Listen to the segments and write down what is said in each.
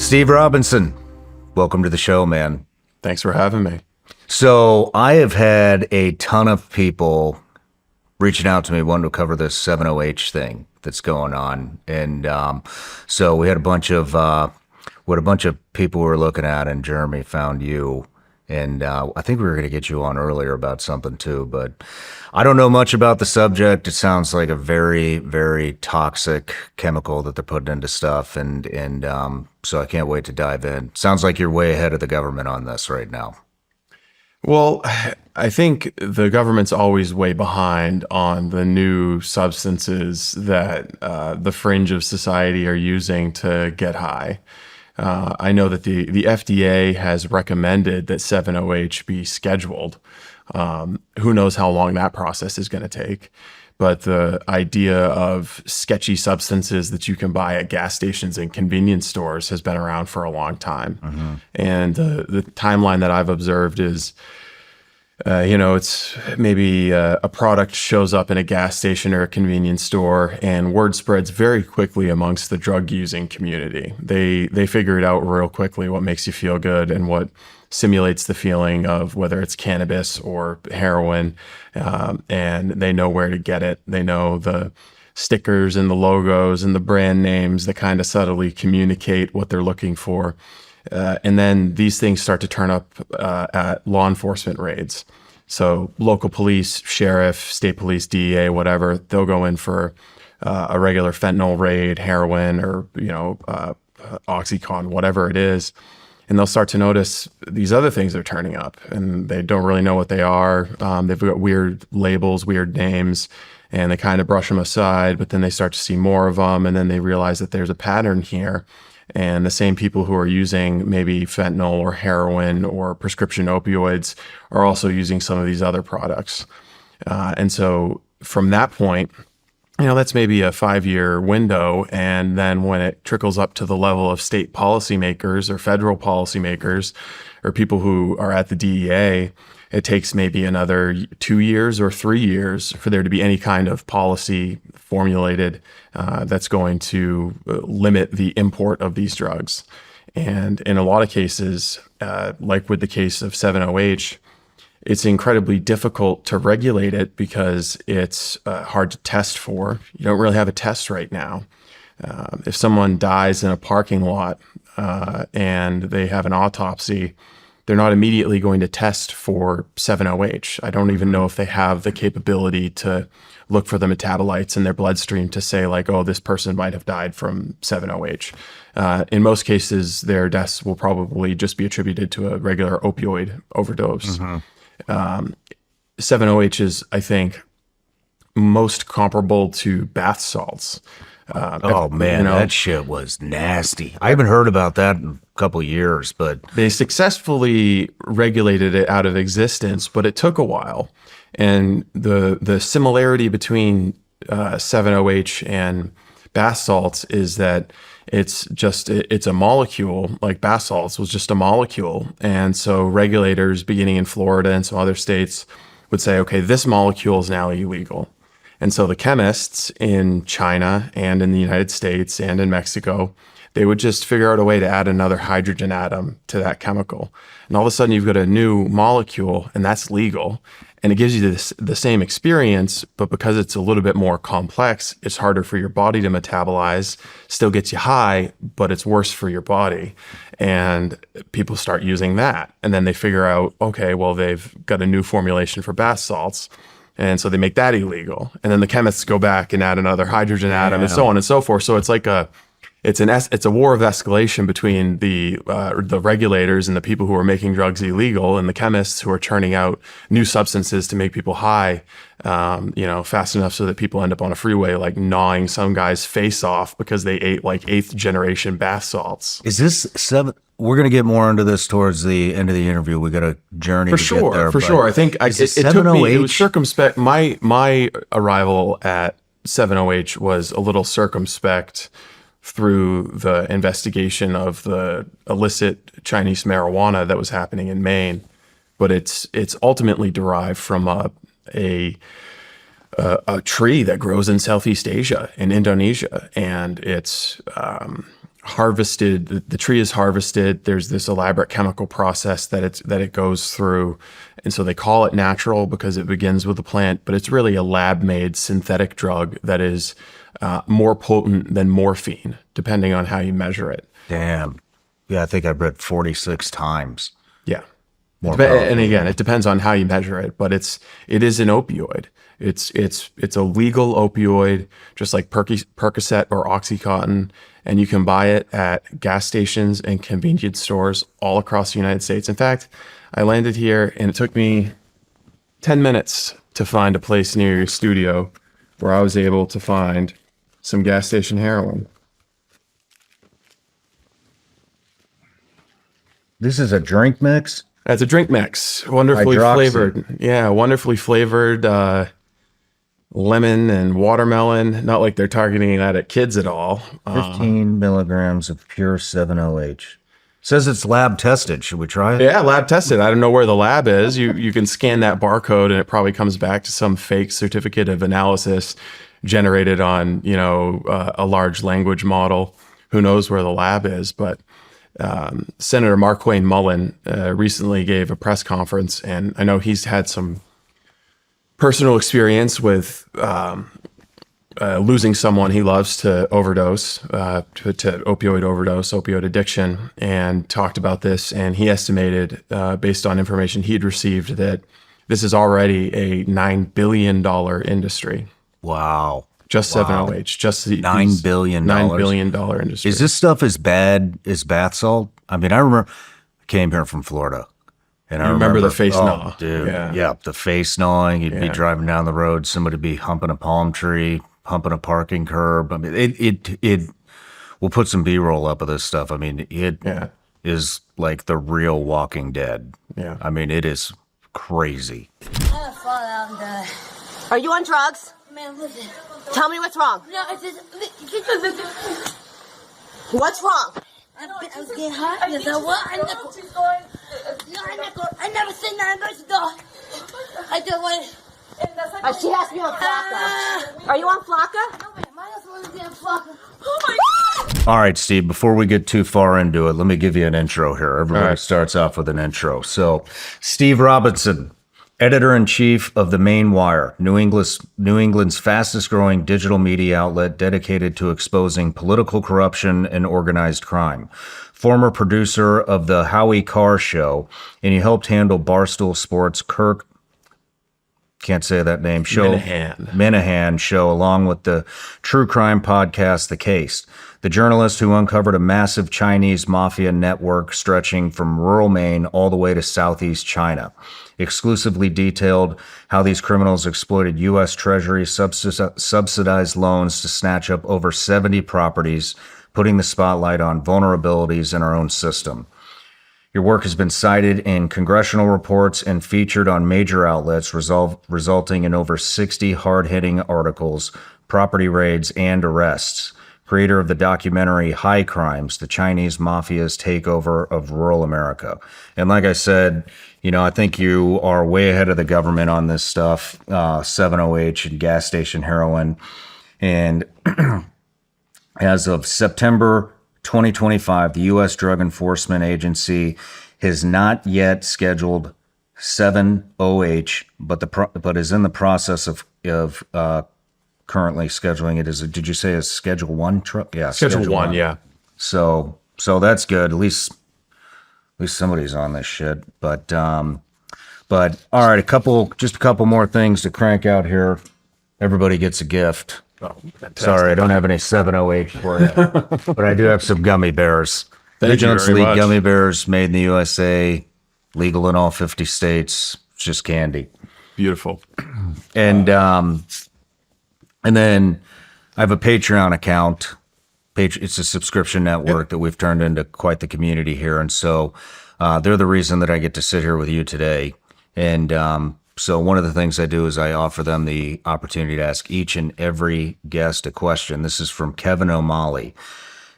Steve Robinson, welcome to the show, man. Thanks for having me. So I have had a ton of people reaching out to me wanting to cover this 70H thing that's going on. And so we had a bunch of people we were looking at, and Jeremy found you. And I think we were going to get you on earlier about something too, but I don't know much about the subject. It sounds like a very, very toxic chemical that they're putting into stuff. And so I can't wait to dive in. Sounds like you're way ahead of the government on this right now. Well, I think the government's always way behind on the new substances that the fringe of society are using to get high. I know that the FDA has recommended that 7-OH be scheduled. Who knows how long that process is going to take. But the idea of sketchy substances that you can buy at gas stations and convenience stores has been around for a long time. Mm-hmm. And the timeline that I've observed is, it's maybe a product shows up in a gas station or a convenience store, and word spreads very quickly amongst the drug using community. They figure it out real quickly what makes you feel good and what simulates the feeling of whether it's cannabis or heroin, and they know where to get it. They know the stickers and the logos and the brand names that kind of subtly communicate what they're looking for. And then these things start to turn up at law enforcement raids. So local police, sheriff, state police, DEA, whatever, they'll go in for a regular fentanyl raid, heroin, or Oxycontin, whatever it is. And they'll start to notice these other things are turning up, and they don't really know what they are. They've got weird labels, weird names, and they kind of brush them aside, but then they start to see more of them, and then they realize that there's a pattern here. And the same people who are using maybe fentanyl or heroin or prescription opioids are also using some of these other products. And so from that point, that's maybe a 5-year window. And then when it trickles up to the level of state policymakers or federal policymakers or people who are at the DEA, it takes maybe another 2 years or 3 years for there to be any kind of policy formulated that's going to limit the import of these drugs. And in a lot of cases, like with the case of 7-OH, it's incredibly difficult to regulate it because it's hard to test for. You don't really have a test right now. If someone dies in a parking lot and they have an autopsy, they're not immediately going to test for 7-OH. I don't even know if they have the capability to look for the metabolites in their bloodstream to say like, oh, this person might have died from 7-OH. In most cases, their deaths will probably just be attributed to a regular opioid overdose. Mm-hmm. 7-OH is, I think, most comparable to bath salts. That shit was nasty. I haven't heard about that in a couple of years, but they successfully regulated it out of existence, but it took a while. And the similarity between 7-OH and bath salts is that it's a molecule. Like bath salts was just a molecule. And so regulators beginning in Florida and some other states would say, okay, this molecule is now illegal. And so the chemists in China and in the United States and in Mexico, they would just figure out a way to add another hydrogen atom to that chemical. And all of a sudden you've got a new molecule, and that's legal. And it gives you the same experience, but because it's a little bit more complex, it's harder for your body to metabolize, still gets you high, but it's worse for your body. And people start using that. And then they figure out, okay, well, they've got a new formulation for bath salts. And so they make that illegal. And then the chemists go back and add another hydrogen atom and so on and so forth. So it's like it's a war of escalation between the regulators and the people who are making drugs illegal and the chemists who are churning out new substances to make people high, fast enough so that people end up on a freeway like gnawing some guy's face off because they ate like 8th generation bath salts. Is this we're going to get more into this towards the end of the interview. We got a journey for to sure, get there. For sure. I think it took me, it was circumspect. My arrival at 7-OH was a little circumspect through the investigation of the illicit Chinese marijuana that was happening in Maine. But it's ultimately derived from a tree that grows in Southeast Asia, in Indonesia. And it's harvested. The tree is harvested. There's this elaborate chemical process that it goes through, and so they call it natural because it begins with the plant, but it's really a lab-made synthetic drug that is more potent than morphine, depending on how you measure it. Damn. Yeah, I think I've read 46 times. Yeah. More And again, it depends on how you measure it, but it is an opioid. It's a legal opioid, just like Percocet or OxyContin, and you can buy it at gas stations and convenience stores all across the United States. In fact, I landed here and it took me 10 minutes to find a place near your studio where I was able to find some gas station heroin. This is a drink mix? That's a drink mix, wonderfully Hydroxy. flavored. Yeah, wonderfully flavored lemon and watermelon. Not like they're targeting that at kids at all. 15 milligrams of pure 7-OH. Says it's lab tested. Should we try it? Yeah, lab tested. I don't know where the lab is. You can scan that barcode and it probably comes back to some fake certificate of analysis generated on, a large language model. Who knows where the lab is? But Senator Marquayne Mullen recently gave a press conference, and I know he's had some personal experience with losing someone he loves to overdose, to opioid overdose, opioid addiction, and talked about this. And he estimated, based on information he'd received, that this is already a $9 billion industry. Wow. Just 7-OH, just the $9 billion. $9 billion industry. Is this stuff as bad as bath salt? I mean, I remember I came here from Florida. And I remember the face gnaw. Dude, Yeah. The face gnawing. You'd be driving down the road, somebody be humping a palm tree, humping a parking curb. I mean, it we'll put some B-roll up of this stuff. I mean, it is like the real Walking Dead. Yeah. I mean, it is crazy. I'm gonna fall out and die. Are you on drugs? Man, listen. Tell me what's wrong. No, it's just... What's wrong? I was getting hot. You know what? I never said that. I'm going to go. I don't want it. She asked me on Flocka. Are you on Flocka? No, man. My husband was getting fucked. Oh my God! All right, Steve, before we get too far into it, let me give you an intro here. Everybody right. starts off with an intro. So, Steve Robinson, editor-in-chief of the Maine Wire, New England's fastest-growing digital media outlet dedicated to exposing political corruption and organized crime. Former producer of the Howie Carr Show, and he helped handle Barstool Sports' Kirk, can't say that name, show, Minihane show, along with the true crime podcast, The Case. The journalist who uncovered a massive Chinese mafia network stretching from rural Maine all the way to southeast China. Exclusively detailed how these criminals exploited U.S. Treasury subsidized loans to snatch up over 70 properties, putting the spotlight on vulnerabilities in our own system. Your work has been cited in congressional reports and featured on major outlets, resulting in over 60 hard-hitting articles, property raids, and arrests. Creator of the documentary High Crimes, the Chinese Mafia's Takeover of Rural America. And like I said, I think you are way ahead of the government on this stuff, 7-OH and gas station heroin. And as of September 2025, the U.S. Drug Enforcement Agency has not yet scheduled 7-OH, but is in the process of currently scheduling it. Did you say a Schedule 1? Yeah, Schedule 1, yeah. So that's good. At least somebody's on this shit. But all right, a couple more things to crank out here. Everybody gets a gift. Oh, fantastic. Sorry, I don't have any 7-OH for you, but I do have some gummy bears. Thank you Vigilance very League much. gummy bears, made in the USA, legal in all 50 states. It's just candy. Beautiful. And then I have a Patreon account. It's a subscription network that we've turned into quite the community here. And so they're the reason that I get to sit here with you today. And so one of the things I do is I offer them the opportunity to ask each and every guest a question. This is from Kevin O'Malley.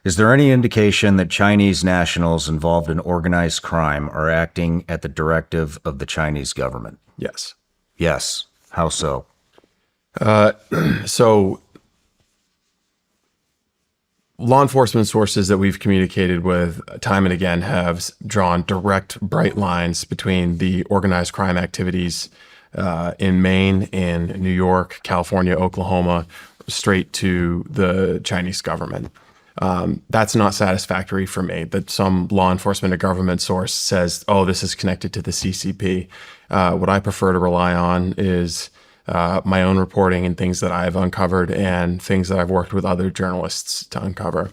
Is there any indication that Chinese nationals involved in organized crime are acting at the directive of the Chinese government? Yes. Yes. How so? So law enforcement sources that we've communicated with time and again have drawn direct, bright lines between the organized crime activities in Maine, in New York, California, Oklahoma, straight to the Chinese government. That's not satisfactory for me, that some law enforcement or government source says, oh, this is connected to the CCP. What I prefer to rely on is my own reporting and things that I've uncovered and things that I've worked with other journalists to uncover.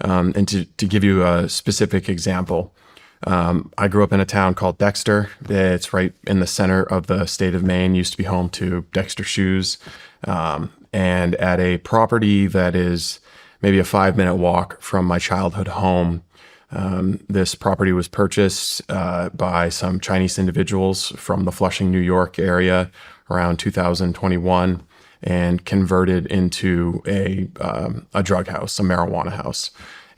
And to give you a specific example, I grew up in a town called Dexter. It's right in the center of the state of Maine, used to be home to Dexter Shoes. And at a property that is maybe a 5-minute walk from my childhood home, this property was purchased by some Chinese individuals from the Flushing, New York area around 2021 and converted into a drug house, a marijuana house.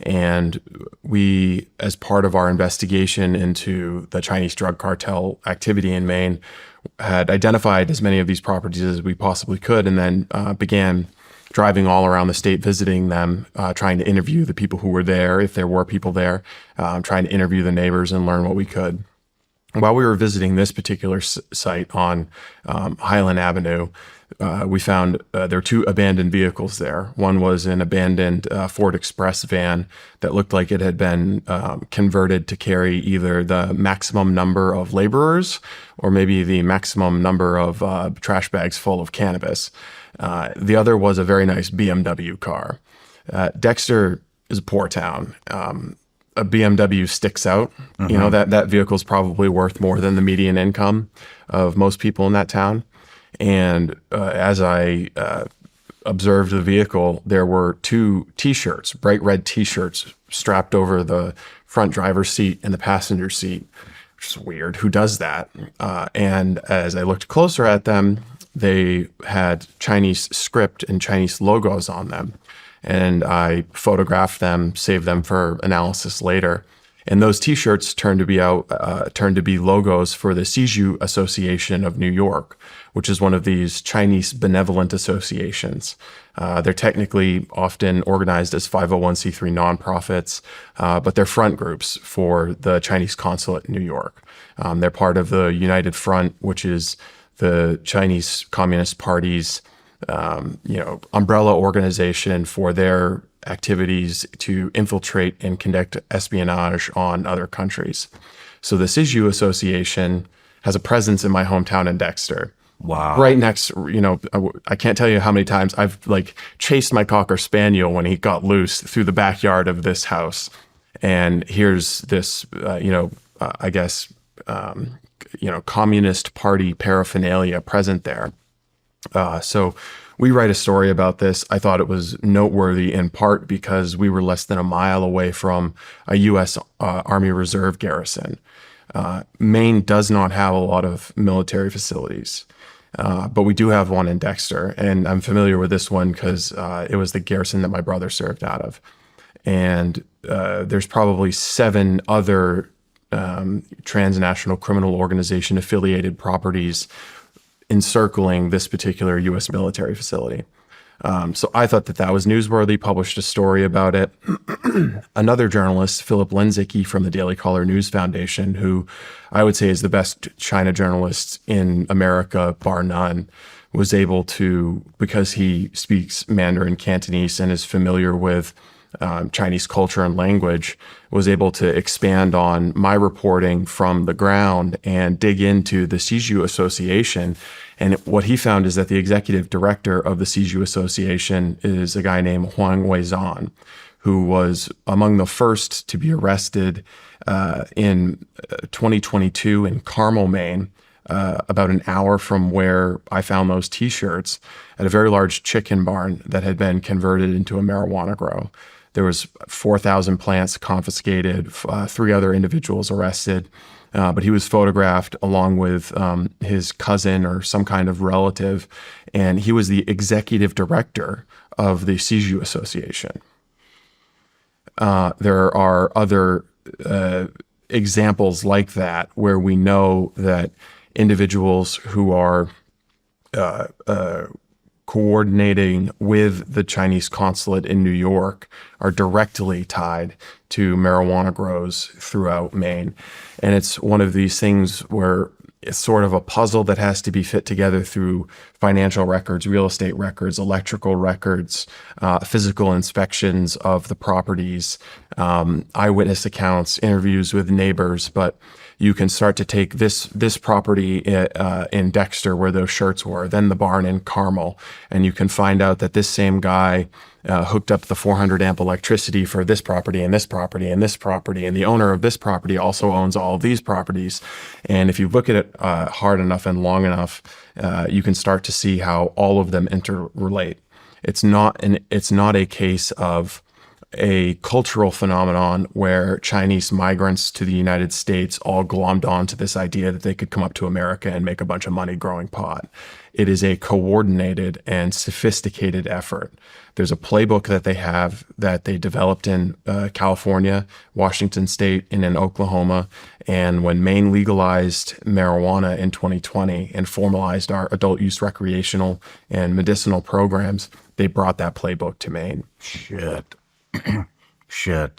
And we, as part of our investigation into the Chinese drug cartel activity in Maine, had identified as many of these properties as we possibly could, and then began driving all around the state, visiting them, trying to interview the people who were there, if there were people there, trying to interview the neighbors and learn what we could. While we were visiting this particular site on Highland Avenue, we found there were 2 abandoned vehicles there. One was an abandoned Ford Express van that looked like it had been converted to carry either the maximum number of laborers or maybe the maximum number of trash bags full of cannabis. The other was a very nice BMW car. Dexter is a poor town. A BMW sticks out. You know, that vehicle is probably worth more than the median income of most people in that town. And as I observed the vehicle, there were 2 T-shirts, bright red T-shirts, strapped over the front driver's seat and the passenger seat, which is weird. Who does that? And as I looked closer at them, they had Chinese script and Chinese logos on them. And I photographed them, saved them for analysis later. And those T-shirts turned to be logos for the Siju Association of New York, which is one of these Chinese benevolent associations. They're technically often organized as 501c3 nonprofits, but they're front groups for the Chinese consulate in New York. They're part of the United Front, which is the Chinese Communist Party's umbrella organization for their activities to infiltrate and conduct espionage on other countries. So the Siju Association has a presence in my hometown in Dexter. Wow. Right next, I can't tell you how many times I've chased my Cocker Spaniel when he got loose through the backyard of this house. And here's this, Communist Party paraphernalia present there. So we write a story about this. I thought it was noteworthy in part because we were less than a mile away from a U.S. Army Reserve garrison. Maine does not have a lot of military facilities, but we do have one in Dexter. And I'm familiar with this one because it was the garrison that my brother served out of. And there's probably 7 other transnational criminal organization affiliated properties encircling this particular U.S. military facility. So I thought that was newsworthy, published a story about it. Another journalist, Philip Lenzicki from the Daily Caller News Foundation, who I would say is the best China journalist in America, bar none, was able to, because he speaks Mandarin Cantonese and is familiar with Chinese culture and language, was able to expand on my reporting from the ground and dig into the Siju Association. And what he found is that the executive director of the Siju Association is a guy named Huang Weizan, who was among the first to be arrested in 2022 in Carmel, Maine, about an hour from where I found those T-shirts, at a very large chicken barn that had been converted into a marijuana grow. There was 4,000 plants confiscated, 3 other individuals arrested, but he was photographed along with his cousin or some kind of relative, and he was the executive director of the Siju Association. There are other examples like that where we know that individuals who are coordinating with the Chinese consulate in New York are directly tied to marijuana grows throughout Maine. And it's one of these things where it's sort of a puzzle that has to be fit together through financial records, real estate records, electrical records, physical inspections of the properties, eyewitness accounts, interviews with neighbors. But you can start to take this property in Dexter where those shirts were, then the barn in Carmel, and you can find out that this same guy hooked up the 400 amp electricity for this property and this property and this property, and the owner of this property also owns all of these properties. And if you look at it hard enough and long enough, you can start to see how all of them interrelate. It's not a case of a cultural phenomenon where Chinese migrants to the United States all glommed onto this idea that they could come up to America and make a bunch of money growing pot. It is a coordinated and sophisticated effort. There's a playbook that they have that they developed in California, Washington State, and in Oklahoma. And when Maine legalized marijuana in 2020 and formalized our adult use recreational and medicinal programs, they brought that playbook to Maine. Shit.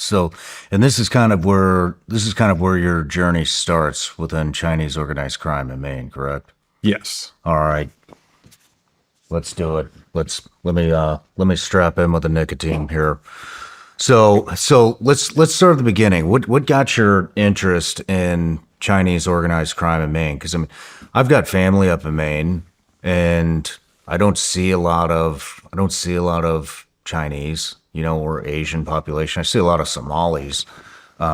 So, and this is kind of where your journey starts within Chinese organized crime in Maine, correct? Yes. All right. Let's do it. Let me strap in with the nicotine here. So let's start at the beginning. What got your interest in Chinese organized crime in Maine? Because I've got family up in Maine, and I don't see a lot of Chinese, or Asian population. I see a lot of Somalis, but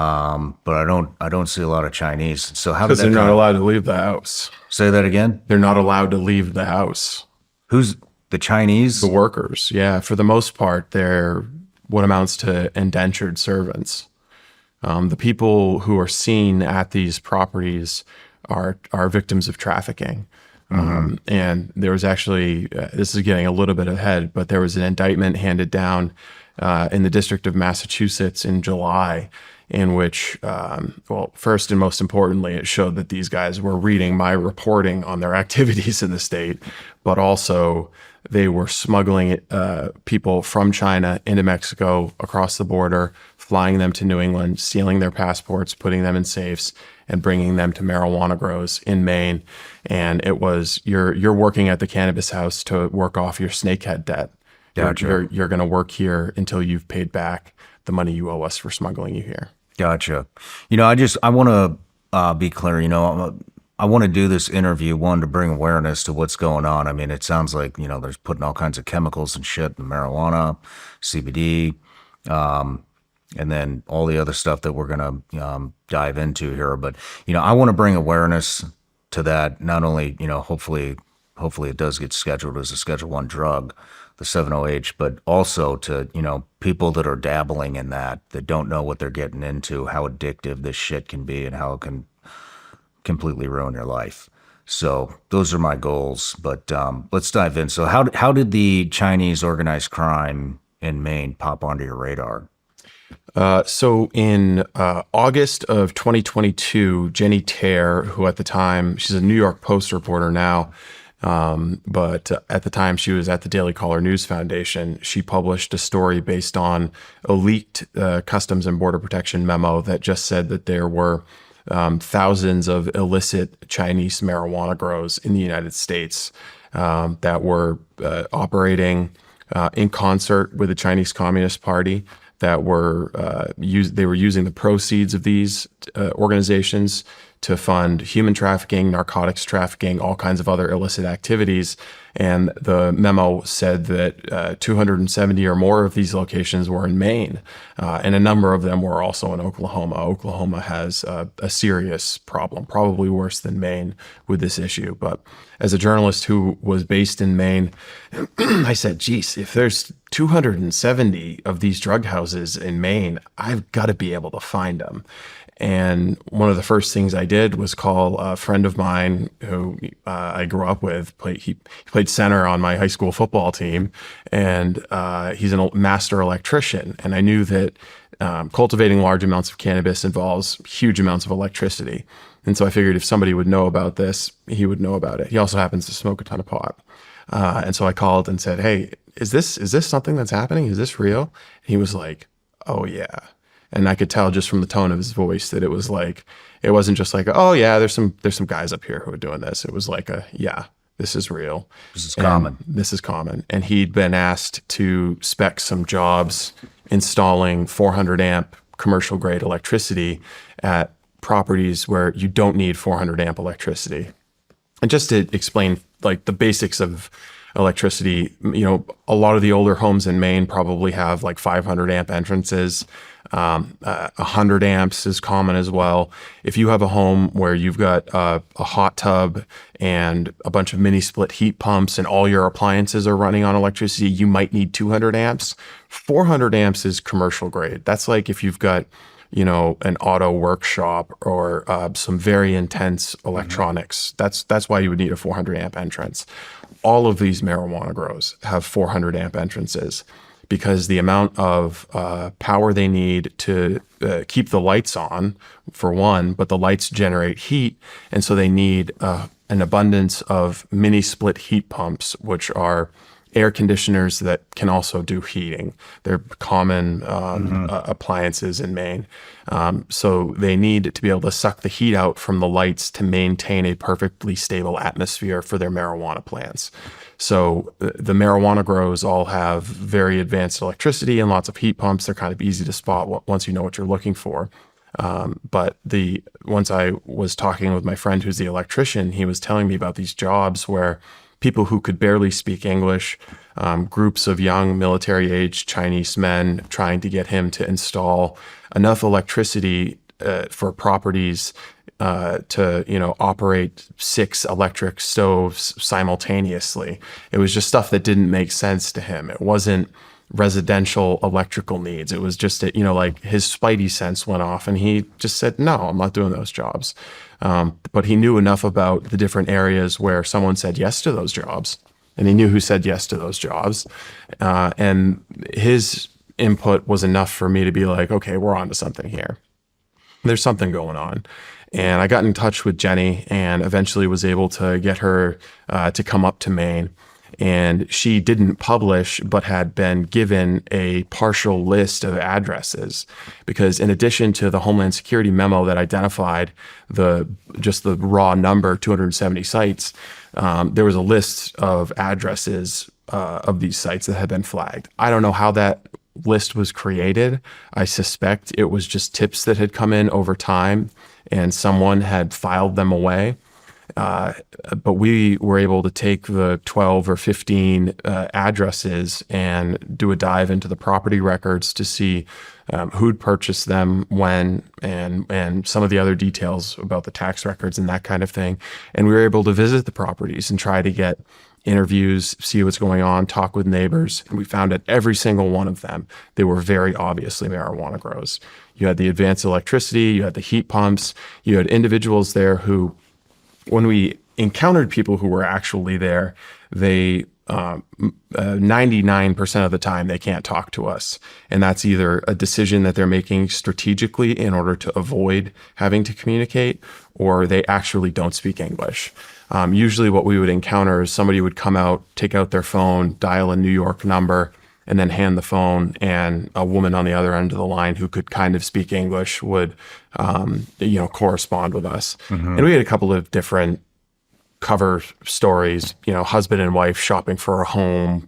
I don't see a lot of Chinese. So how did Because that they're not allowed to leave the house. Say that again? They're not allowed to leave the house. Who's the Chinese? The workers, yeah. For the most part, they're what amounts to indentured servants. The people who are seen at these properties are victims of trafficking. And there was actually, this is getting a little bit ahead, but there was an indictment handed down in the District of Massachusetts in July, in which, first and most importantly, it showed that these guys were reading my reporting on their activities in the state, but also they were smuggling people from China into Mexico across the border, flying them to New England, stealing their passports, putting them in safes, and bringing them to marijuana grows in Maine. And it was, you're working at the cannabis house to work off your snakehead debt. Gotcha. You're going to work here until you've paid back the money you owe us for smuggling you here. Gotcha. I want to be clear. I want to do this interview, one, to bring awareness to what's going on. I mean, it sounds like, there's putting all kinds of chemicals and shit in marijuana, CBD, and then all the other stuff that we're going to dive into here. But, I want to bring awareness to that. Not only, hopefully it does get scheduled as a Schedule 1 drug, the 7-OH, but also to, people that are dabbling in that don't know what they're getting into, how addictive this shit can be and how it can completely ruin your life. So those are my goals, but let's dive in. So how did the Chinese organized crime in Maine pop onto your radar? So in August of 2022, Jenny Tare, who at the time, she's a New York Post reporter now, but at the time she was at the Daily Caller News Foundation, she published a story based on a leaked Customs and Border Protection memo that just said that there were thousands of illicit Chinese marijuana grows in the United States that were operating in concert with the Chinese Communist Party, that were they were using the proceeds of these organizations to fund human trafficking, narcotics trafficking, all kinds of other illicit activities. And the memo said that 270 or more of these locations were in Maine, and a number of them were also in Oklahoma. Oklahoma has a serious problem, probably worse than Maine, with this issue. But as a journalist who was based in Maine, I said, geez, if there's 270 of these drug houses in Maine, I've got to be able to find them. And one of the first things I did was call a friend of mine who I grew up with. He played center on my high school football team, and he's a master electrician. And I knew that cultivating large amounts of cannabis involves huge amounts of electricity. And so I figured if somebody would know about this, he would know about it. He also happens to smoke a ton of pot. And so I called and said, "Hey, is this something that's happening? Is this real?" And he was like, "Oh yeah." And I could tell just from the tone of his voice that it was like, it wasn't just like, "Oh yeah, there's some guys up here who are doing this." It was like yeah, this is real. This is common. This is common. And he'd been asked to spec some jobs installing 400 amp commercial grade electricity at properties where you don't need 400 amp electricity. And just to explain like the basics of electricity, a lot of the older homes in Maine probably have like 500 amp entrances. 100 amps is common as well. If you have a home where you've got a hot tub and a bunch of mini split heat pumps and all your appliances are running on electricity, you might need 200 amps. 400 amps is commercial grade. That's like if you've got an auto workshop or some very intense electronics. That's why you would need a 400 amp entrance. All of these marijuana grows have 400 amp entrances because the amount of power they need to keep the lights on, for one, but the lights generate heat, and so they need an abundance of mini split heat pumps, which are air conditioners that can also do heating. They're common appliances in Maine. So they need to be able to suck the heat out from the lights to maintain a perfectly stable atmosphere for their marijuana plants. So the marijuana grows all have very advanced electricity and lots of heat pumps. They're kind of easy to spot once you know what you're looking for. But once I was talking with my friend who's the electrician, he was telling me about these jobs where people who could barely speak English, groups of young military-age Chinese men trying to get him to install enough electricity for properties to operate 6 electric stoves simultaneously. It was just stuff that didn't make sense to him. It wasn't residential electrical needs. It was just that, like his spidey sense went off and he just said, "No, I'm not doing those jobs." But he knew enough about the different areas where someone said yes to those jobs, and he knew who said yes to those jobs. And his input was enough for me to be like, okay, we're on to something here. There's something going on. And I got in touch with Jenny and eventually was able to get her to come up to Maine. And she didn't publish, but had been given a partial list of addresses, because in addition to the Homeland Security memo that identified just the raw number, 270 sites, there was a list of addresses of these sites that had been flagged. I don't know how that list was created. I suspect it was just tips that had come in over time and someone had filed them away. But we were able to take the 12 or 15 addresses and do a dive into the property records to see who'd purchased them, when, and some of the other details about the tax records and that kind of thing. And we were able to visit the properties and try to get interviews, see what's going on, talk with neighbors. And we found at every single one of them, they were very obviously marijuana grows. You had the advanced electricity, you had the heat pumps, you had individuals there who, when we encountered people who were actually there, they 99% of the time they can't talk to us. And that's either a decision that they're making strategically in order to avoid having to communicate, or they actually don't speak English. Usually what we would encounter is somebody would come out, take out their phone, dial a New York number, and then hand the phone, and a woman on the other end of the line who could kind of speak English would, correspond with us. Mm-hmm. And we had a couple of different cover stories, husband and wife shopping for a home,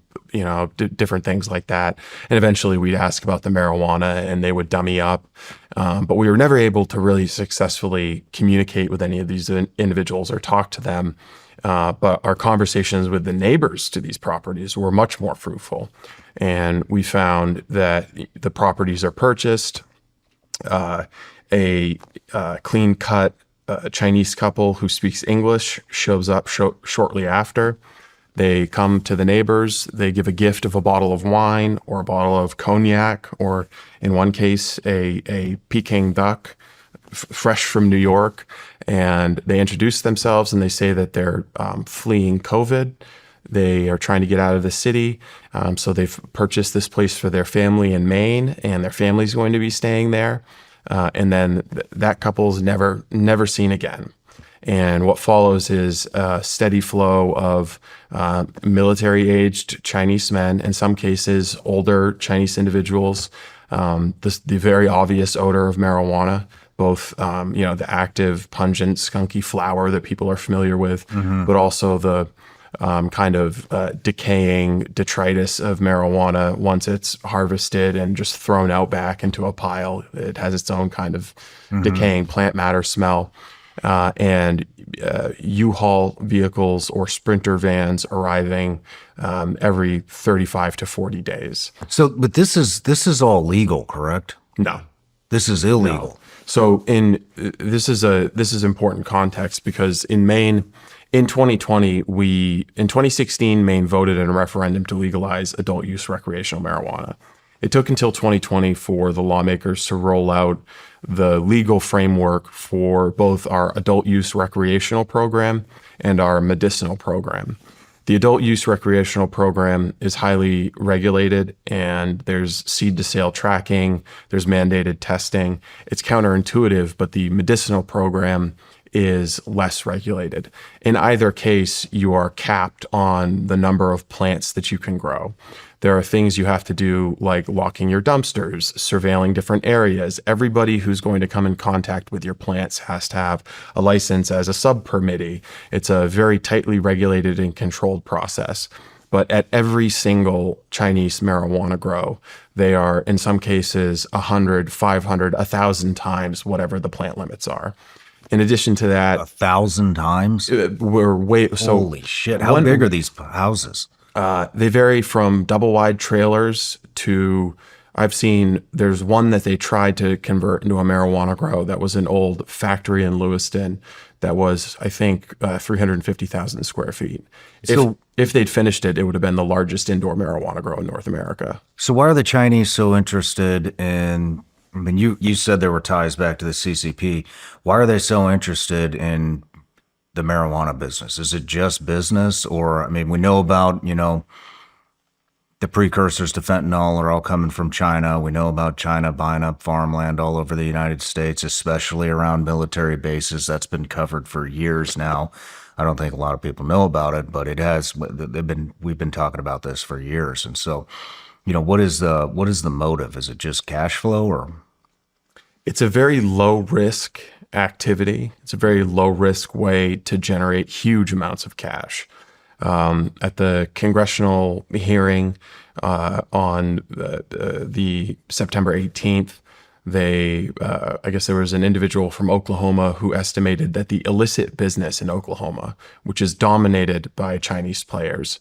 different things like that. And eventually we'd ask about the marijuana and they would dummy up. But we were never able to really successfully communicate with any of these individuals or talk to them. But our conversations with the neighbors to these properties were much more fruitful. And we found that the properties are purchased. A clean-cut Chinese couple who speaks English shows up shortly after. They come to the neighbors. They give a gift of a bottle of wine or a bottle of cognac, or in one case, a Peking duck, fresh from New York. And they introduce themselves and they say that they're fleeing COVID. They are trying to get out of the city. So they've purchased this place for their family in Maine, and their family's going to be staying there. And then that couple's never seen again. And what follows is a steady flow of military-aged Chinese men, in some cases older Chinese individuals, the very obvious odor of marijuana, both the active, pungent, skunky flower that people are familiar with, but also the kind of decaying detritus of marijuana once it's harvested and just thrown out back into a pile. It has its own kind of decaying plant matter smell. And U-Haul vehicles or Sprinter vans arriving every 35 to 40 days. So, but this is all legal, correct? No. This is illegal. So this is important context, because in Maine, in 2016, Maine voted in a referendum to legalize adult use recreational marijuana. It took until 2020 for the lawmakers to roll out the legal framework for both our adult use recreational program and our medicinal program. The adult use recreational program is highly regulated, and there's seed to sale tracking, there's mandated testing. It's counterintuitive, but the medicinal program is less regulated. In either case, you are capped on the number of plants that you can grow. There are things you have to do, like locking your dumpsters, surveilling different areas. Everybody who's going to come in contact with your plants has to have a license as a sub-permittee. It's a very tightly regulated and controlled process. But at every single Chinese marijuana grow, they are, in some cases, 100, 500, 1,000 times whatever the plant limits are. In addition to that, 1,000 times? we're way so. Holy shit! How big are these houses? They vary from double wide trailers to, I've seen, there's one that they tried to convert into a marijuana grow that was an old factory in Lewiston that was, I think, 350,000 square feet. If they'd finished it, it would have been the largest indoor marijuana grow in North America. So why are the Chinese so interested in, I mean, you said there were ties back to the CCP. Why are they so interested in the marijuana business? Is it just business? Or, I mean, we know about, the precursors to fentanyl are all coming from China. We know about China buying up farmland all over the United States, especially around military bases. That's been covered for years now. I don't think a lot of people know about it, but it has. We've been talking about this for years. And so, what is the motive? Is it just cash flow, or? It's a very low risk activity. It's a very low risk way to generate huge amounts of cash. At the congressional hearing on the September 18th, I guess there was an individual from Oklahoma who estimated that the illicit business in Oklahoma, which is dominated by Chinese players,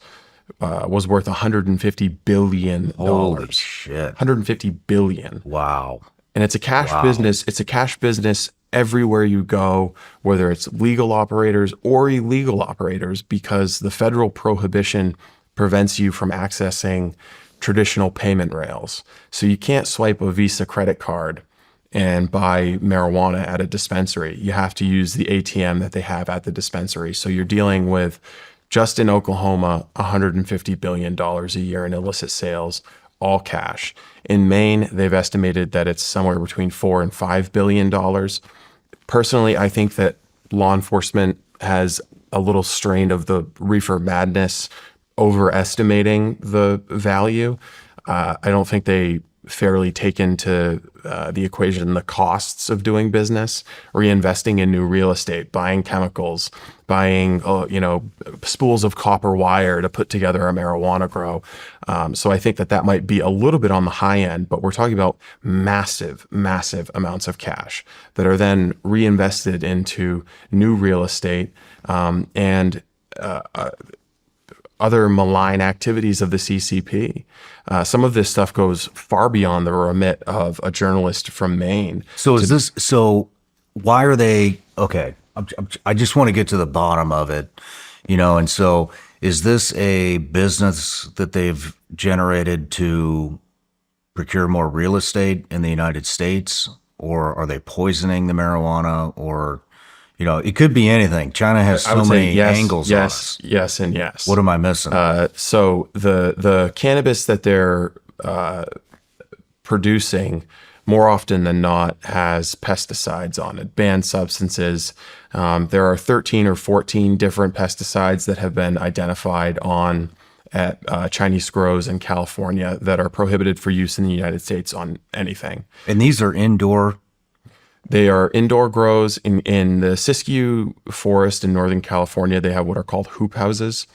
was worth $150 billion. Holy shit. $150 billion. Wow. And it's a cash business. It's a cash business everywhere you go, whether it's legal operators or illegal operators, because the federal prohibition prevents you from accessing traditional payment rails. So you can't swipe a Visa credit card and buy marijuana at a dispensary. You have to use the ATM that they have at the dispensary. So you're dealing with, just in Oklahoma, $150 billion a year in illicit sales, all cash. In Maine, they've estimated that it's somewhere between $4 and $5 billion. Personally, I think that law enforcement has a little strain of the reefer madness, overestimating the value. I don't think they fairly take into the equation the costs of doing business, reinvesting in new real estate, buying chemicals, buying spools of copper wire to put together a marijuana grow. So I think that might be a little bit on the high end, but we're talking about massive, massive amounts of cash that are then reinvested into new real estate and other malign activities of the CCP. Some of this stuff goes far beyond the remit of a journalist from Maine. So why are they, okay, I just want to get to the bottom of it, and so is this a business that they've generated to procure more real estate in the United States, or are they poisoning the marijuana, or, it could be anything. China has so many angles on us. Yes, and yes. What am I missing? So the cannabis that they're producing more often than not has pesticides on it, banned substances. There are 13 or 14 different pesticides that have been identified at Chinese grows in California that are prohibited for use in the United States on anything. And these are indoor. They are indoor grows. In the Siskiyou Forest in Northern California, they have what are called hoop houses.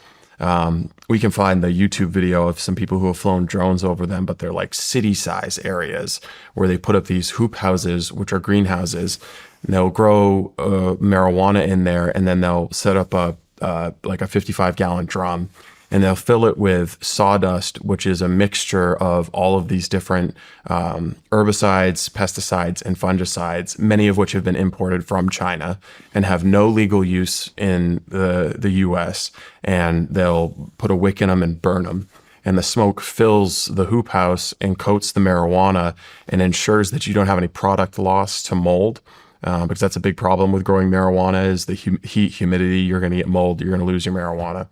We can find the YouTube video of some people who have flown drones over them, but they're like city-size areas where they put up these hoop houses, which are greenhouses. And they'll grow marijuana in there, and then they'll set up a 55-gallon drum, and they'll fill it with sawdust, which is a mixture of all of these different herbicides, pesticides, and fungicides, many of which have been imported from China and have no legal use in the U.S. And they'll put a wick in them and burn them. And the smoke fills the hoop house and coats the marijuana and ensures that you don't have any product loss to mold. Because that's a big problem with growing marijuana is the heat, humidity. You're going to get mold. You're going to lose your marijuana.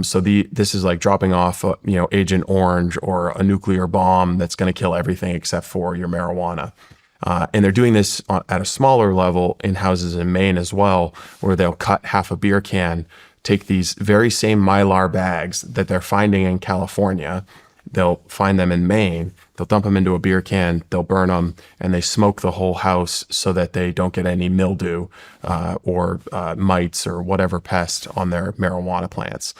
So this is like dropping off, Agent Orange or a nuclear bomb that's going to kill everything except for your marijuana. And they're doing this at a smaller level in houses in Maine as well, where they'll cut half a beer can, take these very same Mylar bags that they're finding in California. They'll find them in Maine. They'll dump them into a beer can. They'll burn them, and they smoke the whole house so that they don't get any mildew or mites or whatever pest on their marijuana plants.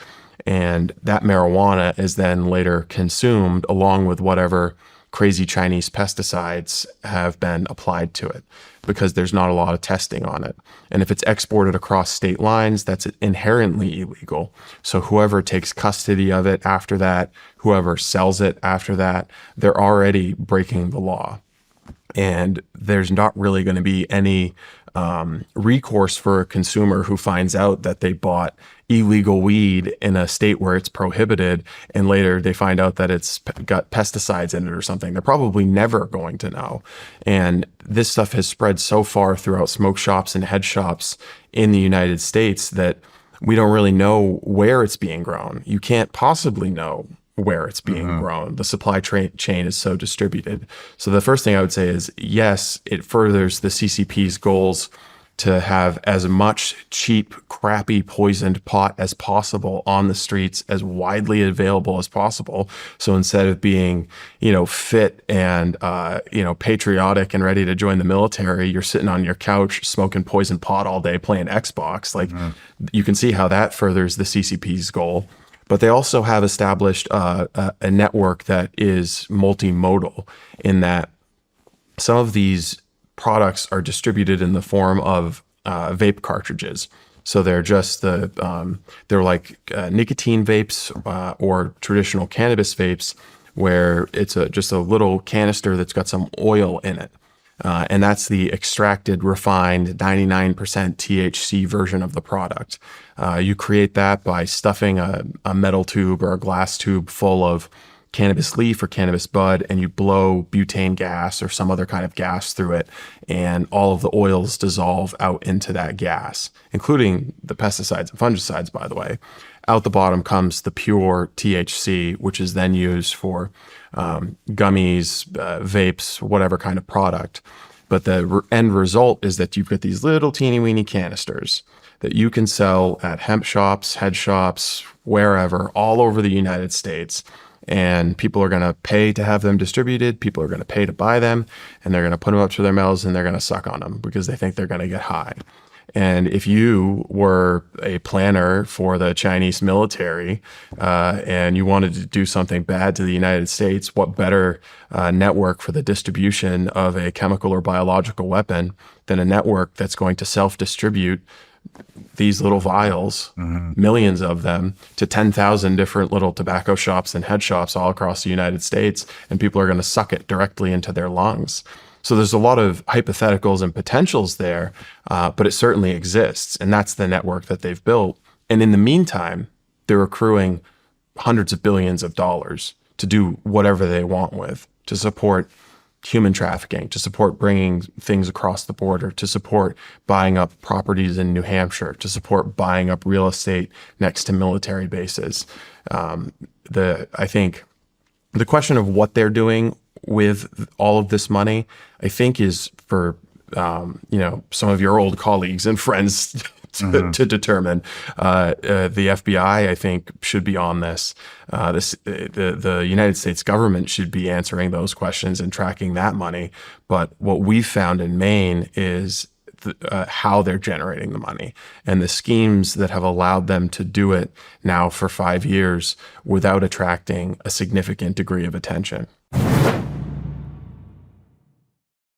And that marijuana is then later consumed along with whatever crazy Chinese pesticides have been applied to it, because there's not a lot of testing on it. And if it's exported across state lines, that's inherently illegal. So whoever takes custody of it after that, whoever sells it after that, they're already breaking the law. And there's not really going to be any recourse for a consumer who finds out that they bought illegal weed in a state where it's prohibited, and later they find out that it's got pesticides in it or something. They're probably never going to know. And this stuff has spread so far throughout smoke shops and head shops in the United States that we don't really know where it's being grown. You can't possibly know where it's being grown. The supply chain is so distributed. So the first thing I would say is, yes, it furthers the CCP's goals to have as much cheap, crappy, poisoned pot as possible on the streets, as widely available as possible. So instead of being, fit and, patriotic and ready to join the military, you're sitting on your couch smoking poison pot all day playing Xbox. You can see how that furthers the CCP's goal. But they also have established a network that is multimodal, in that some of these products are distributed in the form of vape cartridges. So they're just they're like nicotine vapes or traditional cannabis vapes, where it's just a little canister that's got some oil in it. And that's the extracted, refined 99% THC version of the product. You create that by stuffing a metal tube or a glass tube full of cannabis leaf or cannabis bud, and you blow butane gas or some other kind of gas through it, and all of the oils dissolve out into that gas, including the pesticides and fungicides, by the way. Out the bottom comes the pure THC, which is then used for gummies, vapes, whatever kind of product. But the end result is that you've got these little teeny weeny canisters that you can sell at hemp shops, head shops, wherever, all over the United States. And people are going to pay to have them distributed. People are going to pay to buy them, and they're going to put them up to their mouths, and they're going to suck on them because they think they're going to get high. And if you were a planner for the Chinese military and you wanted to do something bad to the United States, what better network for the distribution of a chemical or biological weapon than a network that's going to self-distribute these little vials, millions of them, to 10,000 different little tobacco shops and head shops all across the United States, and people are going to suck it directly into their lungs. So there's a lot of hypotheticals and potentials there, but it certainly exists, and that's the network that they've built. And in the meantime, they're accruing hundreds of billions of dollars to do whatever they want with, to support human trafficking, to support bringing things across the border, to support buying up properties in New Hampshire, to support buying up real estate next to military bases. I think the question of what they're doing with all of this money, I think is for some of your old colleagues and friends to determine. The FBI, I think, should be on this. The United States government should be answering those questions and tracking that money. But what we've found in Maine is how they're generating the money and the schemes that have allowed them to do it now for 5 years without attracting a significant degree of attention.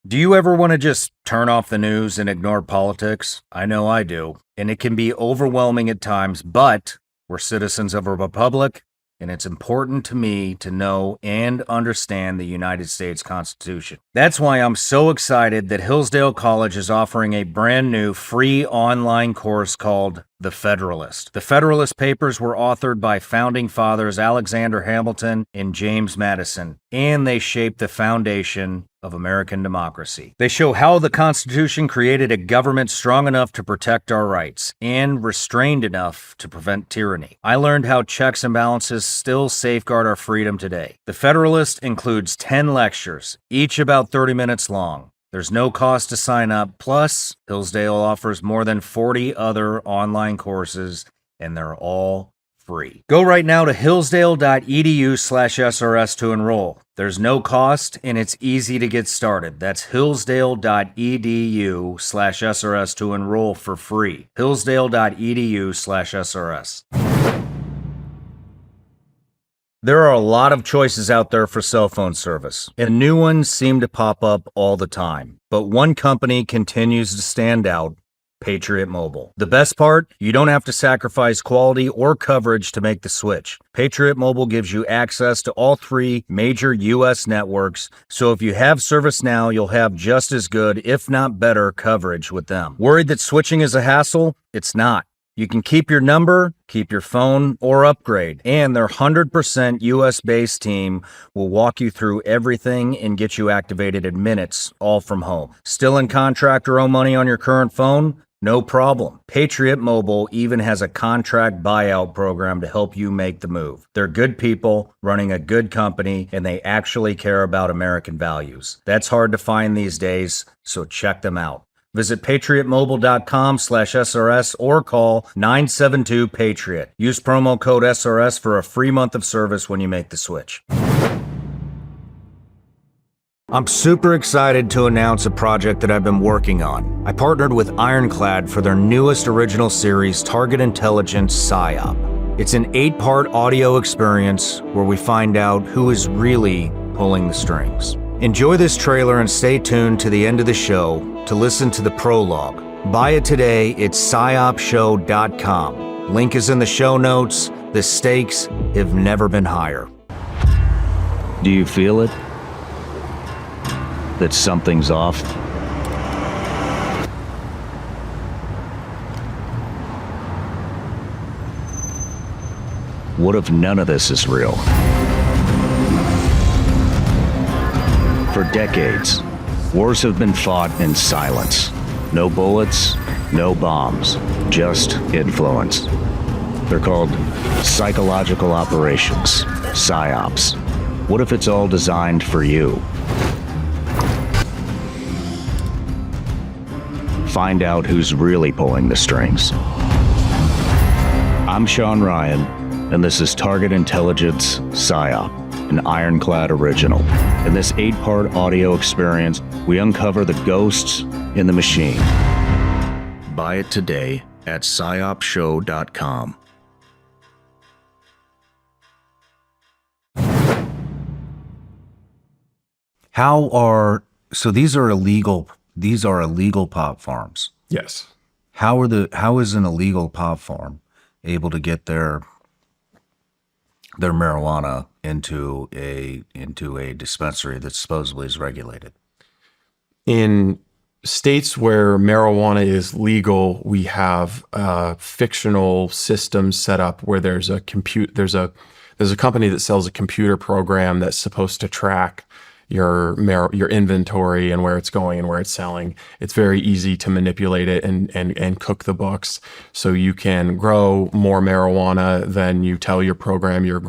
Do you ever want to just turn off the news and ignore politics? I know I do, and it can be overwhelming at times, but we're citizens of a republic, and it's important to me to know and understand the United States Constitution. That's why I'm so excited that Hillsdale College is offering a brand new free online course called The Federalist. The Federalist Papers were authored by founding fathers Alexander Hamilton and James Madison, and they shaped the foundation of American democracy. They show how the Constitution created a government strong enough to protect our rights and restrained enough to prevent tyranny. I learned how checks and balances still safeguard our freedom today. The Federalist includes 10 lectures, each about 30 minutes long. There's no cost to sign up. Plus, Hillsdale offers more than 40 other online courses, and they're all free. Go right now to hillsdale.edu/SRS to enroll. There's no cost, and it's easy to get started. That's hillsdale.edu/SRS to enroll for free. hillsdale.edu/SRS. There are a lot of choices out there for cell phone service, and new ones seem to pop up all the time. But one company continues to stand out: Patriot Mobile. The best part? You don't have to sacrifice quality or coverage to make the switch. Patriot Mobile gives you access to all 3 major U.S. networks, so if you have service now, you'll have just as good, if not better, coverage with them. Worried that switching is a hassle? It's not. You can keep your number, keep your phone, or upgrade. And their 100% US-based team will walk you through everything and get you activated in minutes, all from home. Still in contract or owe money on your current phone? No problem. Patriot Mobile even has a contract buyout program to help you make the move. They're good people running a good company, and they actually care about American values. That's hard to find these days, so check them out. Visit patriotmobile.com/SRS or call 972-PATRIOT. Use promo code SRS for a free month of service when you make the switch. I'm super excited to announce a project that I've been working on. I partnered with Ironclad for their newest original series, Target Intelligence PSYOP. It's an 8-part audio experience where we find out who is really pulling the strings. Enjoy this trailer and stay tuned to the end of the show to listen to the prologue. Buy it today at psyopshow.com. Link is in the show notes. The stakes have never been higher. Do you feel it? That something's off? What if none of this is real? For decades, wars have been fought in silence. No bullets, no bombs, just influence. They're called psychological operations, PSYOPs. What if it's all designed for you? Find out who's really pulling the strings. I'm Sean Ryan, and this is Target Intelligence PSYOP, an Ironclad original. In this 8-part audio experience, we uncover the ghosts in the machine. Buy it today at psyopshow.com. So these are illegal pot farms. Yes. How is an illegal pot farm able to get their marijuana into a dispensary that supposedly is regulated? In states where marijuana is legal, we have fictional systems set up where there's a company that sells a computer program that's supposed to track your inventory and where it's going and where it's selling. It's very easy to manipulate it and cook the books, so you can grow more marijuana than you tell your program you're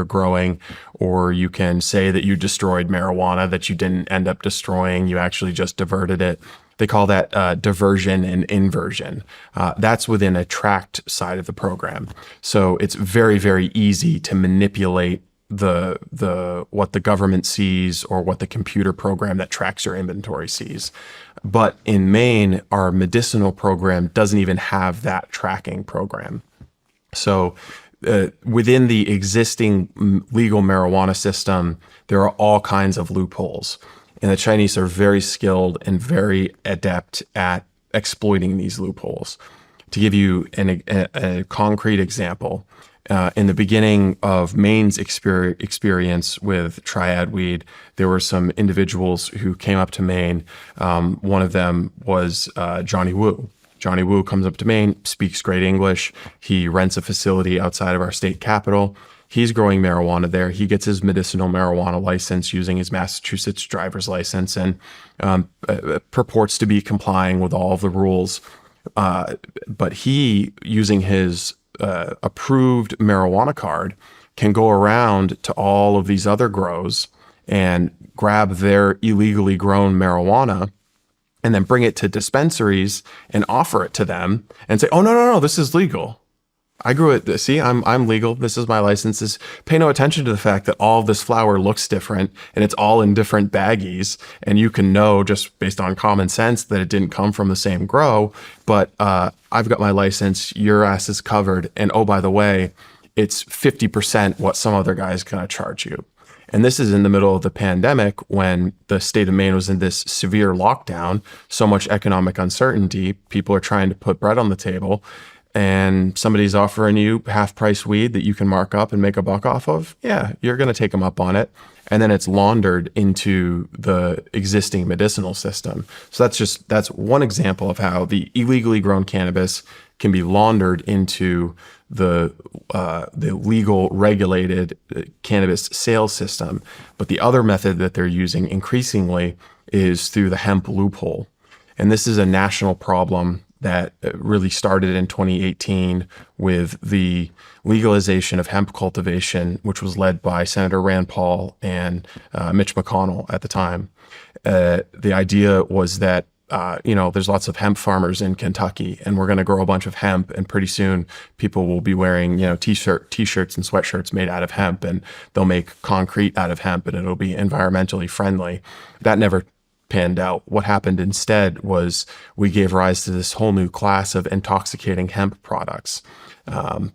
growing, or you can say that you destroyed marijuana that you didn't end up destroying. You actually just diverted it. They call that diversion and inversion. That's within a tracked side of the program. So it's very, very easy to manipulate the what the government sees or what the computer program that tracks your inventory sees. But in Maine, our medicinal program doesn't even have that tracking program. So within the existing legal marijuana system, there are all kinds of loopholes. And the Chinese are very skilled and very adept at exploiting these loopholes. To give you a concrete example, in the beginning of Maine's experience with Triad Weed, there were some individuals who came up to Maine. One of them was Johnny Wu. Johnny Wu comes up to Maine, speaks great English. He rents a facility outside of our state capital. He's growing marijuana there. He gets his medicinal marijuana license using his Massachusetts driver's license and purports to be complying with all of the rules. But he, using his approved marijuana card, can go around to all of these other grows and grab their illegally grown marijuana and then bring it to dispensaries and offer it to them and say, oh, no, this is legal. I grew it. See, I'm legal. This is my licenses. Pay no attention to the fact that all of this flower looks different and it's all in different baggies. And you can know just based on common sense that it didn't come from the same grow. But I've got my license. Your ass is covered. And oh, by the way, it's 50% what some other guy's going to charge you. And this is in the middle of the pandemic when the state of Maine was in this severe lockdown, so much economic uncertainty. People are trying to put bread on the table. And somebody's offering you half-price weed that you can mark up and make a buck off of, yeah, you're going to take them up on it. And then it's laundered into the existing medicinal system. So that's one example of how the illegally grown cannabis can be laundered into the legal regulated cannabis sales system. But the other method that they're using increasingly is through the hemp loophole. And this is a national problem that really started in 2018 with the legalization of hemp cultivation, which was led by Senator Rand Paul and Mitch McConnell at the time. The idea was that, there's lots of hemp farmers in Kentucky, and we're going to grow a bunch of hemp, and pretty soon people will be wearing, t-shirts and sweatshirts made out of hemp, and they'll make concrete out of hemp, and it'll be environmentally friendly. That never panned out. What happened instead was we gave rise to this whole new class of intoxicating hemp products.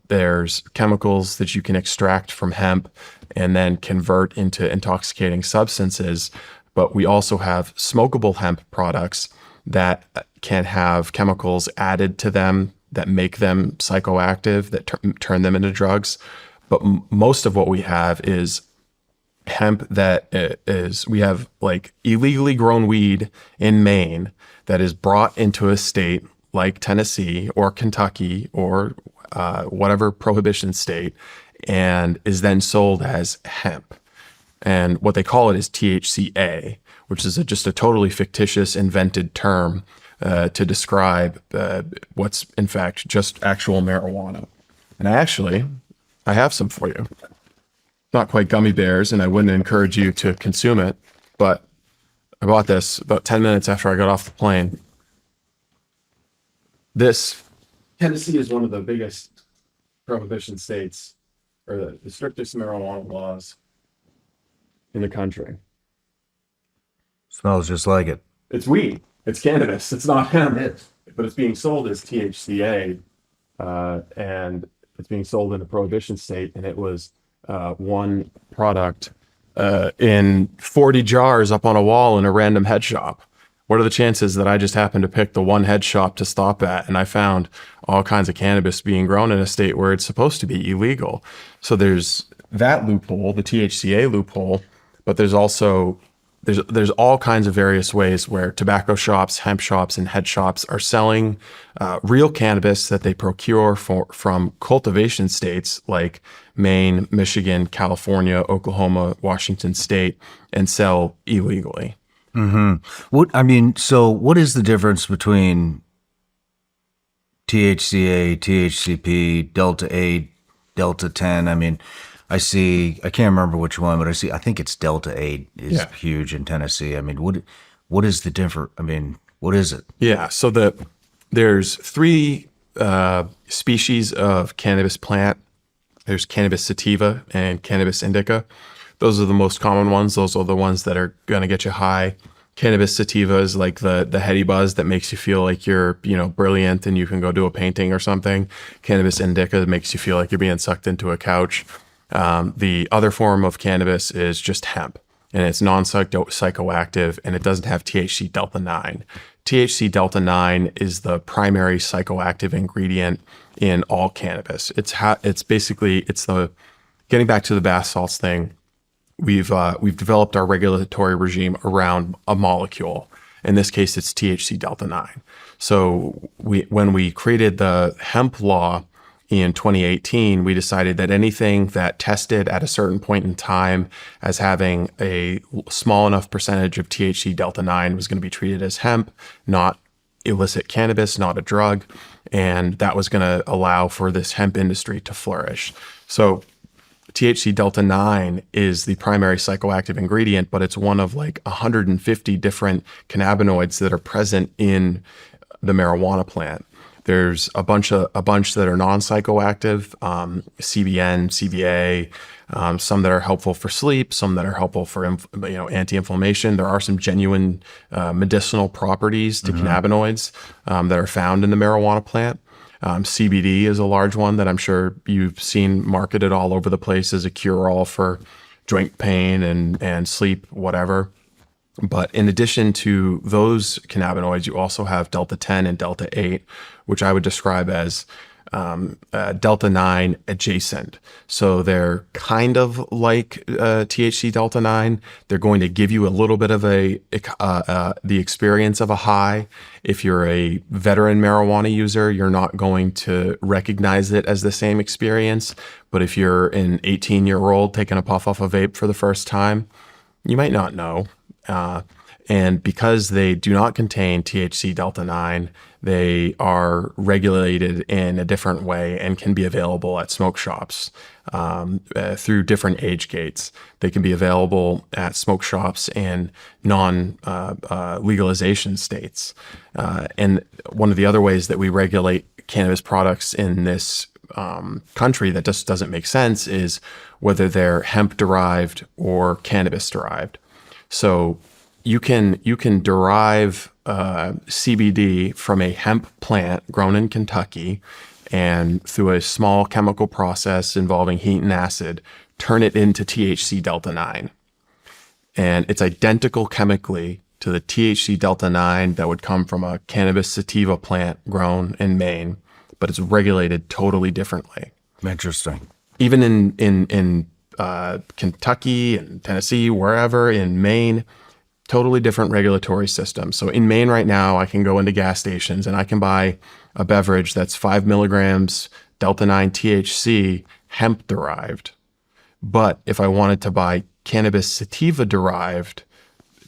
There's chemicals that you can extract from hemp and then convert into intoxicating substances, but we also have smokable hemp products that can have chemicals added to them that make them psychoactive, that turn them into drugs. But most of what we have is hemp we have like illegally grown weed in Maine that is brought into a state like Tennessee or Kentucky or whatever prohibition state and is then sold as hemp. And what they call it is THCA, which is just a totally fictitious invented term to describe what's in fact just actual marijuana. And I have some for you. Not quite gummy bears, and I wouldn't encourage you to consume it, but I bought this about 10 minutes after I got off the plane. Tennessee is one of the biggest prohibition states, or the strictest marijuana laws in the country. Smells just like it. It's weed. It's cannabis. It's not hemp. But it's being sold as THCA, and it's being sold in a prohibition state, and it was one product in 40 jars up on a wall in a random head shop. What are the chances that I just happened to pick the one head shop to stop at and I found all kinds of cannabis being grown in a state where it's supposed to be illegal? So there's that loophole, the THCA loophole, but there's also there's all kinds of various ways where tobacco shops, hemp shops, and head shops are selling real cannabis that they procure from cultivation states like Maine, Michigan, California, Oklahoma, Washington State, and sell illegally. What is the difference between THCA, THCP, Delta 8, Delta 10? I can't remember which one, but I think it's Delta 8 is huge in Tennessee. What is the difference? What is it? Yeah, so there's three species of cannabis plant. There's cannabis sativa and cannabis indica. Those are the most common ones. Those are the ones that are going to get you high. Cannabis sativa is like the heady buzz that makes you feel like you're, brilliant and you can go do a painting or something. Cannabis indica makes you feel like you're being sucked into a couch. The other form of cannabis is just hemp, and it's non-psychoactive, and it doesn't have THC delta 9. THC delta 9 is the primary psychoactive ingredient in all cannabis. It's the getting back to the bath salts thing. We've developed our regulatory regime around a molecule. In this case, it's THC delta 9. So when we created the hemp law in 2018, we decided that anything that tested at a certain point in time as having a small enough percentage of THC delta 9 was going to be treated as hemp, not illicit cannabis, not a drug. And that was going to allow for this hemp industry to flourish. So THC delta 9 is the primary psychoactive ingredient, but it's one of like 150 different cannabinoids that are present in the marijuana plant. There's a bunch that are non-psychoactive, CBN, CBA, some that are helpful for sleep, some that are helpful for anti-inflammation. There are some genuine medicinal properties to cannabinoids that are found in the marijuana plant. CBD is a large one that I'm sure you've seen marketed all over the place as a cure-all for joint pain and sleep, whatever. But in addition to those cannabinoids, you also have Delta 10 and Delta 8, which I would describe as Delta 9 adjacent. So they're kind of like THC Delta 9. They're going to give you a little bit of the experience of a high. If you're a veteran marijuana user, you're not going to recognize it as the same experience. But if you're an 18-year-old taking a puff off a vape for the first time, you might not know. And because they do not contain THC delta 9, they are regulated in a different way and can be available at smoke shops through different age gates. They can be available at smoke shops in non-legalization states. And one of the other ways that we regulate cannabis products in this country that just doesn't make sense is whether they're hemp-derived or cannabis-derived. So you can derive CBD from a hemp plant grown in Kentucky, and through a small chemical process involving heat and acid, turn it into THC delta 9. And it's identical chemically to the THC delta 9 that would come from a cannabis sativa plant grown in Maine, but it's regulated totally differently. Interesting. Even in Kentucky and Tennessee, wherever, in Maine, totally different regulatory system. So in Maine right now, I can go into gas stations and I can buy a beverage that's 5 milligrams Delta 9 THC hemp derived. But if I wanted to buy cannabis sativa derived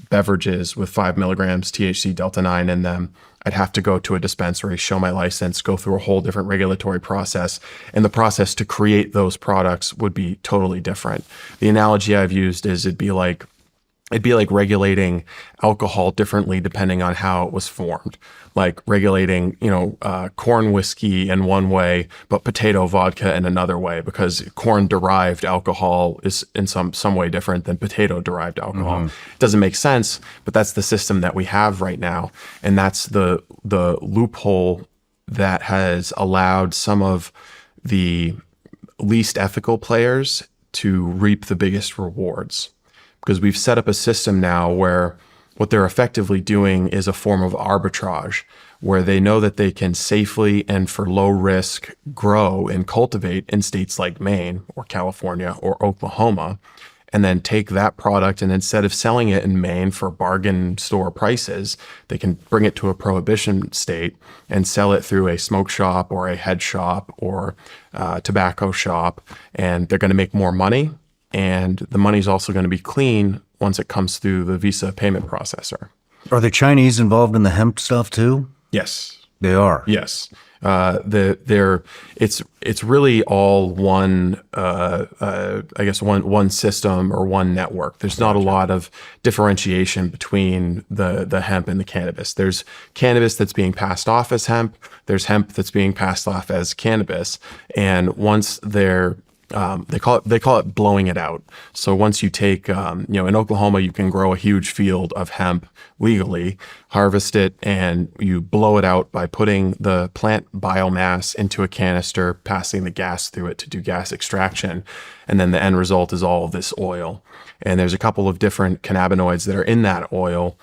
beverages with 5 milligrams THC Delta 9 in them, I'd have to go to a dispensary, show my license, go through a whole different regulatory process. And the process to create those products would be totally different. The analogy I've used is it'd be like regulating alcohol differently depending on how it was formed. Like regulating, corn whiskey in one way, but potato vodka in another way, because corn-derived alcohol is in some way different than potato-derived alcohol. It doesn't make sense, but that's the system that we have right now, and that's the loophole that has allowed some of the least ethical players to reap the biggest rewards. Because we've set up a system now where what they're effectively doing is a form of arbitrage, where they know that they can safely and for low risk grow and cultivate in states like Maine or California or Oklahoma. and then take that product, and instead of selling it in Maine for bargain store prices, they can bring it to a prohibition state and sell it through a smoke shop or a head shop or tobacco shop, and they're going to make more money, and the money's also going to be clean once it comes through the Visa payment processor. Are the Chinese involved in the hemp stuff too? Yes. They are. Yes. It's really all one, I guess one system or one network. There's not a lot of differentiation between the hemp and the cannabis. There's cannabis that's being passed off as hemp. There's hemp that's being passed off as cannabis. And once they call it blowing it out. So once you take, in Oklahoma, you can grow a huge field of hemp legally, harvest it, and you blow it out by putting the plant biomass into a canister, passing the gas through it to do gas extraction. And then the end result is all of this oil. And there's a couple of different cannabinoids that are in that oil.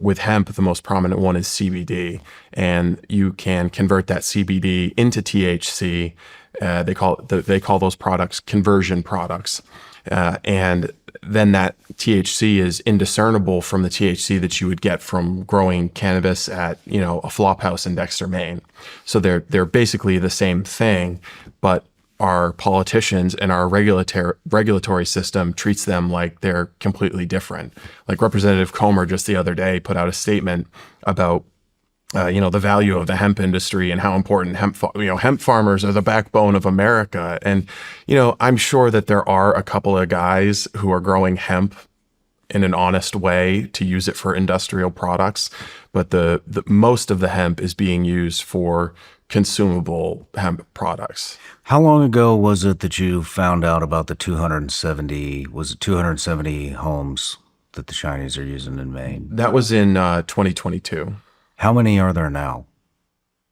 With hemp, the most prominent one is CBD. And you can convert that CBD into THC. They call those products conversion products, and then that THC is indiscernible from the THC that you would get from growing cannabis at a flop house in Dexter, Maine. So they're basically the same thing, but our politicians and our regulatory system treats them like they're completely different. Like Representative Comer just the other day put out a statement about the value of the hemp industry and how important hemp farmers are the backbone of America. And, I'm sure that there are a couple of guys who are growing hemp in an honest way to use it for industrial products. But the most of the hemp is being used for consumable hemp products. How long ago was it that you found out about the 270 homes that the Chinese are using in Maine? That was in 2022. How many are there now?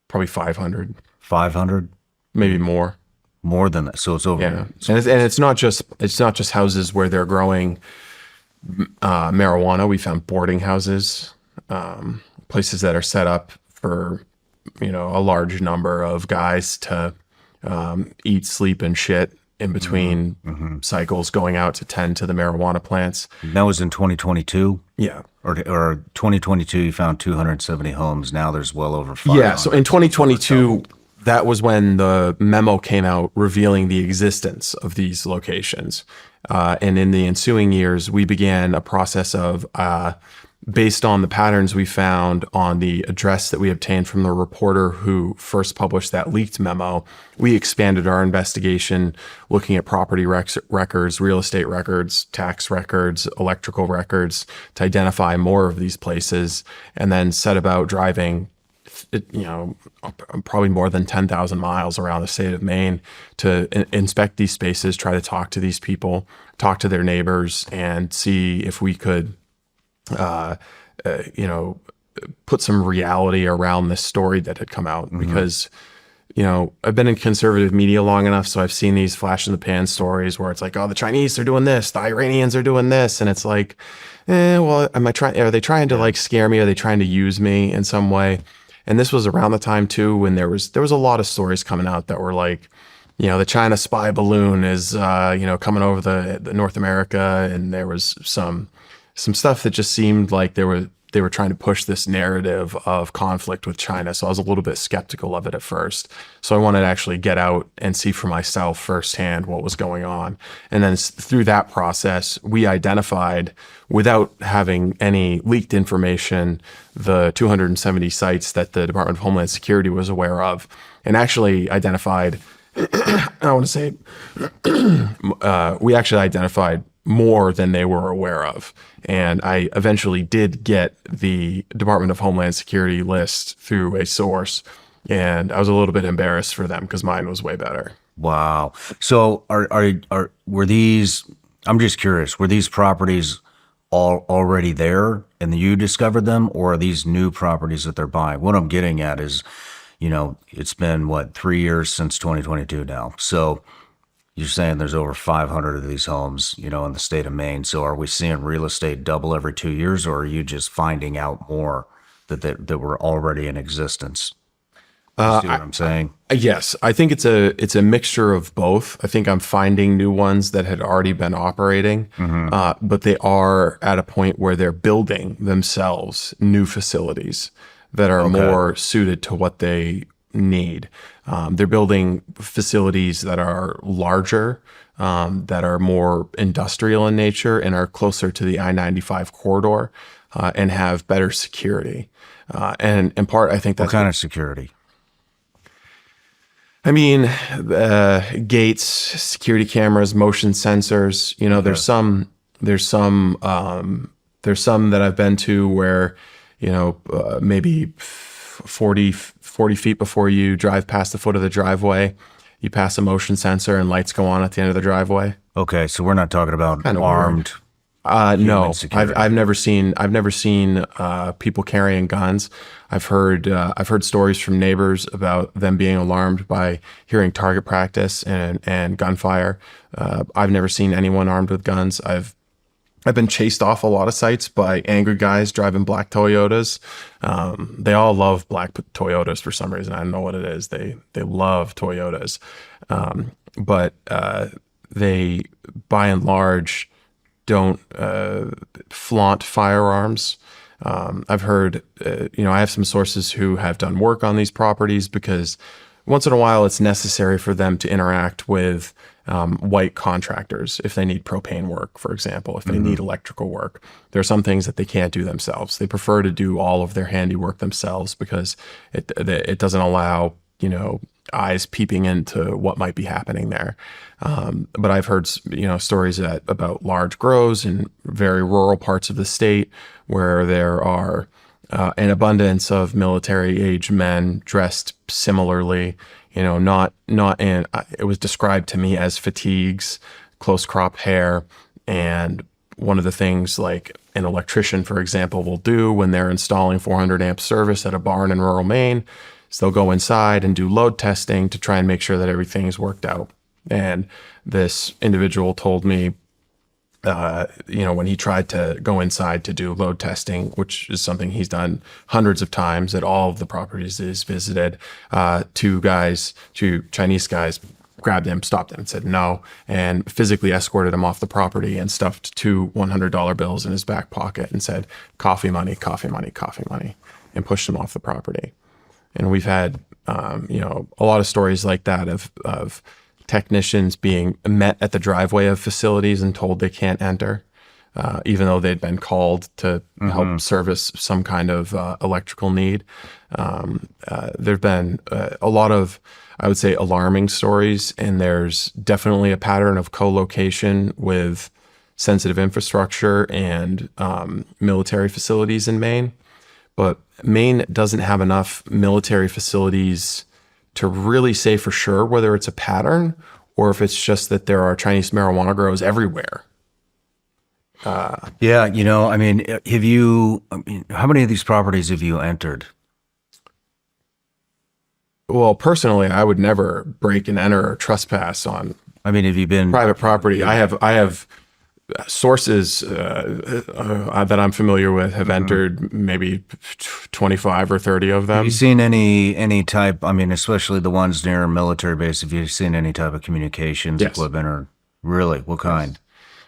Probably 500. 500? Maybe more. More than that. So it's over. Yeah. And it's not just houses where they're growing marijuana. We found boarding houses, places that are set up for, a large number of guys to eat, sleep, and shit in between cycles, going out to tend to the marijuana plants. That was in 2022? Yeah. Or 2022, you found 270 homes. Now there's well over 500. Yeah, so in 2022, that was when the memo came out revealing the existence of these locations. And in the ensuing years, we began a process of, based on the patterns we found on the address that we obtained from the reporter who first published that leaked memo, we expanded our investigation, looking at property records, real estate records, tax records, electrical records, to identify more of these places, and then set about driving probably more than 10,000 miles around the state of Maine to inspect these spaces, try to talk to these people, talk to their neighbors, and see if we could put some reality around this story that had come out. Because, I've been in conservative media long enough, so I've seen these flash in the pan stories where it's like, oh, the Chinese are doing this, the Iranians are doing this. And it's like, are they trying to like scare me? Are they trying to use me in some way? And this was around the time too, when there was a lot of stories coming out that were like, the China spy balloon is, coming over the North America. And there was some stuff that just seemed like they were trying to push this narrative of conflict with China. So I was a little bit skeptical of it at first. So I wanted to actually get out and see for myself firsthand what was going on. And then through that process, we identified, without having any leaked information, the 270 sites that the Department of Homeland Security was aware of, and actually identified, we actually identified more than they were aware of. And I eventually did get the Department of Homeland Security list through a source. And I was a little bit embarrassed for them because mine was way better. Wow. So were these, I'm just curious, were these properties already there and you discovered them, or are these new properties that they're buying? What I'm getting at is, it's been 3 years since 2022 now. So you're saying there's over 500 of these homes, in the state of Maine. So are we seeing real estate double every 2 years, or are you just finding out more that were already in existence? You see what I'm saying? Yes, I think it's a mixture of both. I think I'm finding new ones that had already been operating, but they are at a point where they're building themselves new facilities that are more suited to what they need. They're building facilities that are larger, that are more industrial in nature and are closer to the I-95 corridor, and have better security. And in part, I think that's What kind of security? I mean, gates, security cameras, motion sensors. You know, there's some that I've been to where, you know, maybe 40 feet before you drive past the foot of the driveway, you pass a motion sensor and lights go on at the end of the driveway. Okay, so we're not talking about Kinda armed. No, security. I've never seen people carrying guns. I've heard stories from neighbors about them being alarmed by hearing target practice and gunfire. I've never seen anyone armed with guns. I've been chased off a lot of sites by angry guys driving black Toyotas. They all love black Toyotas for some reason. I don't know what it is. They love Toyotas, but they by and large don't flaunt firearms. I've heard, I have some sources who have done work on these properties because once in a while it's necessary for them to interact with white contractors if they need propane work, for example, if they need electrical work. There are some things that they can't do themselves. They prefer to do all of their handiwork themselves because it doesn't allow, eyes peeping into what might be happening there. But I've heard, stories about large grows in very rural parts of the state where there are an abundance of military-age men dressed similarly. Not in. It was described to me as fatigues, close crop hair, and one of the things like an electrician, for example, will do when they're installing 400 amp service at a barn in rural Maine. So they'll go inside and do load testing to try and make sure that everything's worked out. And this individual told me, when he tried to go inside to do load testing, which is something he's done hundreds of times at all of the properties that he's visited, two Chinese guys grabbed him, stopped him and said no, and physically escorted him off the property and stuffed two $100 bills in his back pocket and said, coffee money, coffee money, coffee money, and pushed him off the property. And we've had, a lot of stories like that of technicians being met at the driveway of facilities and told they can't enter, even though they'd been called to help service some kind of electrical need. There've been a lot of, I would say, alarming stories, and there's definitely a pattern of co-location with sensitive infrastructure and military facilities in Maine. But Maine doesn't have enough military facilities to really say for sure whether it's a pattern or if it's just that there are Chinese marijuana grows everywhere. How many of these properties have you entered? Well, personally, I would never break and enter or trespass on Have you been private property. I have sources that I'm familiar with have entered maybe 25 or 30 of them. Have you seen any type, especially the ones near a military base, have you seen any type of communications equipment or really, what kind?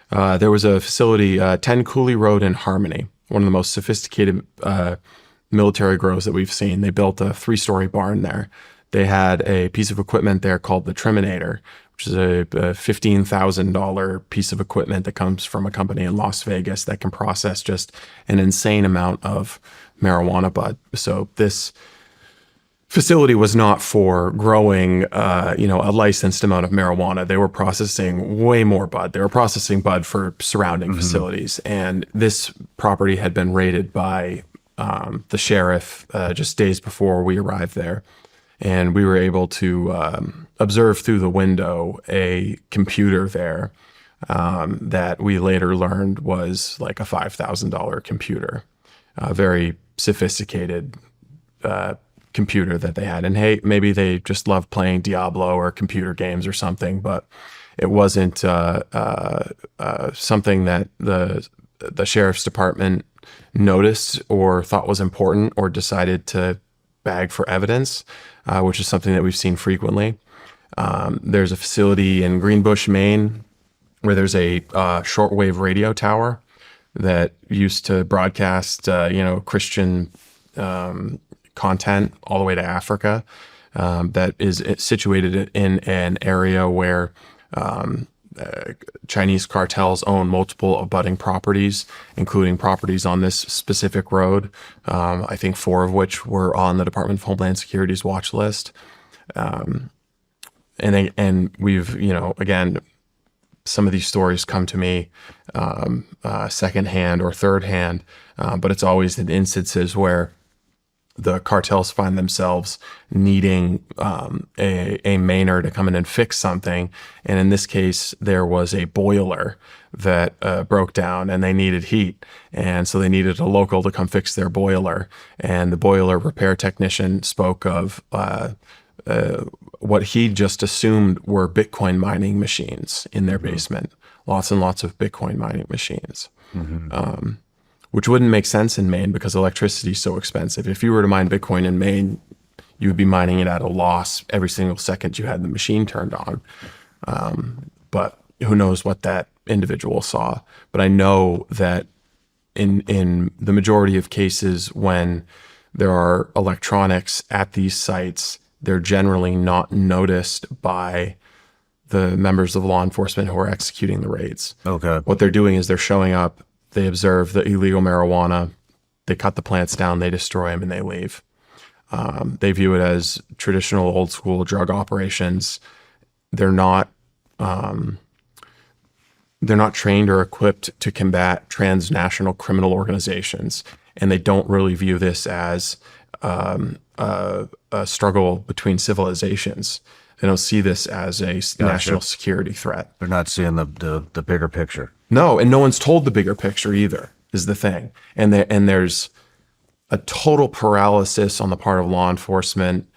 There was a facility, 10 Cooley Road in Harmony, one of the most sophisticated military grows that we've seen. They built a 3-story barn there. They had a piece of equipment there called the Triminator, which is a $15,000 piece of equipment that comes from a company in Las Vegas that can process just an insane amount of marijuana bud. So this facility was not for growing, a licensed amount of marijuana. They were processing way more bud. They were processing bud for surrounding facilities. And this property had been raided by the sheriff just days before we arrived there. And we were able to observe through the window a computer there that we later learned was like a $5,000 computer, a very sophisticated computer that they had. And hey, maybe they just loved playing Diablo or computer games or something, but it wasn't something that the sheriff's department noticed or thought was important or decided to bag for evidence, which is something that we've seen frequently. There's a facility in Greenbush, Maine, where there's a shortwave radio tower that used to broadcast, Christian content all the way to Africa. That is situated in an area where Chinese cartels own multiple abutting properties, including properties on this specific road. I think 4 of which were on the Department of Homeland Security's watch list. And we've, again, some of these stories come to me secondhand or thirdhand, but it's always in instances where the cartels find themselves needing a Mainer to come in and fix something. And in this case, there was a boiler that broke down and they needed heat. And so they needed a local to come fix their boiler. And the boiler repair technician spoke of what he just assumed were Bitcoin mining machines in their basement. Lots and lots of Bitcoin mining machines. Which wouldn't make sense in Maine because electricity is so expensive. If you were to mine Bitcoin in Maine, you would be mining it at a loss every single second you had the machine turned on. But who knows what that individual saw. But I know that in the majority of cases when there are electronics at these sites, they're generally not noticed by the members of law enforcement who are executing the raids. Okay. What they're doing is they're showing up, they observe the illegal marijuana, they cut the plants down, they destroy them, and they leave. They view it as traditional old school drug operations. They're not trained or equipped to combat transnational criminal organizations, and they don't really view this as a struggle between civilizations. They don't see this as a national security threat. They're not seeing the bigger picture. No, and no one's told the bigger picture either, is the thing. And there's a total paralysis on the part of law enforcement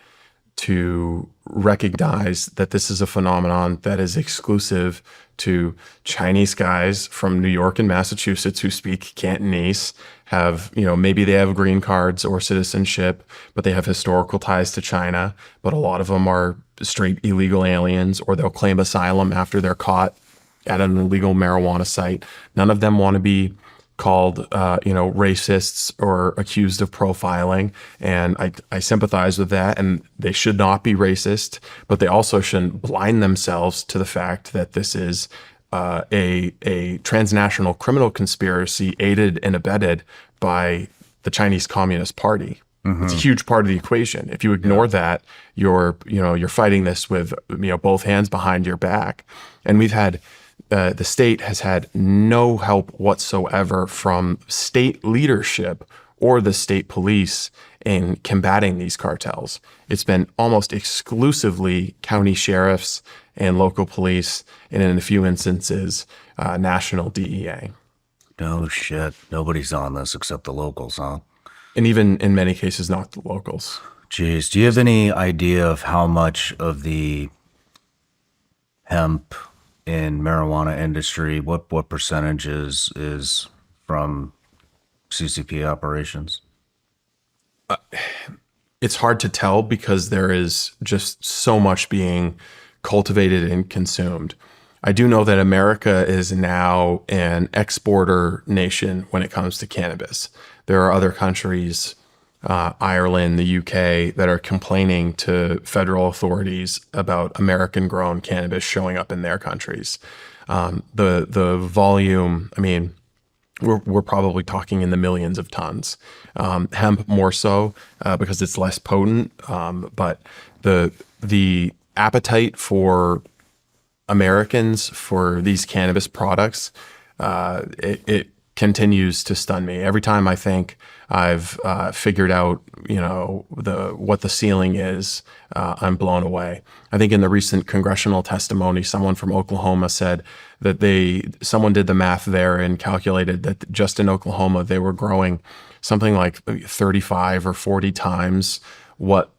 to recognize that this is a phenomenon that is exclusive to Chinese guys from New York and Massachusetts who speak Cantonese, have, maybe they have green cards or citizenship, but they have historical ties to China. But a lot of them are straight illegal aliens, or they'll claim asylum after they're caught at an illegal marijuana site. None of them want to be called, racists or accused of profiling. And I sympathize with that. And they should not be racist, but they also shouldn't blind themselves to the fact that this is a transnational criminal conspiracy aided and abetted by the Chinese Communist Party. It's a huge part of the equation. If you ignore that, you're fighting this with both hands behind your back. And we've had the state has had no help whatsoever from state leadership or the state police in combating these cartels. It's been almost exclusively county sheriffs and local police, and in a few instances, national DEA. No shit. Nobody's on this except the locals, huh? And even in many cases, not the locals. Jeez. Do you have any idea of how much of the hemp in marijuana industry, what percentage is from CCP operations? It's hard to tell because there is just so much being cultivated and consumed. I do know that America is now an exporter nation when it comes to cannabis. There are other countries, Ireland, the UK, that are complaining to federal authorities about American-grown cannabis showing up in their countries. The volume, we're probably talking in the millions of tons. Hemp more so because it's less potent, but the appetite for Americans for these cannabis products, it continues to stun me. Every time I think I've figured out, what the ceiling is, I'm blown away. I think in the recent congressional testimony, someone from Oklahoma said that someone did the math there and calculated that just in Oklahoma, they were growing something like 35 or 40 times what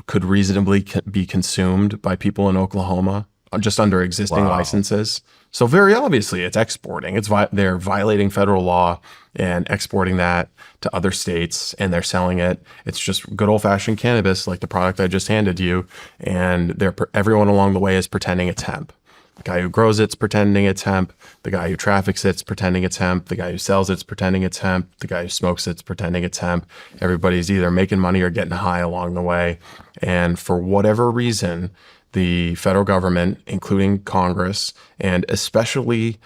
could reasonably be consumed by people in Oklahoma just under existing licenses. So very obviously it's exporting. They're violating federal law and exporting that to other states, and they're selling it. It's just good old fashioned cannabis, like the product I just handed you. And everyone along the way is pretending it's hemp. The guy who grows it's pretending it's hemp. The guy who traffics it's pretending it's hemp. The guy who sells it's pretending it's hemp. The guy who smokes it's pretending it's hemp. Everybody's either making money or getting high along the way. And for whatever reason, the federal government, including Congress, and especially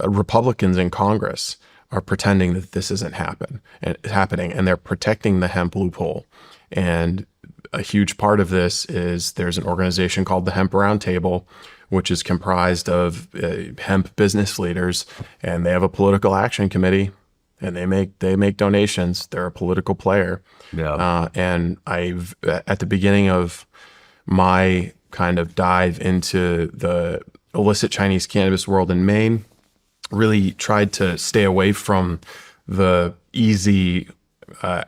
Republicans in Congress, are pretending that this isn't happening, and they're protecting the hemp loophole. And a huge part of this is there's an organization called the Hemp Roundtable, which is comprised of hemp business leaders, and they have a political action committee, and they make donations. They're a political player. Yeah. And I've at the beginning of my kind of dive into the illicit Chinese cannabis world in Maine, really tried to stay away from the easy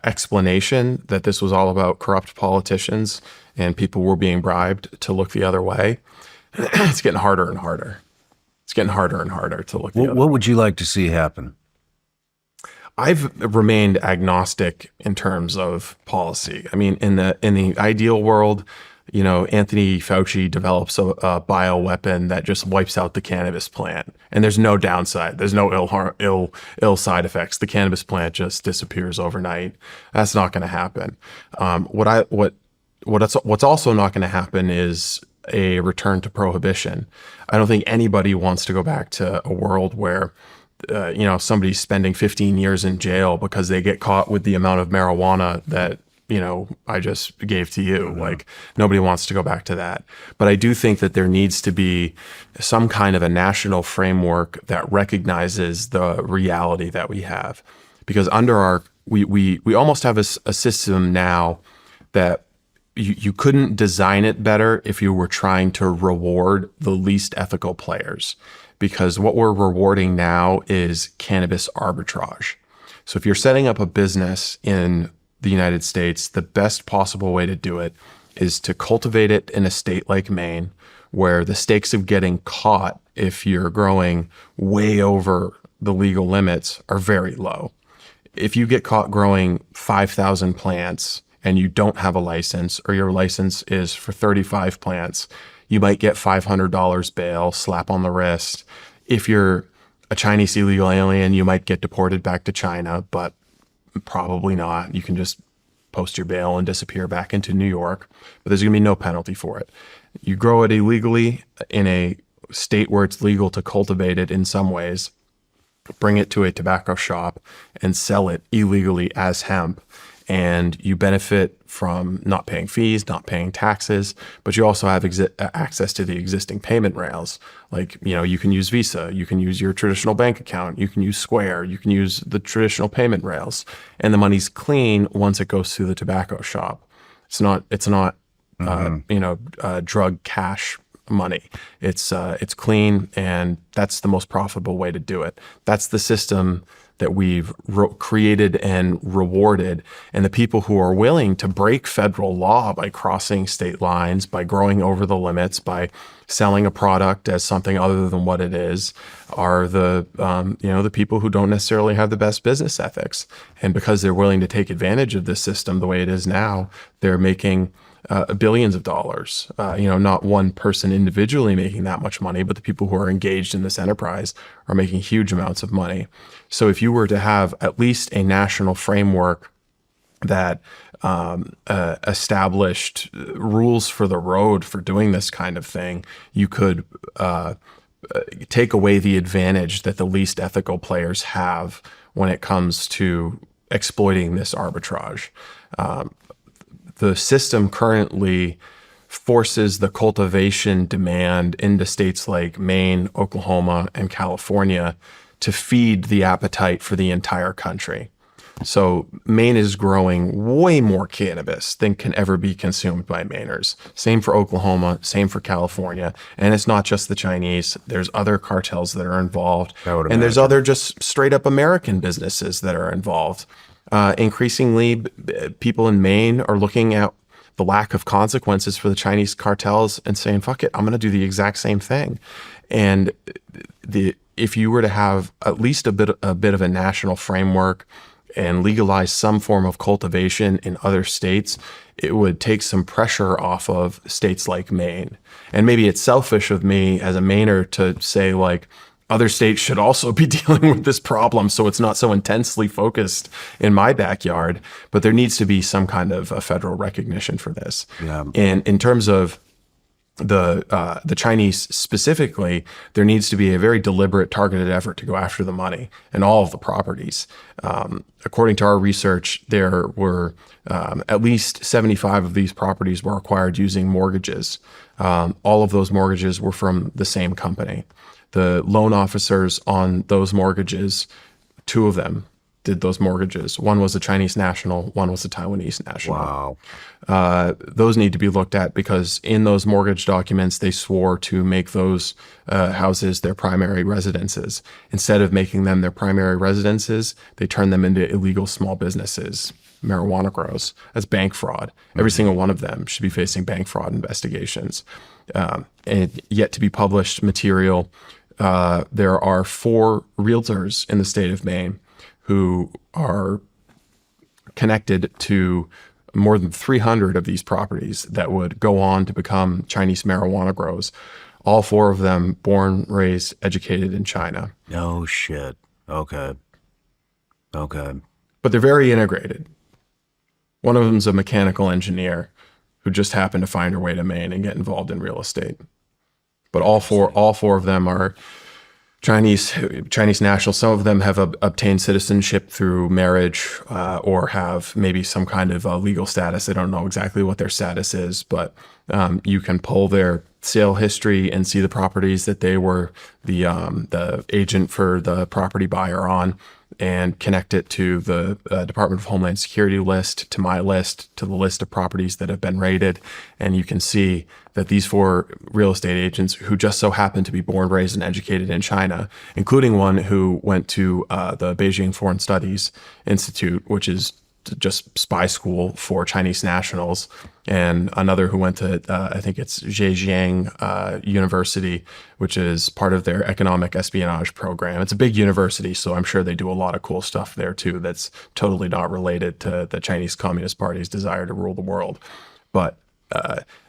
explanation that this was all about corrupt politicians and people were being bribed to look the other way. It's getting harder and harder. It's getting harder and harder to look the other way. What would you like to see happen? I've remained agnostic in terms of policy. I mean, in the ideal world, you know, Anthony Fauci develops a bioweapon that just wipes out the cannabis plant, and there's no downside. There's no ill side effects. The cannabis plant just disappears overnight. That's not going to happen. What's also not going to happen is a return to prohibition. I don't think anybody wants to go back to a world where somebody's spending 15 years in jail because they get caught with the amount of marijuana that I just gave to you. Like, nobody wants to go back to that. But I do think that there needs to be some kind of a national framework that recognizes the reality that we have. Because we almost have a system now that you couldn't design it better if you were trying to reward the least ethical players. Because what we're rewarding now is cannabis arbitrage. So if you're setting up a business in the United States, the best possible way to do it is to cultivate it in a state like Maine, where the stakes of getting caught if you're growing way over the legal limits are very low. If you get caught growing 5,000 plants and you don't have a license, or your license is for 35 plants, you might get $500 bail, slap on the wrist. If you're a Chinese illegal alien, you might get deported back to China, but probably not. You can just post your bail and disappear back into New York, but there's going to be no penalty for it. You grow it illegally in a state where it's legal to cultivate it in some ways, bring it to a tobacco shop and sell it illegally as hemp. And you benefit from not paying fees, not paying taxes, but you also have access to the existing payment rails. Like, you can use Visa, you can use your traditional bank account, you can use Square, you can use the traditional payment rails, and the money's clean once it goes through the tobacco shop. It's not drug cash money. It's clean, and that's the most profitable way to do it. That's the system that we've created and rewarded. And the people who are willing to break federal law by crossing state lines, by growing over the limits, by selling a product as something other than what it is, are the people who don't necessarily have the best business ethics. And because they're willing to take advantage of this system the way it is now, they're making billions of dollars. Not one person individually making that much money, but the people who are engaged in this enterprise are making huge amounts of money. So if you were to have at least a national framework that established rules for the road for doing this kind of thing, you could take away the advantage that the least ethical players have when it comes to exploiting this arbitrage. The system currently forces the cultivation demand into states like Maine, Oklahoma, and California to feed the appetite for the entire country. So Maine is growing way more cannabis than can ever be consumed by Mainers. Same for Oklahoma, same for California. And it's not just the Chinese. There's other cartels that are involved. And there's other just straight up American businesses that are involved. Increasingly, people in Maine are looking at the lack of consequences for the Chinese cartels and saying, fuck it, I'm going to do the exact same thing. And if you were to have at least a bit of a national framework and legalize some form of cultivation in other states, it would take some pressure off of states like Maine. And maybe it's selfish of me as a Mainer to say, like, other states should also be dealing with this problem, so it's not so intensely focused in my backyard. But there needs to be some kind of a federal recognition for this. Yeah. And in terms of the Chinese specifically, there needs to be a very deliberate, targeted effort to go after the money and all of the properties. According to our research, there were at least 75 of these properties were acquired using mortgages. All of those mortgages were from the same company. The loan officers on those mortgages, 2 of them did those mortgages. One was a Chinese national, one was a Taiwanese national. Wow. Those need to be looked at because in those mortgage documents, they swore to make those houses their primary residences. Instead of making them their primary residences, they turned them into illegal small businesses, marijuana grows. That's bank fraud. Every single one of them should be facing bank fraud investigations. And yet to be published material, there are 4 realtors in the state of Maine who are connected to more than 300 of these properties that would go on to become Chinese marijuana grows. All 4 of them born, raised, educated in China. No shit. Okay. But they're very integrated. One of them's a mechanical engineer who just happened to find her way to Maine and get involved in real estate. But all four of them are Chinese nationals. Some of them have obtained citizenship through marriage or have maybe some kind of legal status. They don't know exactly what their status is, but you can pull their sale history and see the properties that they were the agent for the property buyer on, and connect it to the Department of Homeland Security list, to my list, to the list of properties that have been raided. And you can see that these 4 real estate agents, who just so happen to be born, raised, and educated in China, including one who went to the Beijing Foreign Studies Institute, which is just spy school for Chinese nationals, and another who went to, I think it's Zhejiang University, which is part of their economic espionage program. It's a big university, so I'm sure they do a lot of cool stuff there too that's totally not related to the Chinese Communist Party's desire to rule the world. But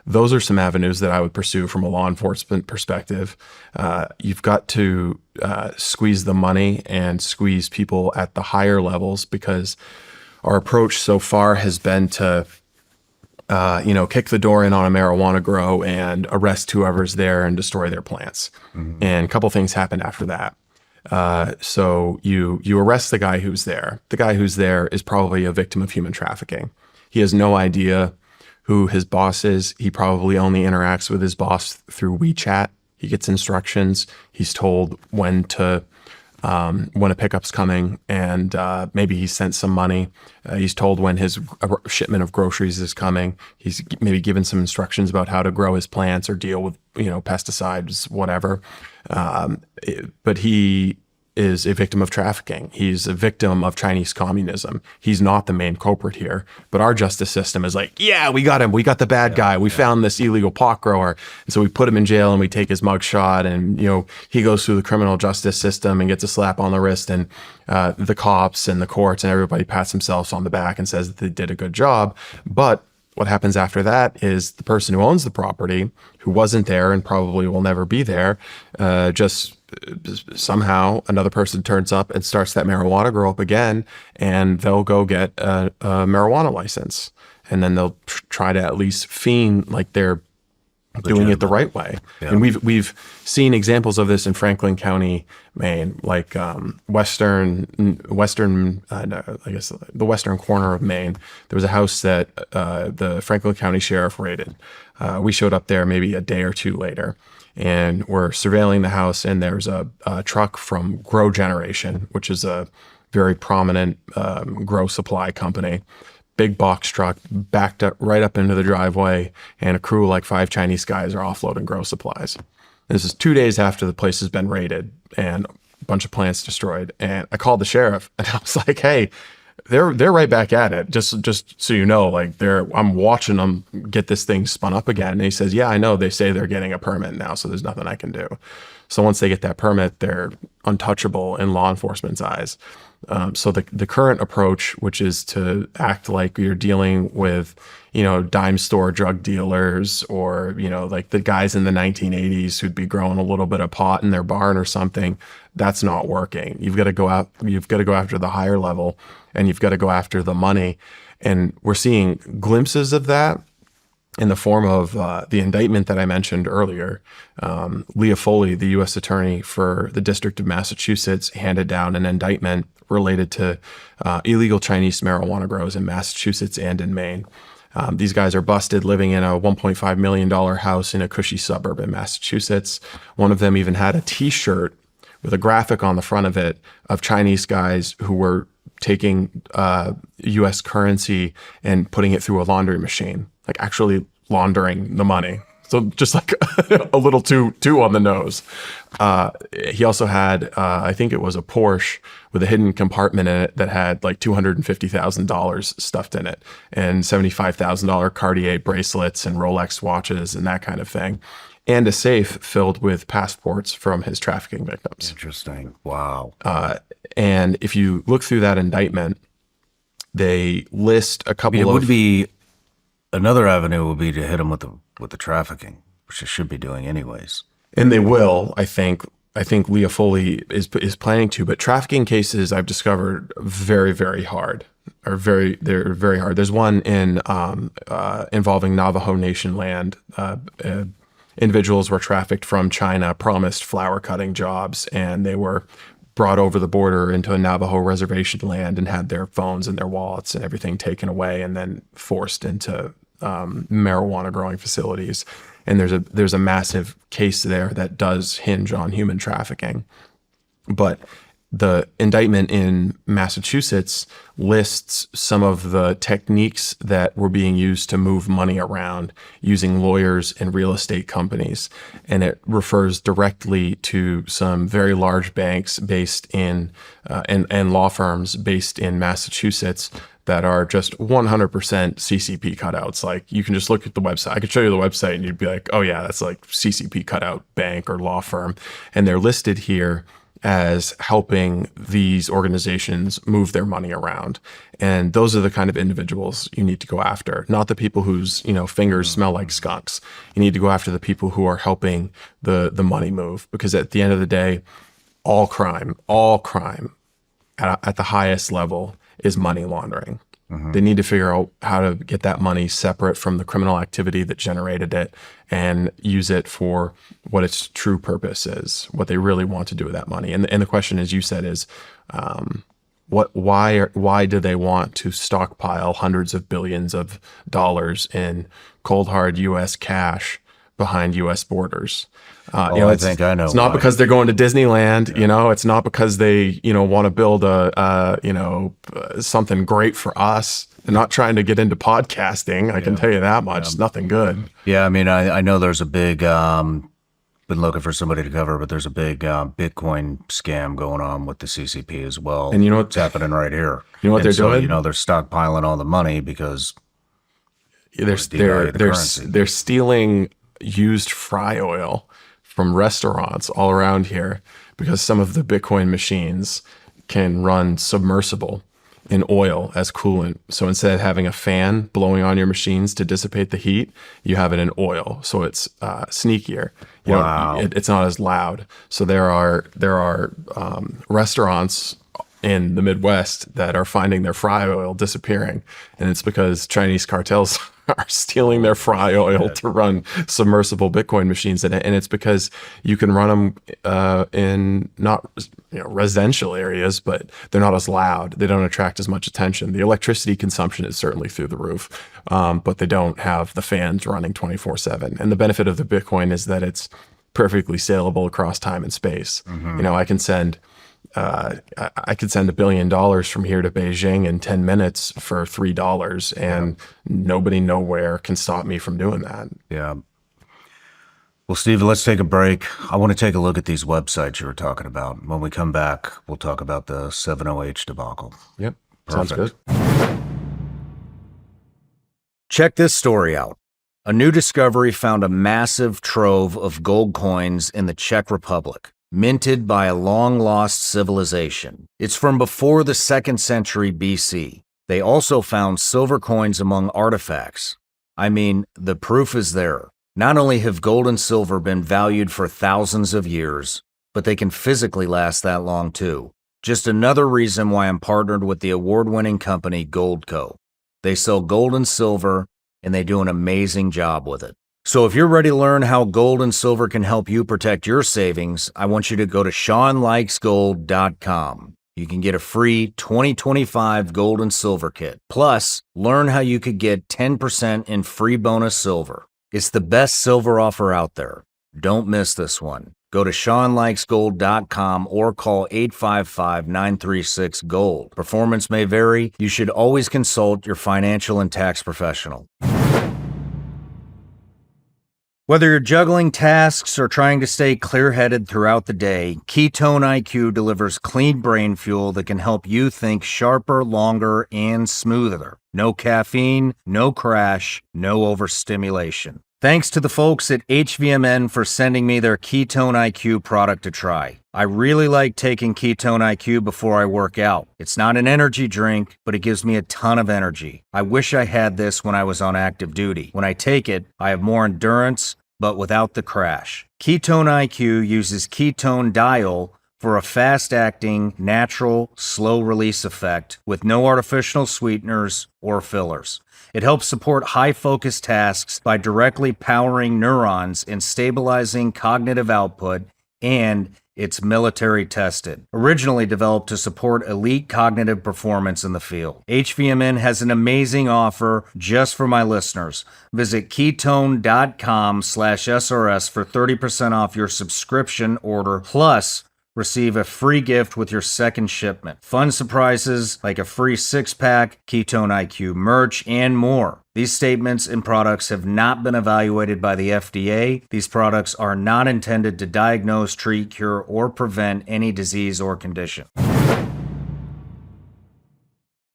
those are some avenues that I would pursue from a law enforcement perspective. You've got to squeeze the money and squeeze people at the higher levels, because our approach so far has been to, kick the door in on a marijuana grow and arrest whoever's there and destroy their plants. Mm-hmm. And a couple things happened after that. So you arrest the guy who's there. The guy who's there is probably a victim of human trafficking. He has no idea who his boss is. He probably only interacts with his boss through WeChat. He gets instructions. He's told when a pickup's coming, and maybe he sent some money. He's told when his shipment of groceries is coming. He's maybe given some instructions about how to grow his plants or deal with, pesticides, whatever. But he is a victim of trafficking. He's a victim of Chinese communism. He's not the main culprit here, but our justice system is like, yeah, we got him. We got the bad guy. We found this illegal pot grower. And so we put him in jail and we take his mugshot, and, he goes through the criminal justice system and gets a slap on the wrist, and the cops and the courts and everybody pats themselves on the back and says that they did a good job. But what happens after that is the person who owns the property, who wasn't there and probably will never be there, just somehow another person turns up and starts that marijuana grow up again, and they'll go get a marijuana license, and then they'll try to at least fiend like they're doing it the right way. Yeah. And we've seen examples of this in Franklin County, Maine, like the western corner of Maine. There was a house that the Franklin County Sheriff raided. We showed up there maybe a day or two later, and we're surveilling the house, and there's a truck from Grow Generation, which is a very prominent grow supply company. Big box truck backed up right up into the driveway, and a crew of like 5 Chinese guys are offloading grow supplies. This is 2 days after the place has been raided and a bunch of plants destroyed. And I called the sheriff, and I was like, hey, they're right back at it. Just so you know, like I'm watching them get this thing spun up again. And he says, yeah, I know. They say they're getting a permit now, so there's nothing I can do. So once they get that permit, they're untouchable in law enforcement's eyes. So the current approach, which is to act like you're dealing with, dime store drug dealers, or, like the guys in the 1980s who'd be growing a little bit of pot in their barn or something, that's not working. You've got to go after the higher level, and you've got to go after the money. And we're seeing glimpses of that in the form of the indictment that I mentioned earlier. Leah Foley, the U.S. attorney for the District of Massachusetts, handed down an indictment related to illegal Chinese marijuana grows in Massachusetts and in Maine. These guys are busted living in a $1.5 million house in a cushy suburb in Massachusetts. One of them even had a T-shirt with a graphic on the front of it of Chinese guys who were taking U.S. currency and putting it through a laundry machine, like actually laundering the money. So just like a little too on the nose. He also had, I think it was a Porsche with a hidden compartment in it that had like $250,000 stuffed in it, and $75,000 Cartier bracelets and Rolex watches and that kind of thing, and a safe filled with passports from his trafficking victims. Interesting. Wow. And if you look through that indictment, they list a couple It of... would be another avenue would be to hit them with the trafficking, which they should be doing anyways. And they will, I think. I think Leah Foley is planning to, but trafficking cases I've discovered very, very hard. They're very hard. There's one in involving Navajo Nation land. Individuals were trafficked from China, promised flower cutting jobs, and they were brought over the border into a Navajo reservation land and had their phones and their wallets and everything taken away, and then forced into marijuana growing facilities. And there's a massive case there that does hinge on human trafficking. But the indictment in Massachusetts lists some of the techniques that were being used to move money around using lawyers and real estate companies. And it refers directly to some very large banks based in, and law firms based in Massachusetts that are just 100% CCP cutouts. Like, you can just look at the website. I could show you the website and you'd be like, oh yeah, that's like CCP cutout bank or law firm. And they're listed here as helping these organizations move their money around. And those are the kind of individuals you need to go after, not the people whose, fingers smell like skunks. You need to go after the people who are helping the money move, because at the end of the day, all crime at the highest level is money laundering. Mm-hmm. They need to figure out how to get that money separate from the criminal activity that generated it and use it for what its true purpose is, what they really want to do with that money. And the question, as you said, is why do they want to stockpile hundreds of billions of dollars in cold hard U.S. cash behind U.S. borders? I think I know. It's not because they're going to Disneyland. Yeah. It's not because they, want to build something great for us. They're not trying to get into podcasting. I can tell you that much. It's nothing good. Yeah, I mean, I know there's a big, been looking for somebody to cover, but there's a big Bitcoin scam going on with the CCP as well. And you know what's happening right here? You know what they're doing? They're stockpiling all the money because they're stealing used fry oil from restaurants all around here, because some of the Bitcoin machines can run submersible in oil as coolant. So instead of having a fan blowing on your machines to dissipate the heat, you have it in oil. So it's sneakier. It's not as loud. So there are restaurants in the Midwest that are finding their fry oil disappearing. And it's because Chinese cartels are stealing their fry oil to run submersible Bitcoin machines in it. And it's because you can run them in not residential areas, but they're not as loud. They don't attract as much attention. The electricity consumption is certainly through the roof, but they don't have the fans running 24/7. And the benefit of the Bitcoin is that it's perfectly saleable across time and space. Mm-hmm. I can send $1 billion from here to Beijing in 10 minutes for $3, and nobody nowhere can stop me from doing that. Yeah. Well, Steve, let's take a break. I want to take a look at these websites you were talking about. When we come back, we'll talk about the 70H debacle. Yep. Sounds good. Check this story out. A new discovery found a massive trove of gold coins in the Czech Republic, minted by a long-lost civilization. It's from before the 2nd century BC. They also found silver coins among artifacts. I mean, the proof is there. Not only have gold and silver been valued for thousands of years, but they can physically last that long too. Just another reason why I'm partnered with the award-winning company Goldco. They sell gold and silver, and they do an amazing job with it. So if you're ready to learn how gold and silver can help you protect your savings, I want you to go to SeanLikesGold.com. You can get a free 2025 gold and silver kit. Plus, learn how you could get 10% in free bonus silver. It's the best silver offer out there. Don't miss this one. Go to SeanLikesGold.com or call 855-936-GOLD. Performance may vary. You should always consult your financial and tax professional. Whether you're juggling tasks or trying to stay clear-headed throughout the day, Ketone IQ delivers clean brain fuel that can help you think sharper, longer, and smoother. No caffeine, no crash, no overstimulation. Thanks to the folks at HVMN for sending me their Ketone IQ product to try. I really like taking Ketone IQ before I work out. It's not an energy drink, but it gives me a ton of energy. I wish I had this when I was on active duty. When I take it, I have more endurance, but without the crash. Ketone IQ uses ketone diol for a fast-acting, natural, slow-release effect with no artificial sweeteners or fillers. It helps support high-focus tasks by directly powering neurons and stabilizing cognitive output, and it's military tested. Originally developed to support elite cognitive performance in the field. HVMN has an amazing offer just for my listeners. Visit ketone.com/SRS for 30% off your subscription order, plus receive a free gift with your second shipment. Fun surprises like a free 6-pack, Ketone IQ merch, and more. These statements and products have not been evaluated by the FDA. These products are not intended to diagnose, treat, cure, or prevent any disease or condition.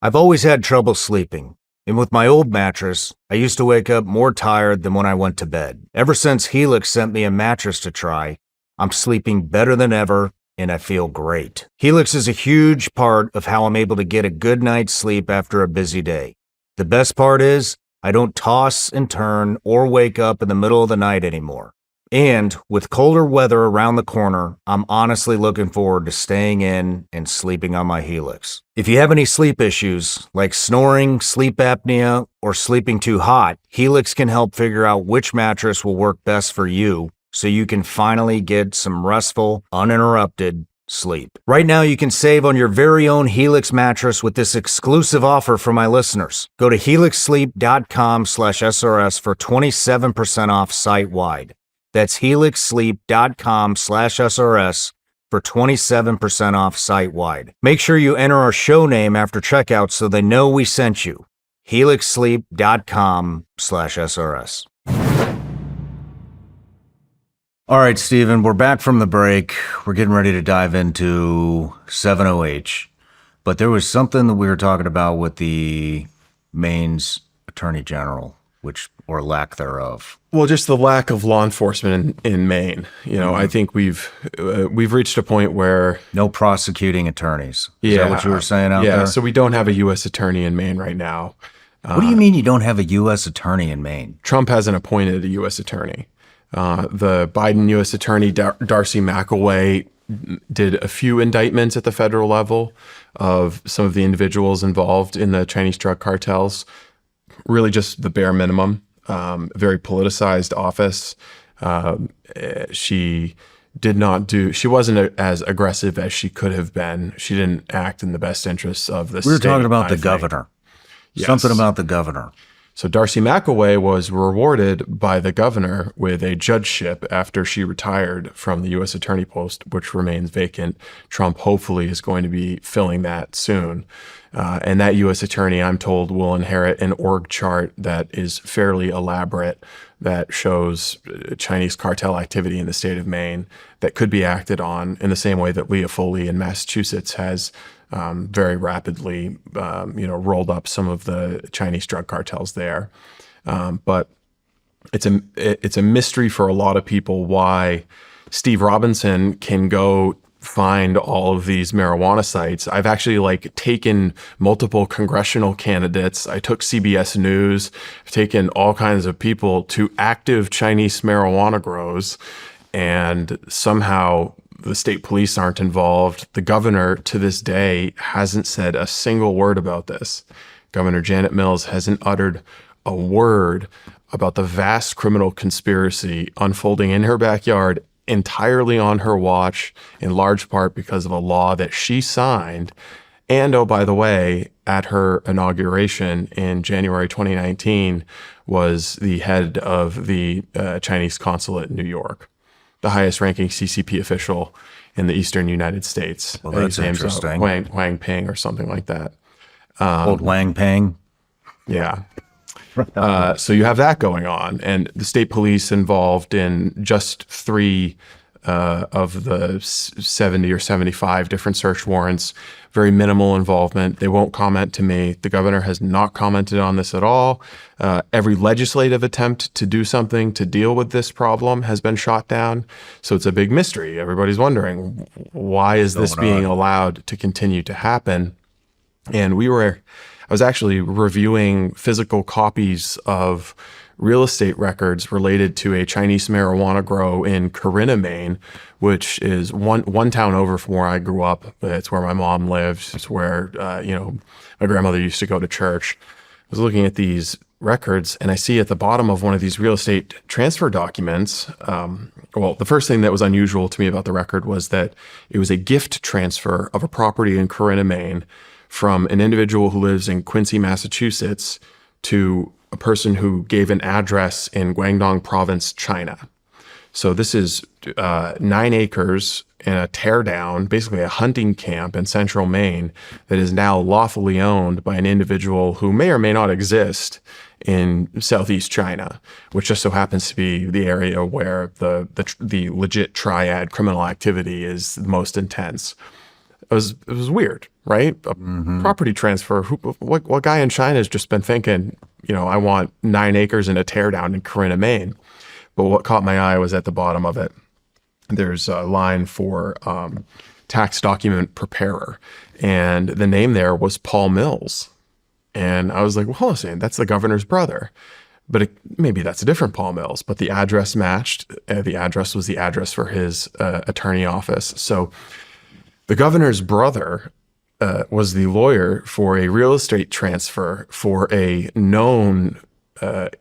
I've always had trouble sleeping. And with my old mattress, I used to wake up more tired than when I went to bed. Ever since Helix sent me a mattress to try, I'm sleeping better than ever, and I feel great. Helix is a huge part of how I'm able to get a good night's sleep after a busy day. The best part is, I don't toss and turn or wake up in the middle of the night anymore. And with colder weather around the corner, I'm honestly looking forward to staying in and sleeping on my Helix. If you have any sleep issues, like snoring, sleep apnea, or sleeping too hot, Helix can help figure out which mattress will work best for you, so you can finally get some restful, uninterrupted sleep. Right now, you can save on your very own Helix mattress with this exclusive offer for my listeners. Go to helixsleep.com/SRS for 27% off site-wide. That's helixsleep.com/SRS for 27% off site-wide. Make sure you enter our show name after checkout so they know we sent you. helixsleep.com/SRS. All right, Stephen, we're back from the break. We're getting ready to dive into 70H. But there was something that we were talking about with the Maine's Attorney General, or lack thereof. Well, just the lack of law enforcement in Maine. You know, I think we've reached a point where no prosecuting attorneys. Is that what you were saying out there? Yeah, so we don't have a U.S. attorney in Maine right now. What do you mean you don't have a U.S. attorney in Maine? Trump hasn't appointed a U.S. attorney. The Biden U.S. attorney, Darcy McElway, did a few indictments at the federal level of some of the individuals involved in the Chinese drug cartels. Really just the bare minimum. Very politicized office. She wasn't as aggressive as she could have been. She didn't act in the best interests of the state. We were talking about the governor. Yes. Something about the governor. So Darcy McElway was rewarded by the governor with a judgeship after she retired from the U.S. attorney post, which remains vacant. Trump hopefully is going to be filling that soon. And that U.S. attorney, I'm told, will inherit an org chart that is fairly elaborate that shows Chinese cartel activity in the state of Maine that could be acted on in the same way that Leah Foley in Massachusetts has very rapidly, rolled up some of the Chinese drug cartels there. But it's a mystery for a lot of people why Steve Robinson can go find all of these marijuana sites. I've actually taken multiple congressional candidates. I took CBS News, I've taken all kinds of people to active Chinese marijuana grows, and somehow the state police aren't involved. The governor to this day hasn't said a single word about this. Governor Janet Mills hasn't uttered a word about the vast criminal conspiracy unfolding in her backyard entirely on her watch, in large part because of a law that she signed. And, oh, by the way, at her inauguration in January 2019, was the head of the Chinese consulate in New York, the highest ranking CCP official in the eastern United States. Well, that's interesting. Wang Ping or something like that. Old Wang Ping. Yeah. So you have that going on, and the state police involved in just 3 of the 70 or 75 different search warrants, very minimal involvement. They won't comment to me. The governor has not commented on this at all. Every legislative attempt to do something to deal with this problem has been shot down. So it's a big mystery. Everybody's wondering, why is this being allowed to continue to happen? And I was actually reviewing physical copies of real estate records related to a Chinese marijuana grow in Corinna, Maine, which is one town over from where I grew up. It's where my mom lives. It's where my grandmother used to go to church. I was looking at these records, and I see at the bottom of one of these real estate transfer documents, the first thing that was unusual to me about the record was that it was a gift transfer of a property in Corinna, Maine, from an individual who lives in Quincy, Massachusetts, to a person who gave an address in Guangdong Province, China. So this is 9 acres and a teardown, basically a hunting camp in central Maine, that is now lawfully owned by an individual who may or may not exist in southeast China, which just so happens to be the area where the legit triad criminal activity is the most intense. It was weird, right? A property transfer. What guy in China has just been thinking, I want 9 acres and a teardown in Corinna, Maine? But what caught my eye was at the bottom of it, there's a line for tax document preparer. And the name there was Paul Mills. And I was like, well, hold on a second, that's the governor's brother. But maybe that's a different Paul Mills. But the address matched. The address was the address for his attorney office. So the governor's brother was the lawyer for a real estate transfer for a known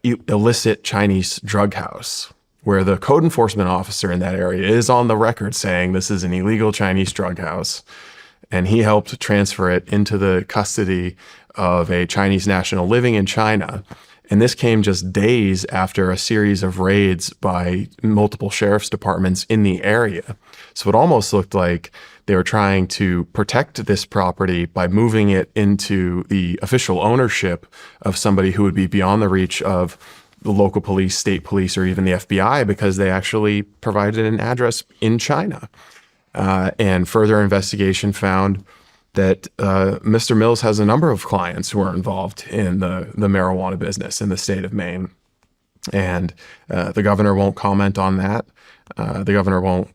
illicit Chinese drug house, where the code enforcement officer in that area is on the record saying this is an illegal Chinese drug house. And he helped transfer it into the custody of a Chinese national living in China. And this came just days after a series of raids by multiple sheriff's departments in the area. So it almost looked like they were trying to protect this property by moving it into the official ownership of somebody who would be beyond the reach of the local police, state police, or even the FBI, because they actually provided an address in China. And further investigation found that Mr. Mills has a number of clients who are involved in the marijuana business in the state of Maine. And the governor won't comment on that. The governor won't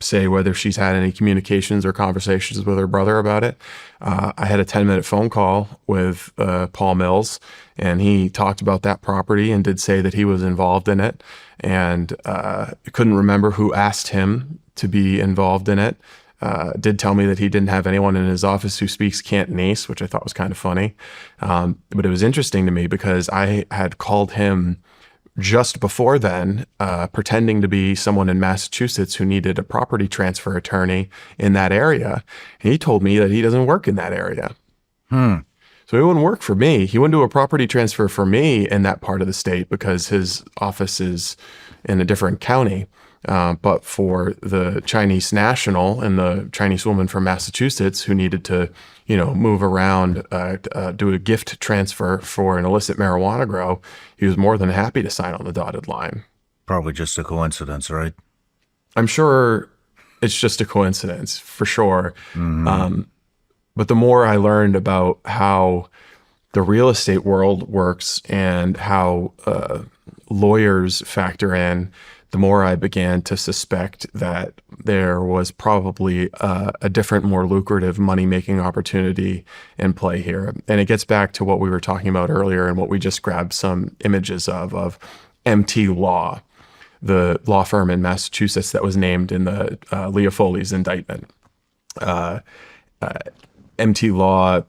say whether she's had any communications or conversations with her brother about it. I had a 10-minute phone call with Paul Mills, and he talked about that property and did say that he was involved in it, and couldn't remember who asked him to be involved in it. Did tell me that he didn't have anyone in his office who speaks Cantonese, which I thought was kind of funny. But it was interesting to me because I had called him just before then, pretending to be someone in Massachusetts who needed a property transfer attorney in that area. And he told me that he doesn't work in that area. So he wouldn't work for me. He wouldn't do a property transfer for me in that part of the state because his office is in a different county. But for the Chinese national and the Chinese woman from Massachusetts who needed to, move around, do a gift transfer for an illicit marijuana grow, he was more than happy to sign on the dotted line. Probably just a coincidence, right? I'm sure it's just a coincidence, for sure. But the more I learned about how the real estate world works and how lawyers factor in, the more I began to suspect that there was probably a different, more lucrative money-making opportunity in play here. And it gets back to what we were talking about earlier and what we just grabbed some images of MT Law, the law firm in Massachusetts that was named in the Leah Foley's indictment. MT Law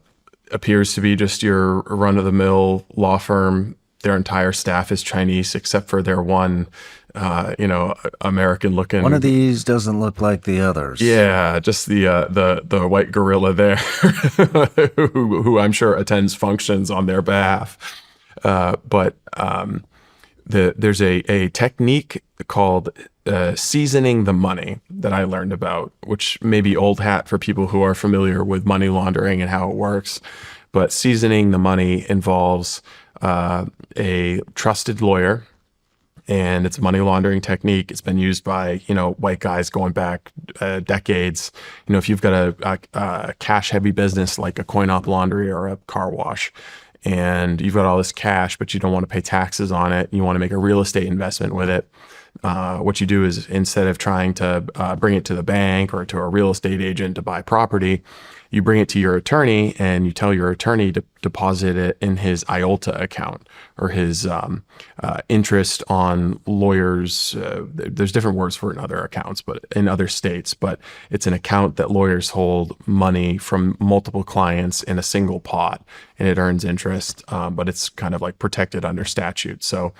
appears to be just your run-of-the-mill law firm. Their entire staff is Chinese, except for their one, American-looking. One of these doesn't look like the others. Yeah, just the white gorilla there, who I'm sure attends functions on their behalf. But there's a technique called seasoning the money that I learned about, which may be old hat for people who are familiar with money laundering and how it works. But seasoning the money involves a trusted lawyer, and it's a money laundering technique. It's been used by, white guys going back decades. If you've got a cash heavy business like a coin-op laundry or a car wash, and you've got all this cash, but you don't want to pay taxes on it, you want to make a real estate investment with it, what you do is, instead of trying to bring it to the bank or to a real estate agent to buy property, you bring it to your attorney and you tell your attorney to deposit it in his IOLTA account, or his interest on lawyers. There's different words for it in other accounts, but in other states, but it's an account that lawyers hold money from multiple clients in a single pot, and it earns interest, but it's kind of like protected under statute. So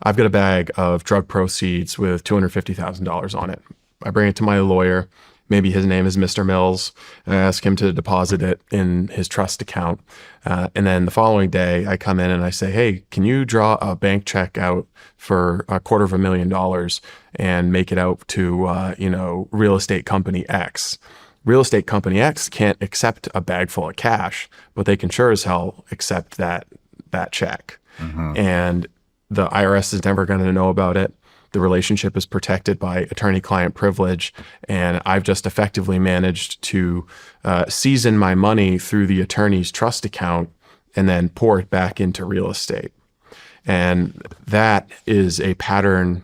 I've got a bag of drug proceeds with $250,000 on it. I bring it to my lawyer. Maybe his name is Mr. Mills. And I ask him to deposit it in his trust account. And then the following day, I come in and I say, hey, can you draw a bank check out for $250,000 and make it out to, real estate company X? Real estate company X can't accept a bag full of cash, but they can sure as hell accept that check. And the IRS is never going to know about it. The relationship is protected by attorney-client privilege, and I've just effectively managed to season my money through the attorney's trust account and then pour it back into real estate. And that is a pattern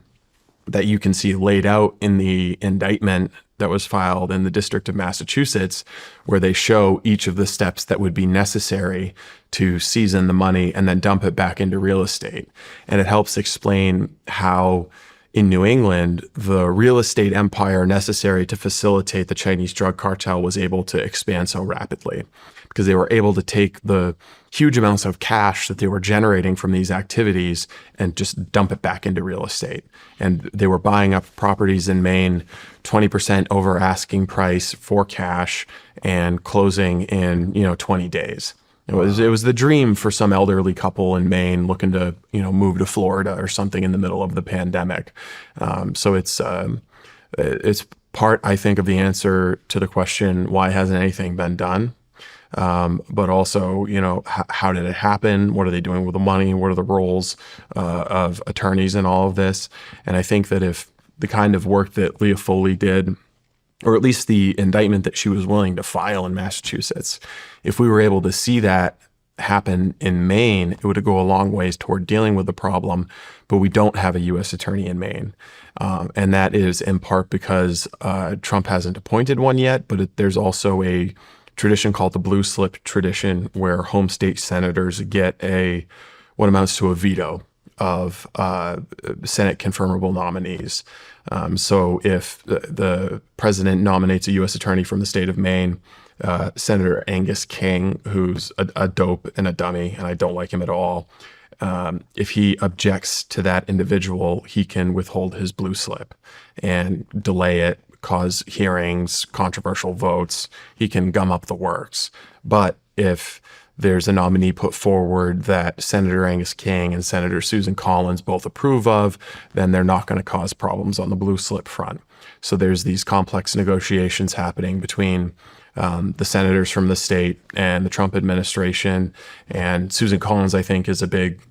that you can see laid out in the indictment that was filed in the District of Massachusetts, where they show each of the steps that would be necessary to season the money and then dump it back into real estate. And it helps explain how in New England, the real estate empire necessary to facilitate the Chinese drug cartel was able to expand so rapidly, because they were able to take the huge amounts of cash that they were generating from these activities and just dump it back into real estate. And they were buying up properties in Maine 20% over asking price for cash and closing in 20 days. It was the dream for some elderly couple in Maine looking to move to Florida or something in the middle of the pandemic. So it's part, I think, of the answer to the question, why hasn't anything been done? But also, how did it happen? What are they doing with the money? What are the roles of attorneys in all of this? And I think that if the kind of work that Leah Foley did, or at least the indictment that she was willing to file in Massachusetts, if we were able to see that happen in Maine, it would go a long ways toward dealing with the problem. But we don't have a U.S. attorney in Maine. And that is in part because Trump hasn't appointed one yet, but there's also a tradition called the blue slip tradition, where home state senators get what amounts to a veto of Senate confirmable nominees. So if the president nominates a U.S. attorney from the state of Maine, Senator Angus King, who's a dope and a dummy, and I don't like him at all, if he objects to that individual, he can withhold his blue slip and delay it, cause hearings, controversial votes. He can gum up the works. But if there's a nominee put forward that Senator Angus King and Senator Susan Collins both approve of, then they're not going to cause problems on the blue slip front. So there's these complex negotiations happening between the senators from the state and the Trump administration. And Susan Collins, I think, is a big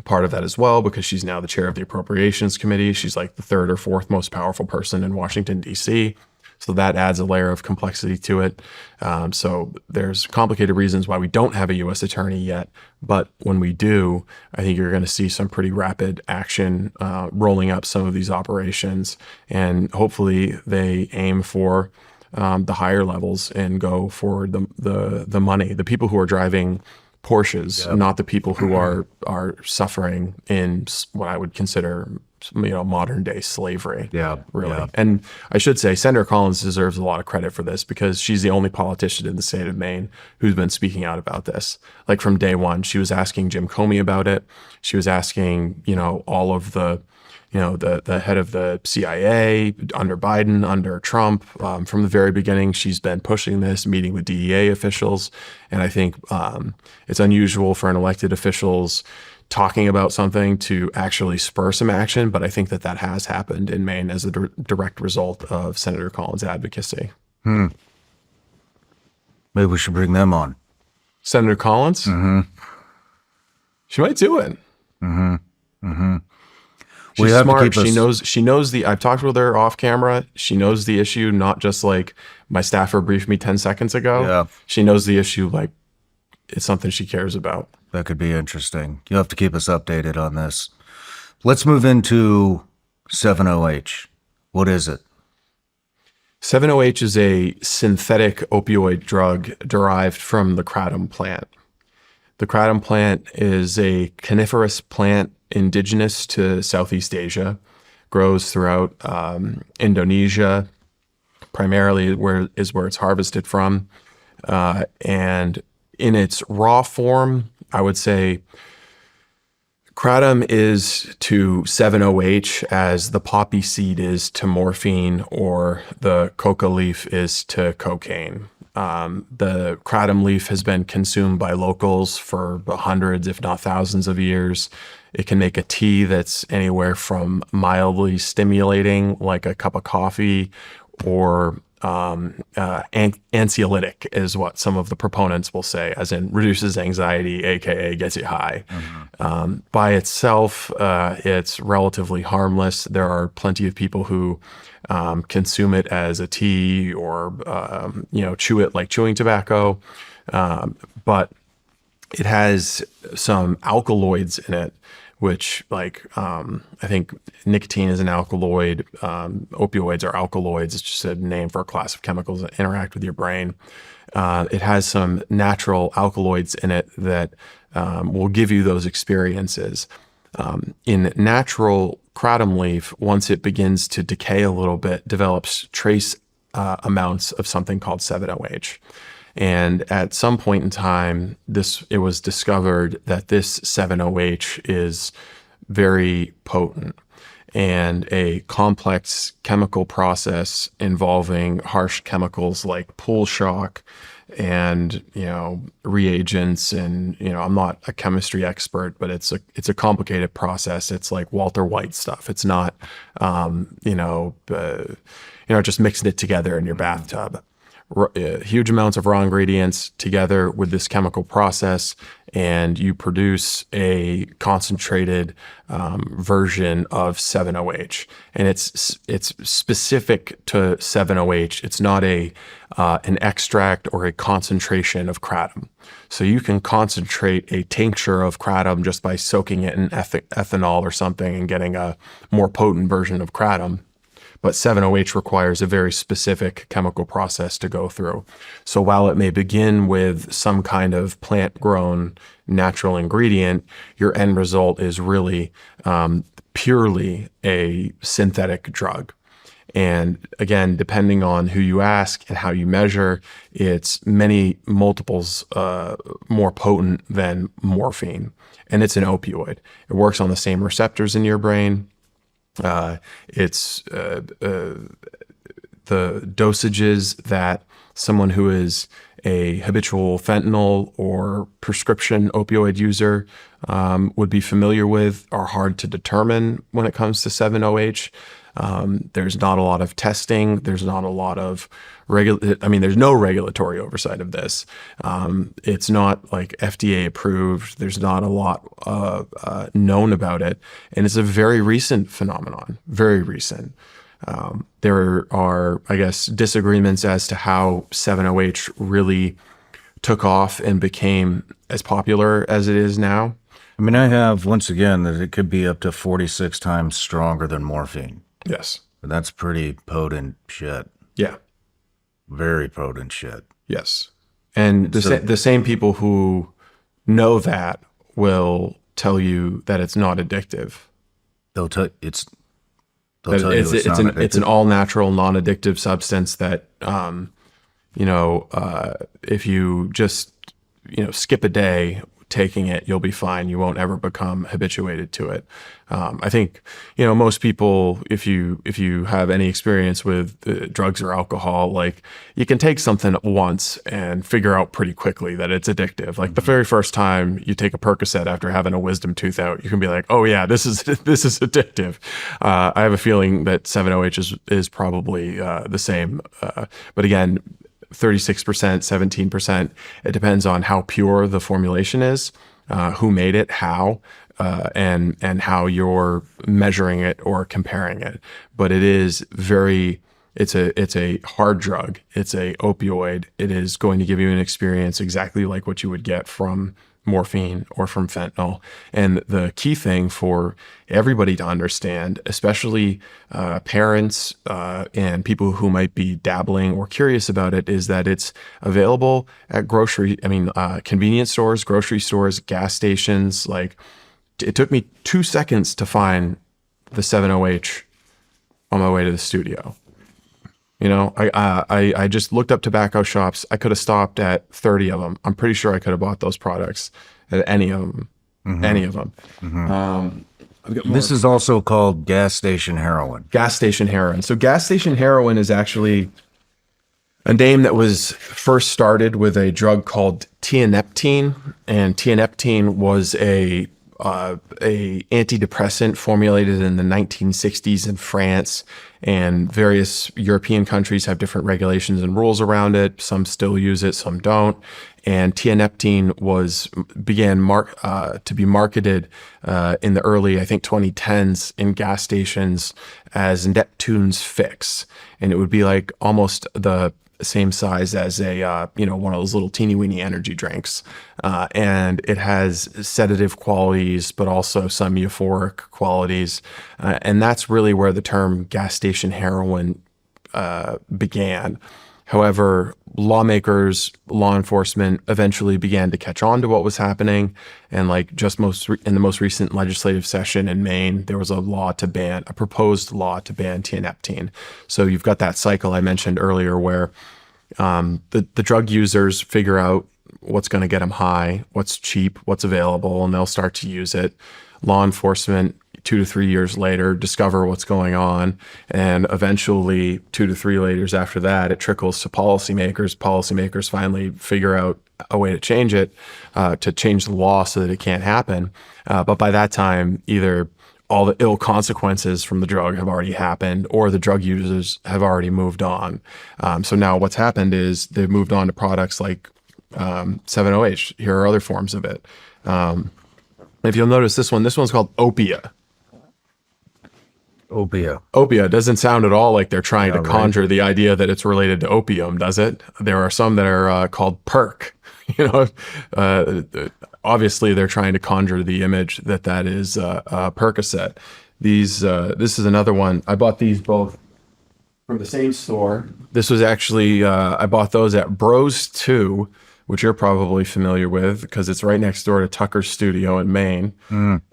part of that as well, because she's now the chair of the Appropriations Committee. She's like the third or fourth most powerful person in Washington, D.C. So that adds a layer of complexity to it. So there's complicated reasons why we don't have a U.S. attorney yet. But when we do, I think you're going to see some pretty rapid action rolling up some of these operations. And hopefully they aim for the higher levels and go for the money, the people who are driving Porsches, not the people who are suffering in what I would consider, modern day slavery. Really. Yeah. And I should say Senator Collins deserves a lot of credit for this because she's the only politician in the state of Maine who's been speaking out about this. Like from day one, she was asking Jim Comey about it. She was asking, all of the head of the CIA under Biden, under Trump. From the very beginning, she's been pushing this, meeting with DEA officials. And I think it's unusual for an elected officials talking about something to actually spur some action. But I think that has happened in Maine as a direct result of Senator Collins' advocacy. Maybe we should bring them on. Senator Collins? Mm-hmm. She might do it. Mm-hmm. Mm-hmm. She's smart. She knows I've talked with her off camera. She knows the issue, not just like my staffer briefed me 10 seconds ago. Yeah. She knows the issue like it's something she cares about. That could be interesting. You'll have to keep us updated on this. Let's move into 7-OH. What is it? 7-OH is a synthetic opioid drug derived from the kratom plant. The kratom plant is a coniferous plant indigenous to Southeast Asia, grows throughout Indonesia, primarily where it's harvested from. And in its raw form, I would say kratom is to 7-OH as the poppy seed is to morphine or the coca leaf is to cocaine. The kratom leaf has been consumed by locals for hundreds, if not thousands of years. It can make a tea that's anywhere from mildly stimulating, like a cup of coffee, or anxiolytic is what some of the proponents will say, as in reduces anxiety, aka gets you high. Mm-hmm. By itself, it's relatively harmless. There are plenty of people who consume it as a tea or chew it like chewing tobacco, but it has some alkaloids in it, which I think nicotine is an alkaloid. Opioids are alkaloids. It's just a name for a class of chemicals that interact with your brain. It has some natural alkaloids in it that will give you those experiences. In natural kratom leaf, once it begins to decay a little bit, develops trace amounts of something called 7-OH. And at some point in time, it was discovered that this 7-OH is very potent, and a complex chemical process involving harsh chemicals like pool shock and reagents, and I'm not a chemistry expert, but it's a complicated process. It's like Walter White stuff. It's not just mixing it together in your bathtub. Huge amounts of raw ingredients together with this chemical process, and you produce a concentrated version of 7-OH. And it's specific to 7-OH. It's not an extract or a concentration of kratom. So you can concentrate a tincture of kratom just by soaking it in ethanol or something and getting a more potent version of kratom. But 7-OH requires a very specific chemical process to go through. So while it may begin with some kind of plant-grown natural ingredient, your end result is really purely a synthetic drug. And again, depending on who you ask and how you measure, it's many multiples more potent than morphine. And it's an opioid. It works on the same receptors in your brain. It's the dosages that someone who is a habitual fentanyl or prescription opioid user would be familiar with are hard to determine when it comes to 7-OH. There's not a lot of testing. There's not a lot of there's no regulatory oversight of this. It's not like FDA approved. There's not a lot known about it. And it's a very recent phenomenon, very recent. There are, I guess, disagreements as to how 7-OH really took off and became as popular as it is now. I mean, I have, once again, that it could be up to 46 times stronger than morphine. Yes. And that's pretty potent shit. Yeah. Very potent shit. Yes. And the same people who know that will tell you that it's not addictive. They'll tell it's an all natural, non-addictive substance that, if you just, skip a day taking it, you'll be fine. You won't ever become habituated to it. I think, most people, if you have any experience with drugs or alcohol, like you can take something once and figure out pretty quickly that it's addictive. Like the very first time you take a Percocet after having a wisdom tooth out, you can be like, oh yeah, this is addictive. I have a feeling that 7-OH is probably the same. But again, 36%, 17%. It depends on how pure the formulation is, who made it, how, and how you're measuring it or comparing it. But it is it's a hard drug. It's a opioid. It is going to give you an experience exactly like what you would get from morphine or from fentanyl. And the key thing for everybody to understand, especially parents and people who might be dabbling or curious about it, is that it's available at convenience stores, grocery stores, gas stations. Like it took me 2 seconds to find the 7-OH on my way to the studio. I just looked up tobacco shops. I could have stopped at 30 of them. I'm pretty sure I could have bought those products at any of them. Mm-hmm. Any of them. Mm-hmm. This is also called gas station heroin. Gas station heroin. So gas station heroin is actually a name that was first started with a drug called tianeptine, and tianeptine was a antidepressant formulated in the 1960s in France, and various European countries have different regulations and rules around it. Some still use it, some don't. And tianeptine began to be marketed in the early, I think, 2010s in gas stations as Neptune's Fix, and it would be like almost the same size as a one of those little teeny weeny energy drinks, and it has sedative qualities but also some euphoric qualities, and that's really where the term gas station heroin began. However, lawmakers, law enforcement eventually began to catch on to what was happening, and like in the most recent legislative session in Maine, there was a proposed law to ban tianeptine. So you've got that cycle I mentioned earlier where the drug users figure out what's going to get them high, what's cheap, what's available, and they'll start to use it. Law enforcement 2 to 3 years later discover what's going on, and eventually 2 to 3 years after that it trickles to policymakers finally figure out a way to change it, to change the law so that it can't happen, but by that time either all the ill consequences from the drug have already happened, or the drug users have already moved on. So now what's happened is they've moved on to products like 7-OH. Here are other forms of it. If you'll notice this one's called Opia. Opia doesn't sound at all like they're trying to conjure the idea that it's related to opium, does it? There are some that are called Perk. Obviously they're trying to conjure the image that is Percocet. This is another one. I bought these both from the same store. This was actually, I bought those at Bros 2, which you're probably familiar with because it's right next door to Tucker's studio in Maine.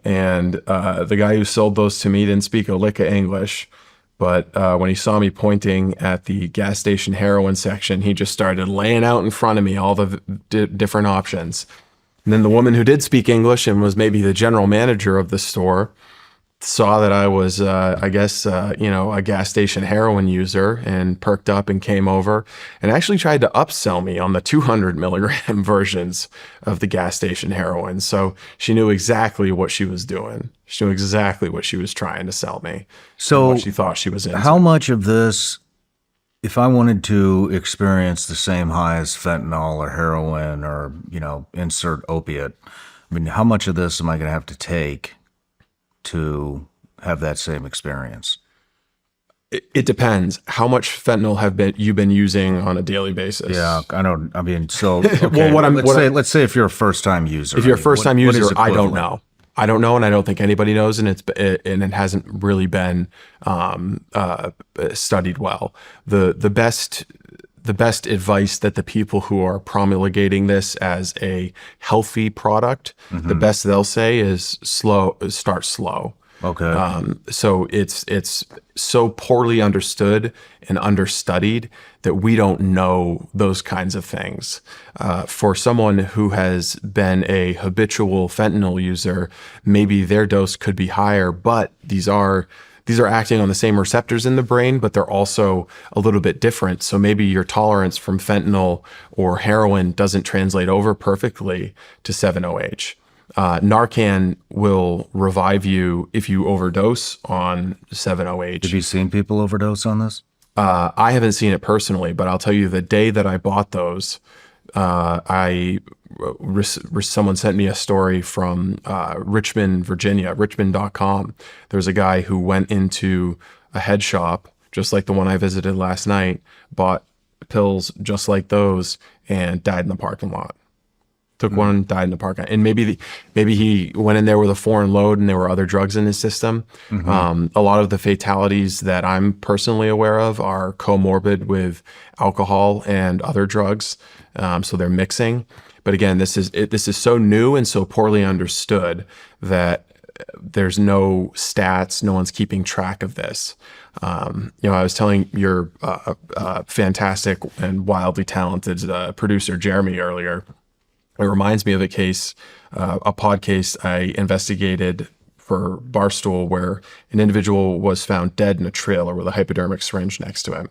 And the guy who sold those to me didn't speak a lick of English, but when he saw me pointing at the gas station heroin section, he just started laying out in front of me all the different options. And then the woman who did speak English and was maybe the general manager of the store saw that I was, a gas station heroin user, and perked up and came over and actually tried to upsell me on the 200 milligram versions of the gas station heroin. So she knew exactly what she was doing. She knew exactly what she was trying to sell me. So what she thought she was into. How much of this, if I wanted to experience the same high as fentanyl or heroin or, insert opiate, how much of this am I going to have to take to have that same experience? It depends. How much fentanyl have you been using on a daily basis? Yeah, I don't. I mean, so okay. Well, let's say if you're a first time user. If you're a first time what is user, I don't equivalent? know. I don't know, and I don't think anybody knows, and it hasn't really been studied well. The best advice that the people who are promulgating this as a healthy product, the best they'll say is start slow. Okay. So it's so poorly understood and understudied that we don't know those kinds of things. For someone who has been a habitual fentanyl user, maybe their dose could be higher, but these are acting on the same receptors in the brain, but they're also a little bit different. So maybe your tolerance from fentanyl or heroin doesn't translate over perfectly to 7-OH. Narcan will revive you if you overdose on 7-OH. Have you seen people overdose on this? I haven't seen it personally, but I'll tell you the day that I bought those, someone sent me a story from Richmond, Virginia, richmond.com. There's a guy who went into a head shop, just like the one I visited last night, bought pills just like those, and died in the parking lot. Took one, died in the parking lot. And maybe he went in there with a foreign load and there were other drugs in his system. A lot of the fatalities that I'm personally aware of are comorbid with alcohol and other drugs. So they're mixing. But again, this is so new and so poorly understood that there's no stats. No one's keeping track of this. I was telling your fantastic and wildly talented producer, Jeremy, earlier. It reminds me of a case, a pod case I investigated for Barstool, where an individual was found dead in a trailer with a hypodermic syringe next to him.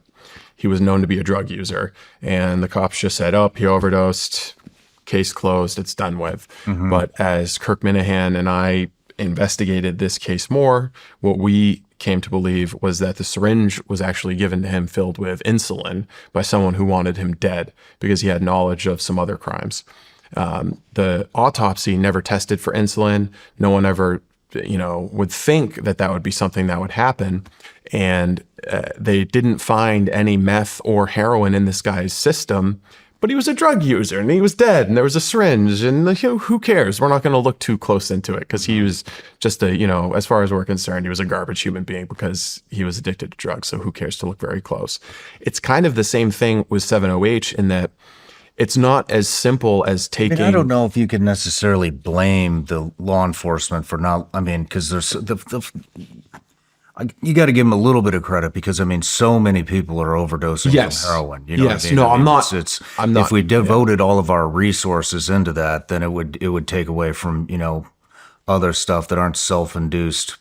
He was known to be a drug user, and the cops just said, "Oh, he overdosed. Case closed. It's done with." But as Kirk Minihane and I investigated this case more, what we came to believe was that the syringe was actually given to him filled with insulin by someone who wanted him dead because he had knowledge of some other crimes. The autopsy never tested for insulin. No one ever, would think that would be something that would happen. And they didn't find any meth or heroin in this guy's system, but he was a drug user and he was dead and there was a syringe and who cares? We're not going to look too close into it because he was just as far as we're concerned, he was a garbage human being because he was addicted to drugs. So who cares to look very close? It's kind of the same thing with 7-OH in that it's not as simple as taking. I don't know if you can necessarily blame the law enforcement for not. I mean, because there's you got to give them a little bit of credit because so many people are overdosing from heroin. You know what I mean? No, I'm not. I'm not. If we devoted all of our resources into that, then it would take away from other stuff that aren't self-induced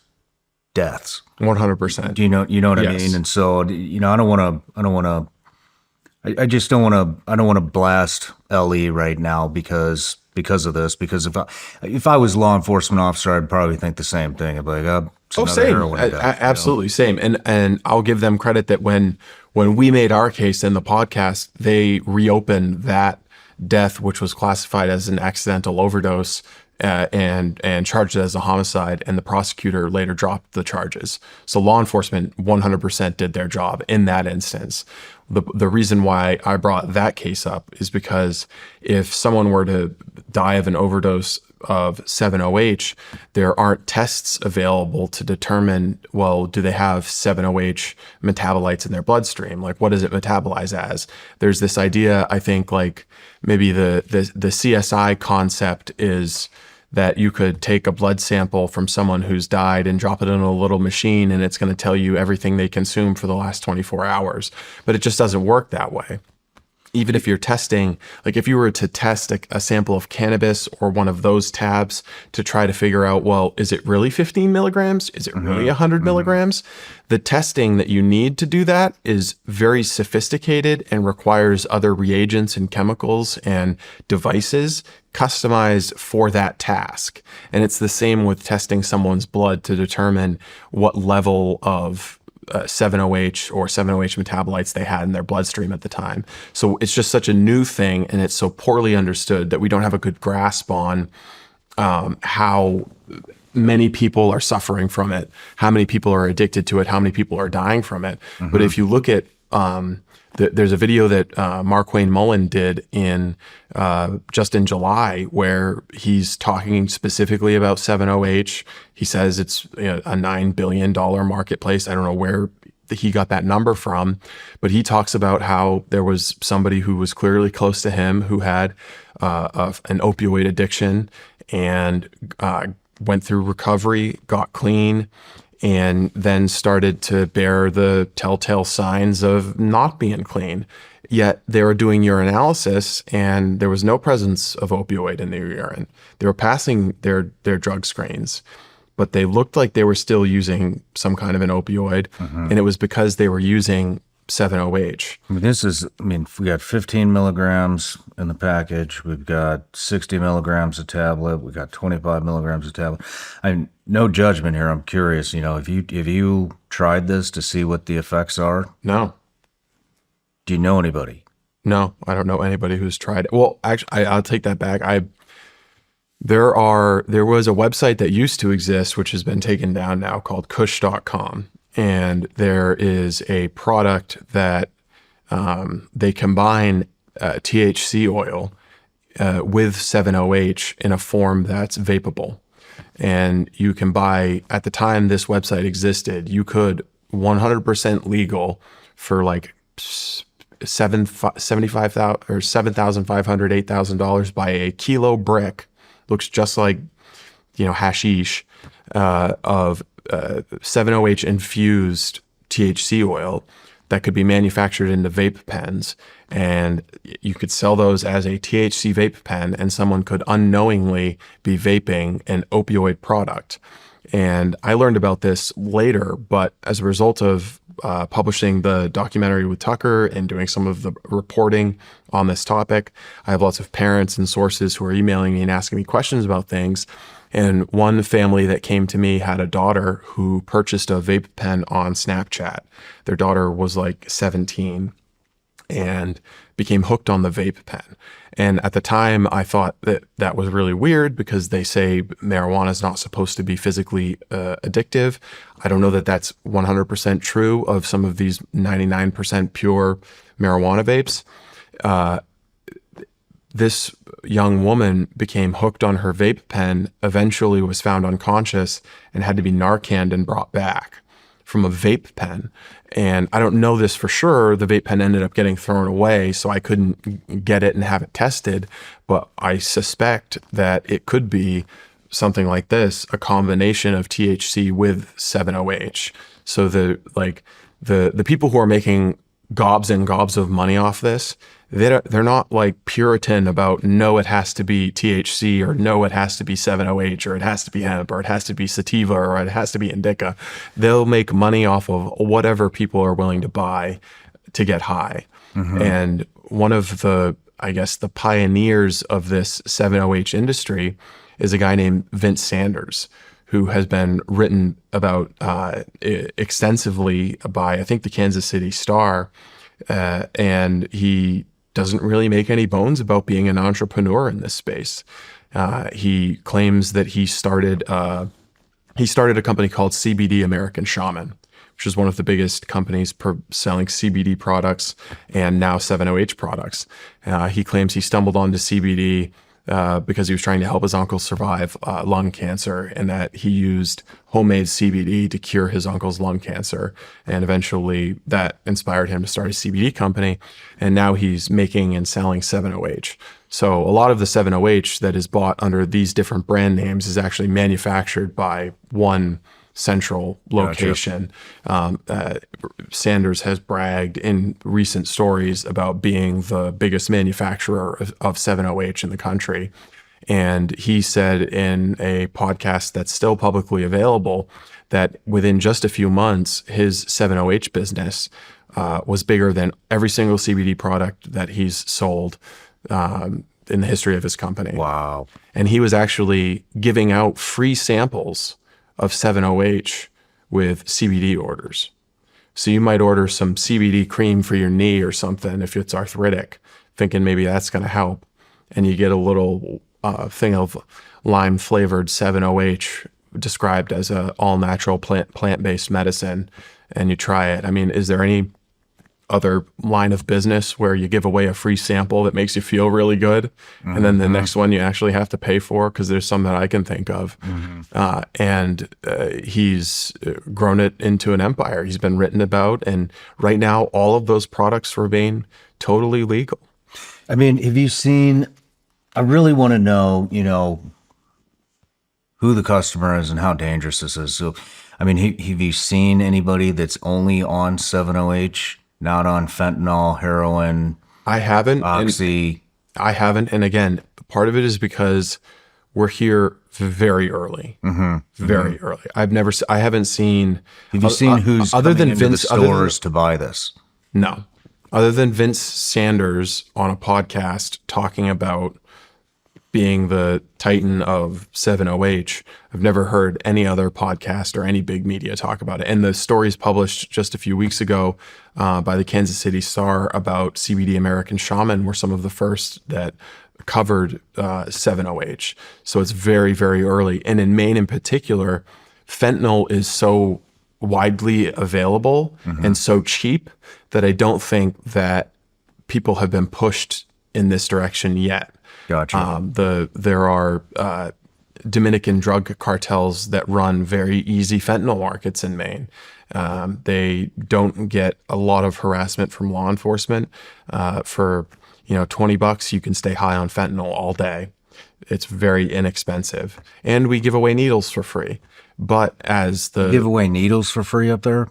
deaths. 100%. You know what I mean? And so I don't want to. I just don't want to blast LE right now because of this. Because if I was a law enforcement officer, I'd probably think the same thing. I'd be like, same, absolutely same. And I'll give them credit that when we made our case in the podcast, they reopened that death, which was classified as an accidental overdose, and charged it as a homicide, and the prosecutor later dropped the charges. So law enforcement 100% did their job in that instance. The reason why I brought that case up is because if someone were to die of an overdose of 7-OH, there aren't tests available to determine, well, do they have 7-OH metabolites in their bloodstream? Like, what does it metabolize as? There's this idea, I think, like maybe the CSI concept is that you could take a blood sample from someone who's died and drop it in a little machine and it's going to tell you everything they consumed for the last 24 hours. But it just doesn't work that way. Even if you're testing, like if you were to test a sample of cannabis or one of those tabs to try to figure out, well, is it really 15 milligrams? Is it really 100 milligrams? The testing that you need to do that is very sophisticated and requires other reagents and chemicals and devices customized for that task. And it's the same with testing someone's blood to determine what level of 7-OH or 7-OH metabolites they had in their bloodstream at the time. So it's just such a new thing, and it's so poorly understood that we don't have a good grasp on how many people are suffering from it, how many people are addicted to it, how many people are dying from it. But if you look at there's a video that Mark Wayne Mullen did in just in July where he's talking specifically about 7-OH. He says it's a $9 billion marketplace. I don't know where he got that number from, but he talks about how there was somebody who was clearly close to him who had an opioid addiction and went through recovery, got clean, and then started to bear the telltale signs of not being clean. Yet they were doing urinalysis and there was no presence of opioid in their urine. They were passing their drug screens, but they looked like they were still using some kind of an opioid, and it was because they were using 7-OH. We got 15 milligrams in the package. We've got 60 milligrams a tablet. We've got 25 milligrams a tablet. No judgment here. I'm curious, have you tried this to see what the effects are? No. Do you know anybody? No, I don't know anybody who's tried it. Well, actually, I'll take that back. There was a website that used to exist, which has been taken down now, called Kush.com. And there is a product that they combine THC oil with 7-OH in a form that's vapable. And you can buy, at the time this website existed, you could 100% legal for like $7,500 or $7,500, $8,000 buy a kilo brick. Looks just like, hashish of 7-OH infused THC oil that could be manufactured into vape pens. And you could sell those as a THC vape pen, and someone could unknowingly be vaping an opioid product. And I learned about this later, but as a result of publishing the documentary with Tucker and doing some of the reporting on this topic, I have lots of parents and sources who are emailing me and asking me questions about things. And one family that came to me had a daughter who purchased a vape pen on Snapchat. Their daughter was like 17 and became hooked on the vape pen. And at the time, I thought that was really weird because they say marijuana is not supposed to be physically addictive. I don't know that that's 100% true of some of these 99% pure marijuana vapes. This young woman became hooked on her vape pen, eventually was found unconscious and had to be Narcaned and brought back from a vape pen. And I don't know this for sure. The vape pen ended up getting thrown away, so I couldn't get it and have it tested. But I suspect that it could be something like this, a combination of THC with 7-OH. So the people who are making gobs and gobs of money off this, they're not like Puritan about no, it has to be THC or no, it has to be 7-OH or it has to be hemp or it has to be sativa or it has to be indica. They'll make money off of whatever people are willing to buy to get high. And one of the pioneers of this 7-OH industry is a guy named Vince Sanders, who has been written about extensively by, I think, the Kansas City Star. And he doesn't really make any bones about being an entrepreneur in this space. He claims that he started a company called CBD American Shaman, which is one of the biggest companies selling CBD products and now 7-OH products. He claims he stumbled onto CBD because he was trying to help his uncle survive lung cancer, and that he used homemade CBD to cure his uncle's lung cancer. And eventually that inspired him to start a CBD company. And now he's making and selling 7-OH. So a lot of the 7-OH that is bought under these different brand names is actually manufactured by one central location. Sanders has bragged in recent stories about being the biggest manufacturer of 7-OH in the country. And he said in a podcast that's still publicly available that within just a few months, his 7-OH business was bigger than every single CBD product that he's sold in the history of his company. Wow. And he was actually giving out free samples of 7-OH with CBD orders. So you might order some CBD cream for your knee or something if it's arthritic, thinking maybe that's going to help. And you get a little thing of lime flavored 7-OH described as a all natural plant-based medicine, and you try it. I mean, is there any other line of business where you give away a free sample that makes you feel really good, and then the next one you actually have to pay for? Because there's some that I can think of. And he's grown it into an empire. He's been written about, and right now all of those products remain totally legal. I mean, have you seen, I really want to know, who the customer is and how dangerous this is. So, I mean, have you seen anybody that's only on 7-OH, not on fentanyl, heroin, I haven't. oxy? I haven't. And again, part of it is because we're here very early, very early. I haven't seen. Have you seen who's other coming than into Vince the stores to buy this? No, other than Vince Sanders on a podcast talking about being the titan of 7-OH, I've never heard any other podcast or any big media talk about it. And the stories published just a few weeks ago by the Kansas City Star about CBD American Shaman were some of the first that covered 7-OH. So it's very, very early. And in Maine in particular, fentanyl is so widely available and so cheap that I don't think that people have been pushed in this direction yet. Gotcha. There are Dominican drug cartels that run very easy fentanyl markets in Maine. They don't get a lot of harassment from law enforcement. For $20, you can stay high on fentanyl all day. It's very inexpensive, and we give away needles for free. But as the Give away needles for free up there?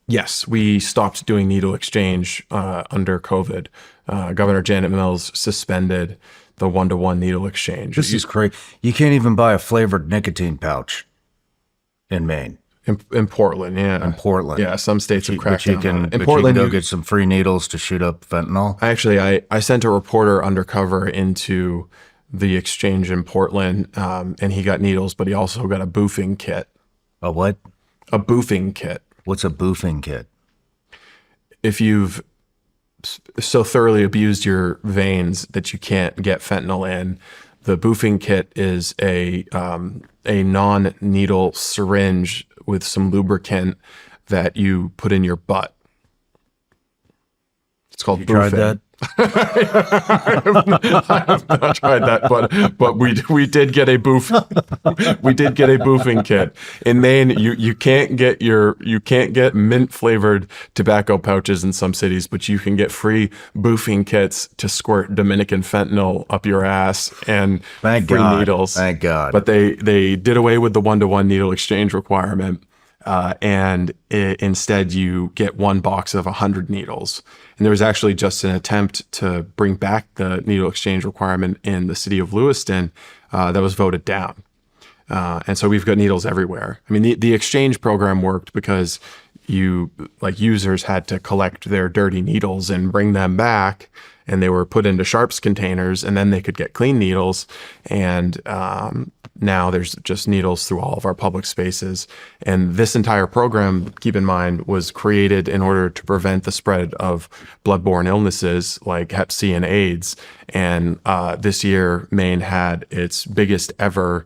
Yes, we stopped doing needle exchange under COVID. Governor Janet Mills suspended the one-to-one needle exchange. This is crazy. You can't even buy a flavored nicotine pouch in Maine. In Portland, yeah. In Portland. Yeah, some states have cracked But you down on can, it. but you can go get some free needles to shoot up fentanyl. Actually, I sent a reporter undercover into the exchange in Portland, and he got needles, but he also got a boofing kit. A what? A boofing kit. What's a boofing kit? If you've so thoroughly abused your veins that you can't get fentanyl in, the boofing kit is a non-needle syringe with some lubricant that you put in your butt. It's called You boofing. tried that? I have not tried that, but we did get a boofing kit in Maine. You can't get mint flavored tobacco pouches in some cities, but you can get free boofing kits to squirt Dominican fentanyl up your ass and Thank free God. needles. Thank God. But they did away with the 1-to-1 needle exchange requirement. Instead you get one box of 100 needles. And there was actually just an attempt to bring back the needle exchange requirement in the city of Lewiston that was voted down. And so we've got needles everywhere. I mean, the exchange program worked because users had to collect their dirty needles and bring them back, and they were put into sharps containers, and then they could get clean needles. And now there's just needles through all of our public spaces. And this entire program, keep in mind, was created in order to prevent the spread of bloodborne illnesses like Hep C and AIDS. And this year, Maine had its biggest ever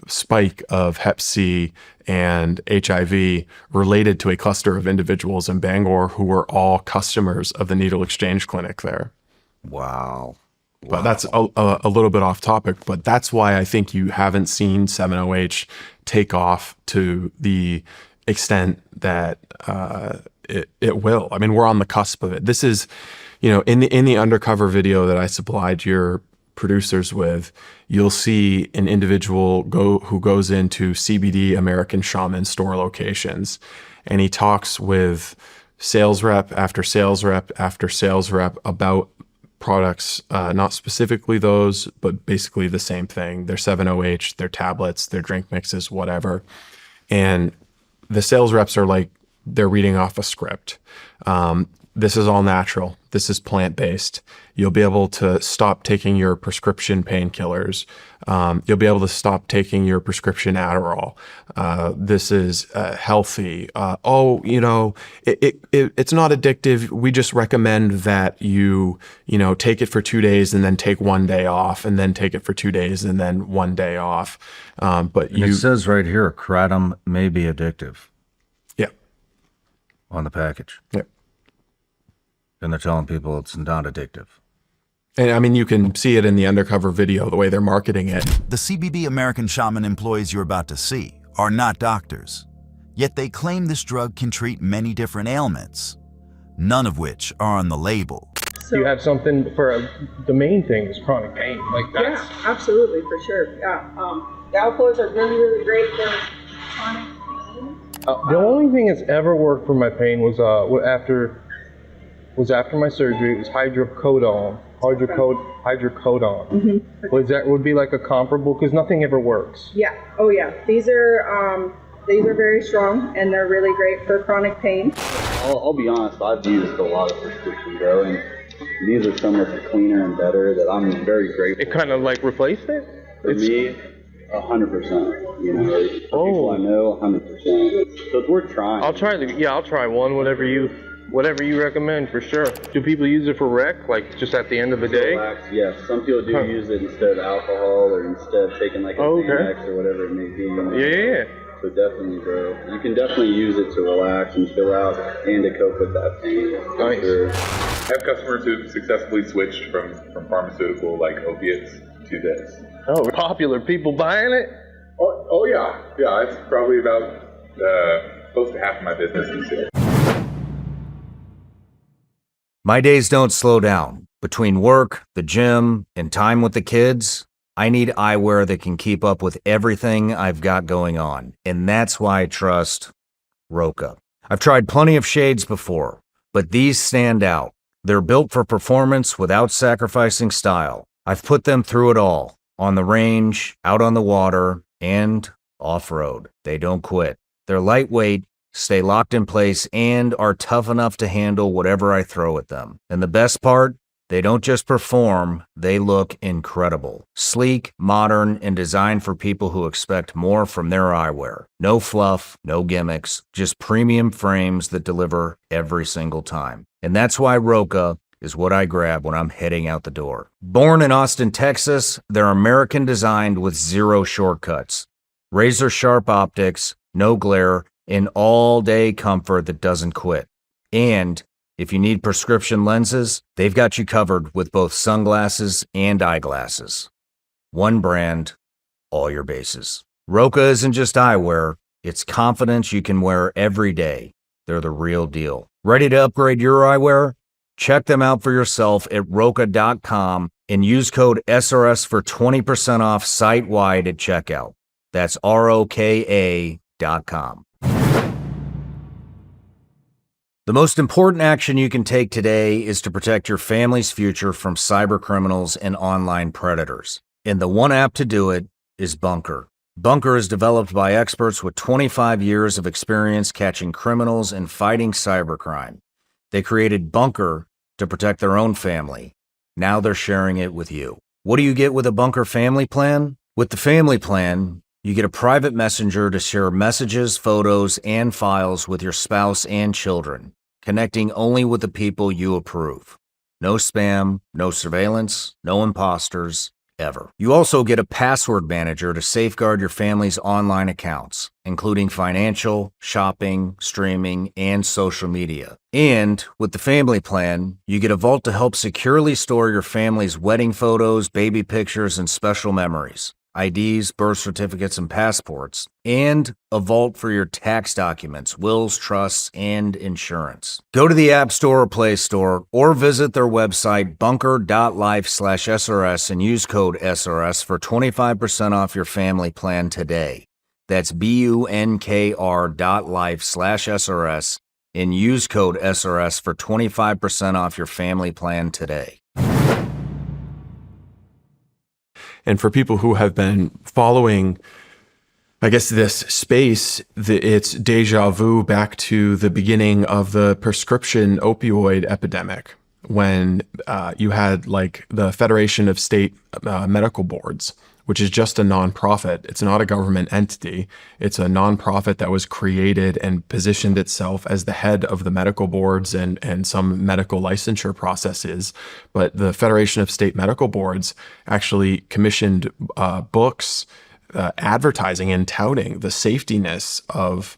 spike of Hep C and HIV related to a cluster of individuals in Bangor who were all customers of the needle exchange clinic there. Wow. But that's a little bit off topic, but that's why I think you haven't seen 7-OH take off to the extent that it will. I mean, we're on the cusp of it. This is, in the undercover video that I supplied your producers with, you'll see an individual who goes into CBD American Shaman store locations, and he talks with sales rep after sales rep after sales rep about products, not specifically those, but basically the same thing. Their 7-OH, their tablets, their drink mixes, whatever. And the sales reps are like, they're reading off a script. this is all natural. This is plant-based. You'll be able to stop taking your prescription painkillers. You'll be able to stop taking your prescription Adderall. This is healthy. It's not addictive. We just recommend that you take it for 2 days and then take 1 day off, and then take it for 2 days and then 1 day off. It says right here, kratom may be addictive. Yeah. On the package. Yeah. And they're telling people it's not addictive. And I mean, you can see it in the undercover video, the way they're marketing it. The CBD American Shaman employees you're about to see are not doctors, yet they claim this drug can treat many different ailments, none of which are on the label. You have something for the main thing is chronic pain. Like that's Yeah, absolutely, for sure. Yeah, the Loopholes are really, really great for chronic pain. the only thing that's ever worked for my pain was after my surgery. It was hydrocodone. Would be like a comparable, because nothing ever works. Yeah. Oh yeah. These are very strong, and they're really great for chronic pain. I'll be honest. I've used a lot of prescription grow, and these are so much cleaner and better that I'm very grateful. It kind of like replaced it. For me, 100%. You know, for people I know, 100%. So it's worth trying. I'll try one. Whatever you recommend, for sure. Do people use it for rec, like just at the end of the day? Relax, yes. Some people do use it instead of alcohol, or instead of taking like a Xanax or whatever it may be. Yeah. So definitely, bro. You can definitely use it to relax and chill out and to cope with that pain. Nice. Sure. I have customers who've successfully switched from pharmaceutical like opiates to this. Oh, popular. People buying it? Oh yeah. Yeah, it's probably about close to half of my business is here. My days don't slow down. Between work, the gym, and time with the kids, I need eyewear that can keep up with everything I've got going on. And that's why I trust Roka. I've tried plenty of shades before, but these stand out. They're built for performance without sacrificing style. I've put them through it all. On the range, out on the water, and off-road. They don't quit. They're lightweight, stay locked in place, and are tough enough to handle whatever I throw at them. And the best part? They don't just perform, they look incredible. Sleek, modern, and designed for people who expect more from their eyewear. No fluff, no gimmicks, just premium frames that deliver every single time. And that's why Roka is what I grab when I'm heading out the door. Born in Austin, Texas, they're American designed with zero shortcuts. Razor sharp optics, no glare, and all-day comfort that doesn't quit. And if you need prescription lenses, they've got you covered with both sunglasses and eyeglasses. One brand, all your bases. Roka isn't just eyewear, it's confidence you can wear every day. They're the real deal. Ready to upgrade your eyewear? Check them out for yourself at roka.com and use code SRS for 20% off site-wide at checkout. That's ROKA.com. The most important action you can take today is to protect your family's future from cyber criminals and online predators. And the one app to do it is Bunker. Bunker is developed by experts with 25 years of experience catching criminals and fighting cybercrime. They created Bunker to protect their own family. Now they're sharing it with you. What do you get with a Bunker family plan? With the family plan, you get a private messenger to share messages, photos, and files with your spouse and children, connecting only with the people you approve. No spam, no surveillance, no imposters, ever. You also get a password manager to safeguard your family's online accounts, including financial, shopping, streaming, and social media. And with the family plan, you get a vault to help securely store your family's wedding photos, baby pictures, and special memories. IDs, birth certificates, and passports, and a vault for your tax documents, wills, trusts, and insurance. Go to the App Store or Play Store or visit their website bunker.life/SRS and use code SRS for 25% off your family plan today. That's bunkr.life/SRS and use code SRS for 25% off your family plan today. And for people who have been following I guess this space, it's deja vu back to the beginning of the prescription opioid epidemic, when you had like the Federation of State Medical Boards, which is just a nonprofit. It's not a government entity. It's a nonprofit that was created and positioned itself as the head of the medical boards and some medical licensure processes. But the Federation of State Medical Boards actually commissioned books advertising and touting the safetiness of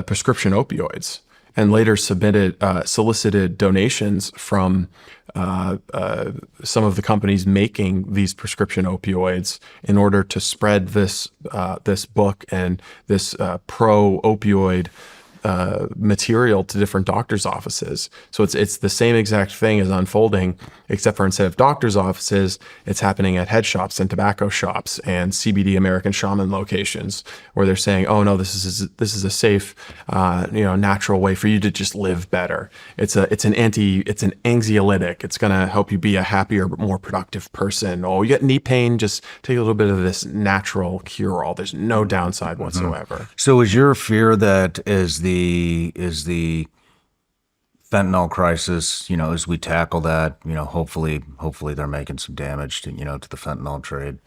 prescription opioids, and later solicited donations from some of the companies making these prescription opioids in order to spread this book and this pro-opioid material to different doctors' offices. So it's the same exact thing is unfolding, except for instead of doctors' offices, it's happening at head shops and tobacco shops and CBD American Shaman locations, where they're saying, "Oh no, this is a safe, natural way for you to just live better. It's an anxiolytic. It's going to help you be a happier, more productive person. Oh, you get knee pain? Just take a little bit of this natural cure-all. There's no downside whatsoever." So is your fear that is the fentanyl crisis, as we tackle that, hopefully they're making some damage to the fentanyl trade.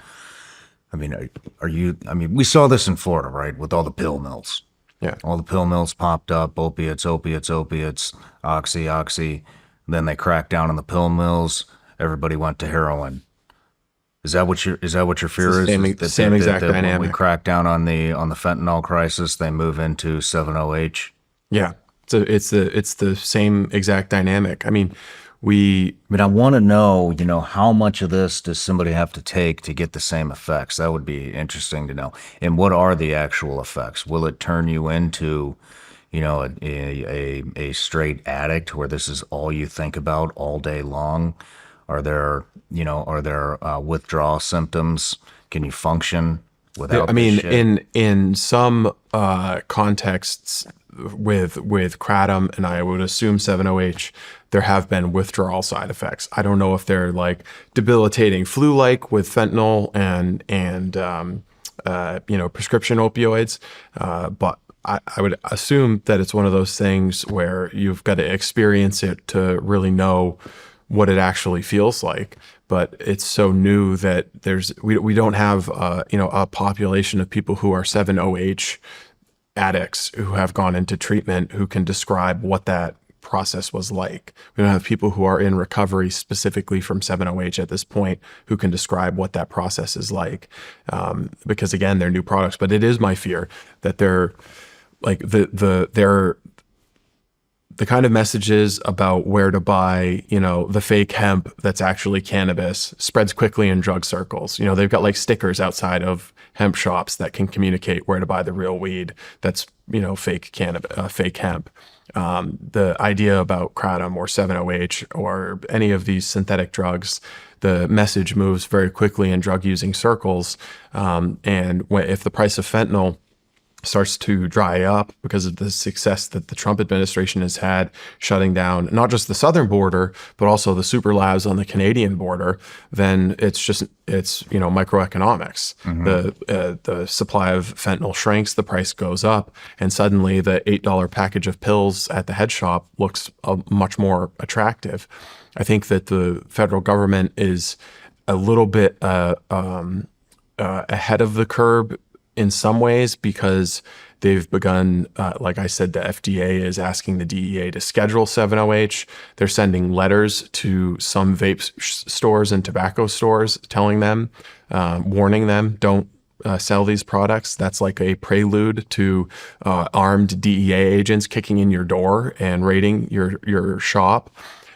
I mean, we saw this in Florida, right? With all the pill mills. Yeah. All the pill mills popped up, opiates, oxy. Then they cracked down on the pill mills. Everybody went to heroin. Is that what your fear is? Same exact that dynamic. When we crack down on the fentanyl crisis, they move into 7-OH. Yeah. So it's the same exact dynamic. I mean, I want to know, how much of this does somebody have to take to get the same effects? That would be interesting to know. And what are the actual effects? Will it turn you into, a straight addict where this is all you think about all day long? Are there withdrawal symptoms? Can you function without? I mean, this shit? in some contexts with kratom, and I would assume 7-OH, there have been withdrawal side effects. I don't know if they're like debilitating flu-like with fentanyl and prescription opioids, but I would assume that it's one of those things where you've got to experience it to really know what it actually feels like. But it's so new that we don't have a population of people who are 7-OH addicts who have gone into treatment who can describe what that process was like. We don't have people who are in recovery specifically from 7-OH at this point who can describe what that process is like, because again, they're new products. But it is my fear that they're like they're the kind of messages about where to buy, the fake hemp that's actually cannabis spreads quickly in drug circles. They've got like stickers outside of hemp shops that can communicate where to buy the real weed that's, fake cannabis, fake hemp. The idea about kratom or 7-OH or any of these synthetic drugs, the message moves very quickly in drug using circles. And if the price of fentanyl starts to dry up because of the success that the Trump administration has had shutting down not just the southern border, but also the super labs on the Canadian border, then it's microeconomics. The supply of fentanyl shrinks, the price goes up, and suddenly the $8 package of pills at the head shop looks much more attractive. I think that the federal government is a little bit ahead of the curve in some ways, because they've begun, like I said, the FDA is asking the DEA to schedule 7-OH. They're sending letters to some vape stores and tobacco stores telling them, warning them, don't sell these products. That's like a prelude to armed DEA agents kicking in your door and raiding your shop.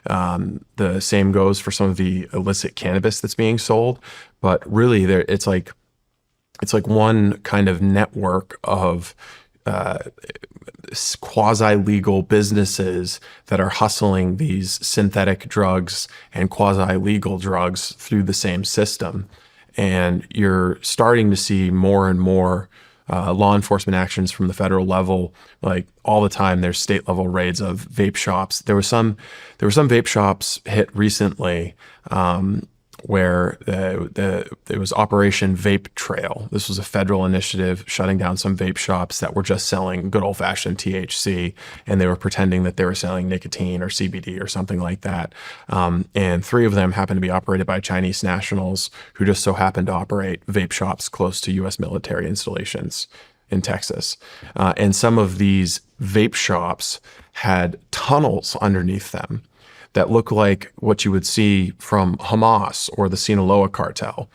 The same goes for some of the illicit cannabis that's being sold. But really, it's like one kind of network of quasi-legal businesses that are hustling these synthetic drugs and quasi-legal drugs through the same system. And you're starting to see more and more law enforcement actions from the federal level. Like all the time, there's state level raids of vape shops. There were some vape shops hit recently where it was Operation Vape Trail. This was a federal initiative shutting down some vape shops that were just selling good old-fashioned THC, and they were pretending that they were selling nicotine or CBD or something like that. And 3 of them happened to be operated by Chinese nationals who just so happened to operate vape shops close to U.S. military installations in Texas. And some of these vape shops had tunnels underneath them that look like what you would see from Hamas or the Sinaloa cartel.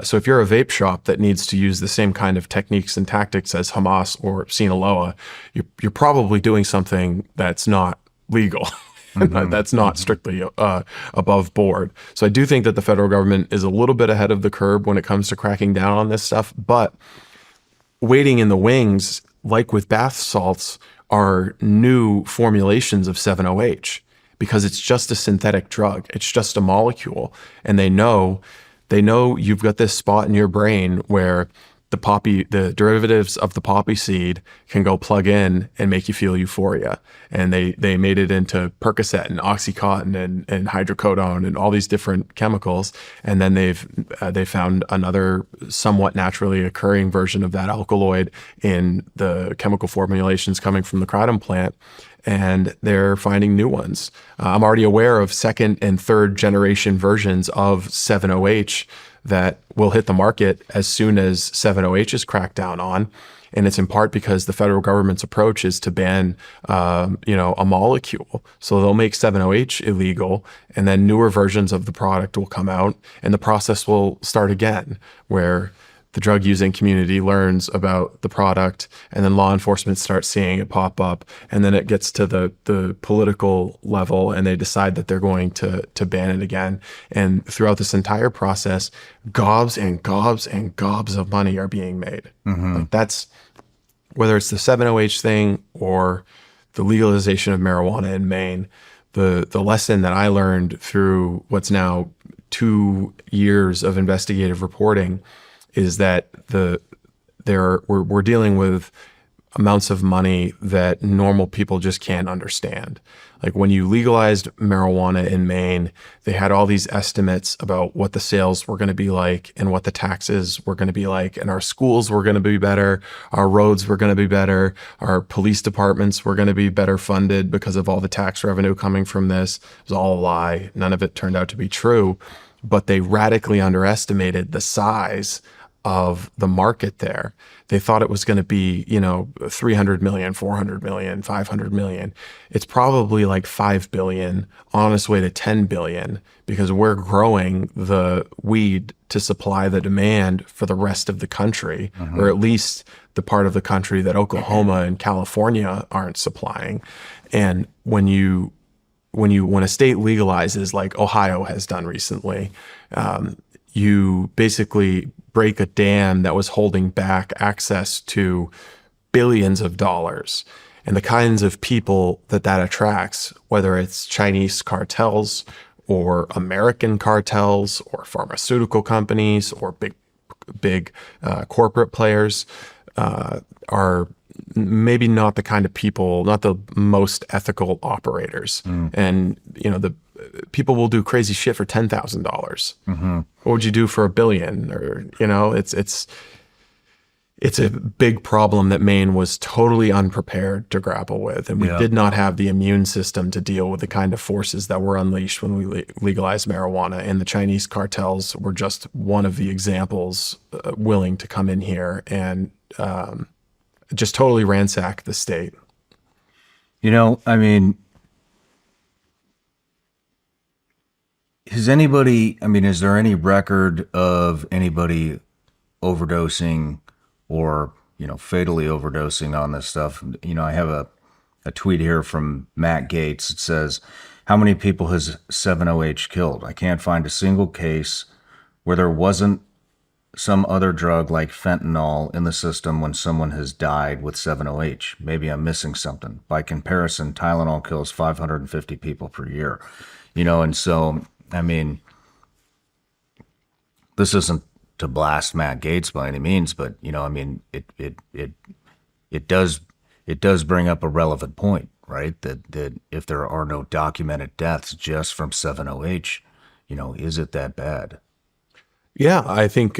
So if you're a vape shop that needs to use the same kind of techniques and tactics as Hamas or Sinaloa, you're probably doing something that's not legal. That's not strictly above board. So I do think that the federal government is a little bit ahead of the curve when it comes to cracking down on this stuff, but waiting in the wings, like with bath salts, are new formulations of 7-OH. Because it's just a synthetic drug. It's just a molecule. And they know you've got this spot in your brain where the derivatives of the poppy seed can go plug in and make you feel euphoria. And they made it into Percocet and Oxycontin and hydrocodone and all these different chemicals. And then they found another somewhat naturally occurring version of that alkaloid in the chemical formulations coming from the kratom plant. And they're finding new ones. I'm already aware of 2nd and 3rd generation versions of 7-OH that will hit the market as soon as 7-OH is cracked down on. And it's in part because the federal government's approach is to ban, a molecule. So they'll make 7-OH illegal, and then newer versions of the product will come out, and the process will start again, where the drug using community learns about the product, and then law enforcement starts seeing it pop up, and then it gets to the political level, and they decide that they're going to ban it again. And throughout this entire process, gobs and gobs and gobs of money are being made. Like that's, whether it's the 7-OH thing or the legalization of marijuana in Maine, the lesson that I learned through what's now 2 years of investigative reporting is that we're dealing with amounts of money that normal people just can't understand. Like when you legalized marijuana in Maine, they had all these estimates about what the sales were going to be like and what the taxes were going to be like, and our schools were going to be better, our roads were going to be better, our police departments were going to be better funded because of all the tax revenue coming from this. It was all a lie. None of it turned out to be true, but they radically underestimated the size of the market there. They thought it was going to be, 300 million, 400 million, 500 million. It's probably like 5 billion, on its way to 10 billion, because we're growing the weed to supply the demand for the rest of the country, or at least the part of the country that Oklahoma and California aren't supplying. And when a state legalizes, like Ohio has done recently, you basically break a dam that was holding back access to billions of dollars. And the kinds of people that attracts, whether it's Chinese cartels or American cartels or pharmaceutical companies or big corporate players, are maybe not the kind of people, not the most ethical operators. And, the people will do crazy shit for $10,000. What would you do for $1 billion? Or, it's a big problem that Maine was totally unprepared to grapple with. And we did not have the immune system to deal with the kind of forces that were unleashed when we legalized marijuana. And the Chinese I were just one of the examples willing to come in here and just totally ransack the state. Is there any record of anybody overdosing or, fatally overdosing on this stuff? I have a tweet here from Matt Gates. It says, how many people has 7-OH killed? I can't find a single case where there wasn't some other drug like fentanyl in the system when someone has died with 7-OH. Maybe I'm missing something. By comparison, Tylenol kills 550 people per year. And so, this isn't to blast Matt Gates by any means, but it does bring up a relevant point, right? That if there are no documented deaths just from 7-OH, is it that bad? Yeah, I think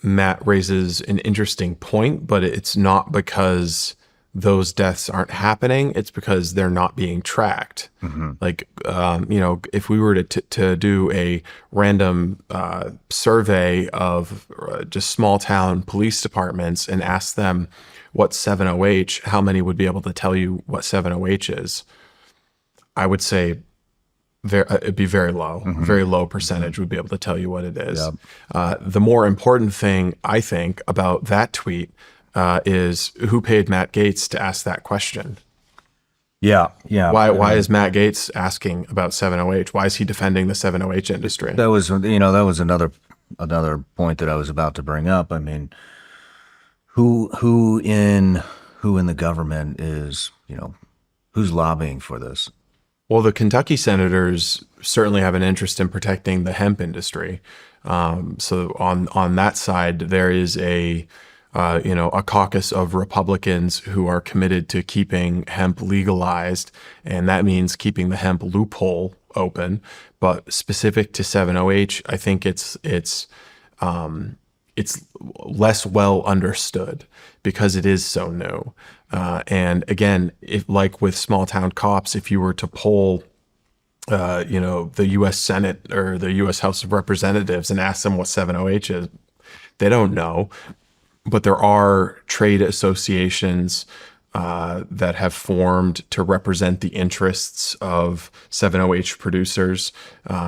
Matt raises an interesting point, but it's not because those deaths aren't happening. It's because they're not being tracked. Like, if we were to do a random survey of just small town police departments and ask them what's 70H, how many would be able to tell you what 70H is? I would say it'd be very low, very low percentage would be able to tell you what it is. The more important thing, I think, about that tweet is who paid Matt Gaetz to ask that question. Yeah. Why is Matt Gaetz asking about 70H? Why is he defending the 70H industry? That was another point that I was about to bring up. I mean, who in the government is, who's lobbying for this? Well, the Kentucky senators certainly have an interest in protecting the hemp industry. So on that side, there is a caucus of Republicans who are committed to keeping hemp legalized, and that means keeping the hemp loophole open. But specific to 70H, I think it's less well understood because it is so new. And again, like with small town cops, if you were to poll, the U.S. Senate or the U.S. House of Representatives and ask them what 70H is, they don't know. But there are trade associations that have formed to represent the interests of 70H producers,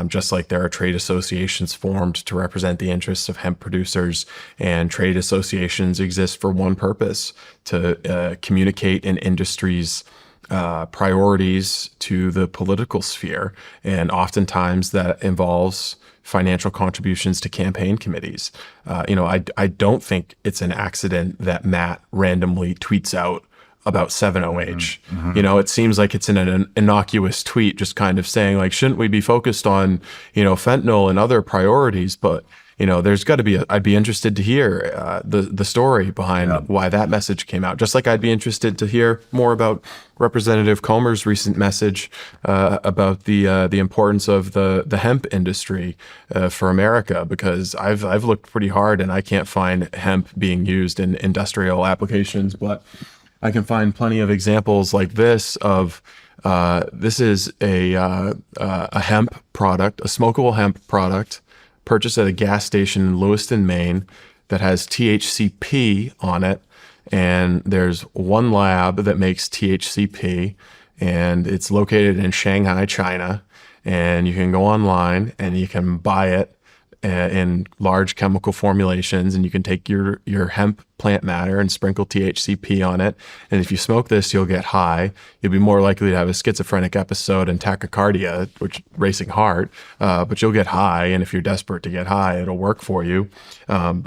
just like there are trade associations formed to represent the interests of hemp producers. And trade associations exist for one purpose, to communicate an industry's priorities to the political sphere. And oftentimes that involves financial contributions to campaign committees. I don't think it's an accident that Matt randomly tweets out about 70H. It seems like it's an innocuous tweet, just kind of saying like, shouldn't we be focused on, fentanyl and other priorities? But there's got to be. I'd be interested to hear the story behind why that message came out. Just like I'd be interested to hear more about Representative Comer's recent message about the importance of the hemp industry for America, because I've looked pretty hard and I can't find hemp being used in industrial applications, but I can find plenty of examples like this of. This is a hemp product, a smokable hemp product, purchased at a gas station in Lewiston, Maine, that has THCP on it. And there's one lab that makes THCP, and it's located in Shanghai, China. And you can go online and you can buy it in large chemical formulations, and you can take your hemp plant matter and sprinkle THCP on it. And if you smoke this, you'll get high. You'll be more likely to have a schizophrenic episode and tachycardia, which racing heart, but you'll get high. And if you're desperate to get high, it'll work for you.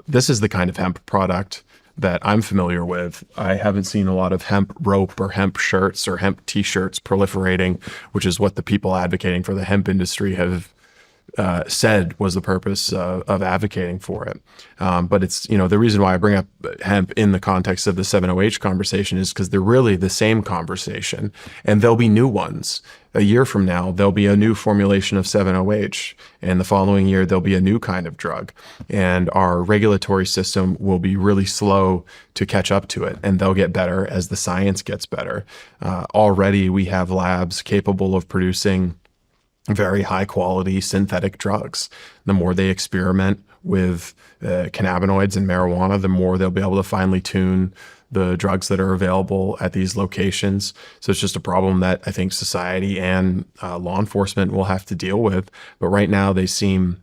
This is the kind of hemp product that I'm familiar with. I haven't seen a lot of hemp rope or hemp shirts or hemp t-shirts proliferating, which is what the people advocating for the hemp industry have said was the purpose of advocating for it. But it's, the reason why I bring up hemp in the context of the 70H conversation is because they're really the same conversation, and there'll be new ones. A year from now, there'll be a new formulation of 70H, and the following year, there'll be a new kind of drug. And our regulatory system will be really slow to catch up to it, and they'll get better as the science gets better. Already, we have labs capable of producing very high quality synthetic drugs. The more they experiment with cannabinoids and marijuana, the more they'll be able to finely tune the drugs that are available at these locations. So it's just a problem that I think society and law enforcement will have to deal with. But right now they seem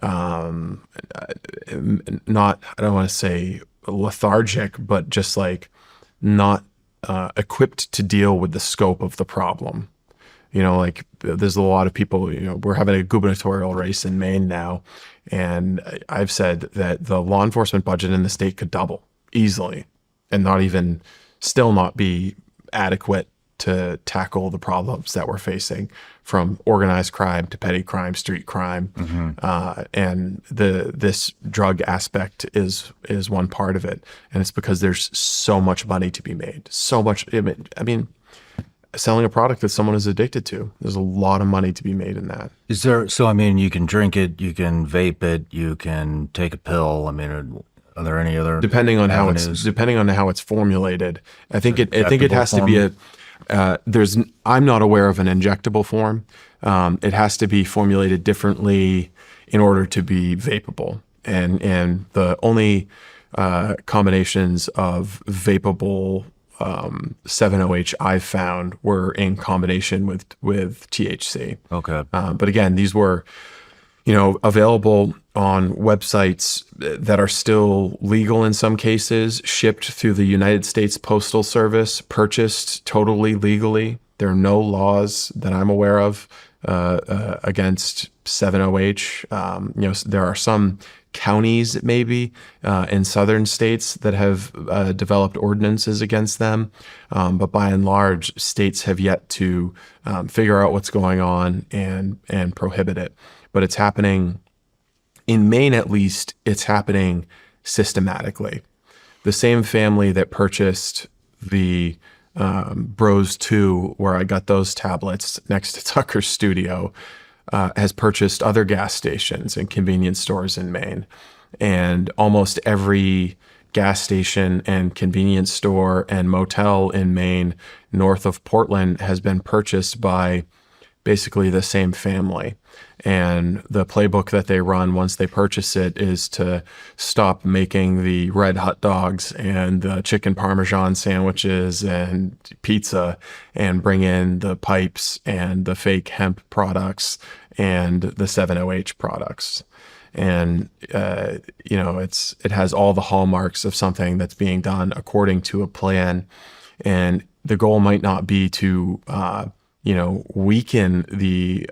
not, I don't want to say lethargic, but just like not equipped to deal with the scope of the problem. There's a lot of people, we're having a gubernatorial race in Maine now. And I've said that the law enforcement budget in the state could double easily and still not be adequate to tackle the problems that we're facing, from organized crime to petty crime, street crime. And this drug aspect is one part of it. And it's because there's so much money to be made. So much. I mean, selling a product that someone is addicted to. There's a lot of money to be made in that. Is there, so I mean, you can drink it, you can vape it, you can take a pill. I mean, are there any other depending on avenues? how it's formulated? I think it has to be I'm not aware of an injectable form. It has to be formulated differently in order to be vapable. And the only combinations of vapable 7-OH I've found were in combination with THC. Okay. But again, these were, available on websites that are still legal in some cases, shipped through the United States Postal Service, purchased totally legally. There are no laws that I'm aware of against 7-OH. There are some counties maybe in southern states that have developed ordinances against them, but by and large, states have yet to figure out what's going on and prohibit it. But it's happening in Maine, at least. It's happening systematically. The same family that purchased the Bros 2, where I got those tablets next to Tucker's studio, has purchased other gas stations and convenience stores in Maine. And almost every gas station and convenience store and motel in Maine north of Portland has been purchased by basically the same family. And the playbook that they run once they purchase it is to stop making the red hot dogs and the chicken parmesan sandwiches and pizza and bring in the pipes and the fake hemp products and the 7-OH products. And, it has all the hallmarks of something that's being done according to a plan. And the goal might not be to, weaken the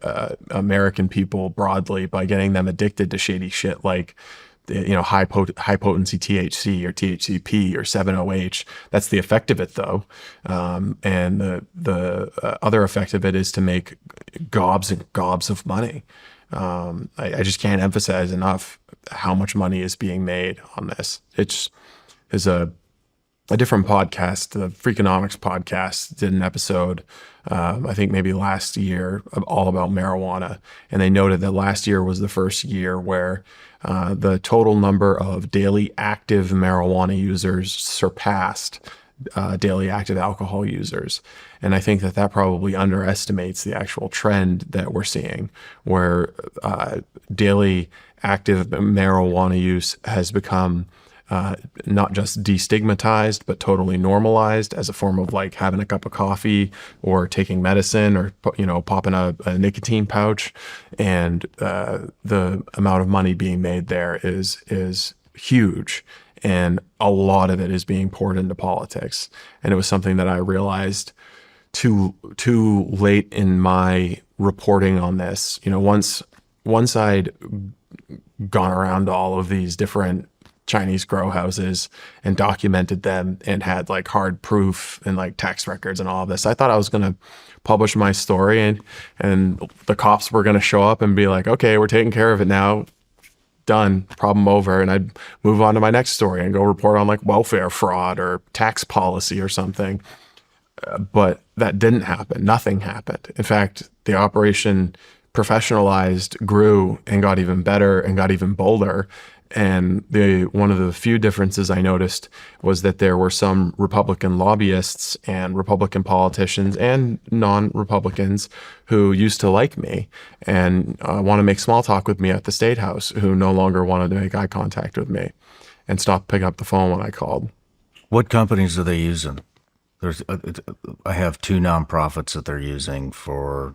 American people broadly by getting them addicted to shady shit like, high potency THC or THCP or 7-OH. That's the effect of it, though. And the other effect of it is to make gobs and gobs of money. I just can't emphasize enough how much money is being made on this. There's a different podcast, the Freakonomics podcast, did an episode, I think maybe last year, all about marijuana. And they noted that last year was the first year where the total number of daily active marijuana users surpassed daily active alcohol users. And I think that probably underestimates the actual trend that we're seeing, where daily active marijuana use has become not just destigmatized, but totally normalized as a form of like having a cup of coffee or taking medicine or, popping a nicotine pouch. And the amount of money being made there is huge. And a lot of it is being poured into politics. And it was something that I realized too late in my reporting on this. Once I'd gone around to all of these different Chinese grow houses and documented them and had like hard proof and like tax records and all of this, I thought I was going to publish my story and the cops were going to show up and be like, okay, we're taking care of it now. Done, problem over. And I'd move on to my next story and go report on like welfare fraud or tax policy or something. But that didn't happen. Nothing happened. In fact, the operation professionalized, grew, and got even better and got even bolder. And one of the few differences I noticed was that there were some Republican lobbyists and Republican politicians and non-Republicans who used to like me and want to make small talk with me at the State House, who no longer wanted to make eye contact with me and stopped picking up the phone when I called. What companies are they using? I have two nonprofits that they're using for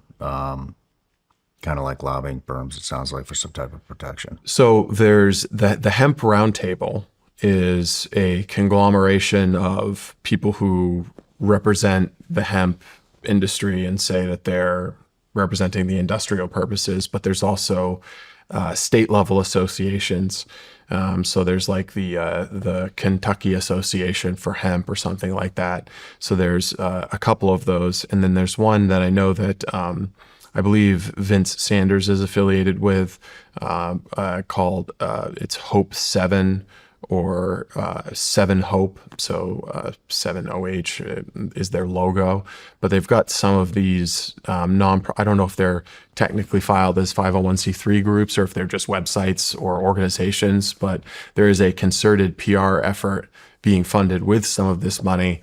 kind of like lobbying firms, it sounds like, for some type of protection. So there's the Hemp Roundtable is a conglomeration of people who represent the hemp industry and say that they're representing the industrial purposes, but there's also state level associations. So there's like the Kentucky Association for Hemp or something like that. So there's a couple of those. And then there's one that I know that I believe Vince Sanders is affiliated with, called it's Hope 7 or 7-Hope, so 7OH is their logo. But they've got some of these I don't know if they're technically filed as 501c3 groups or if they're just websites or organizations, but there is a concerted PR effort being funded with some of this money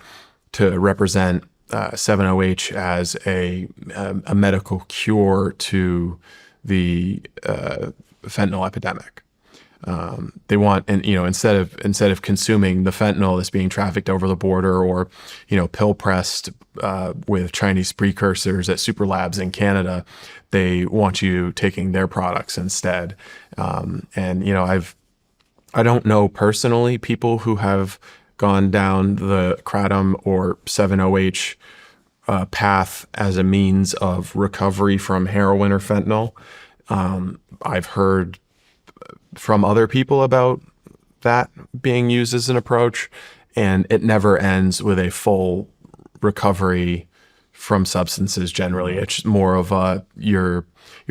to represent 7OH as a medical cure to the fentanyl epidemic. They want, and instead of consuming the fentanyl that's being trafficked over the border, or pill pressed with Chinese precursors at super labs in Canada, they want you taking their products instead. I don't know personally people who have gone down the kratom or 7OH path as a means of recovery from heroin or fentanyl. I've heard from other people about that being used as an approach, and it never ends with a full recovery from substances. Generally, it's more of you're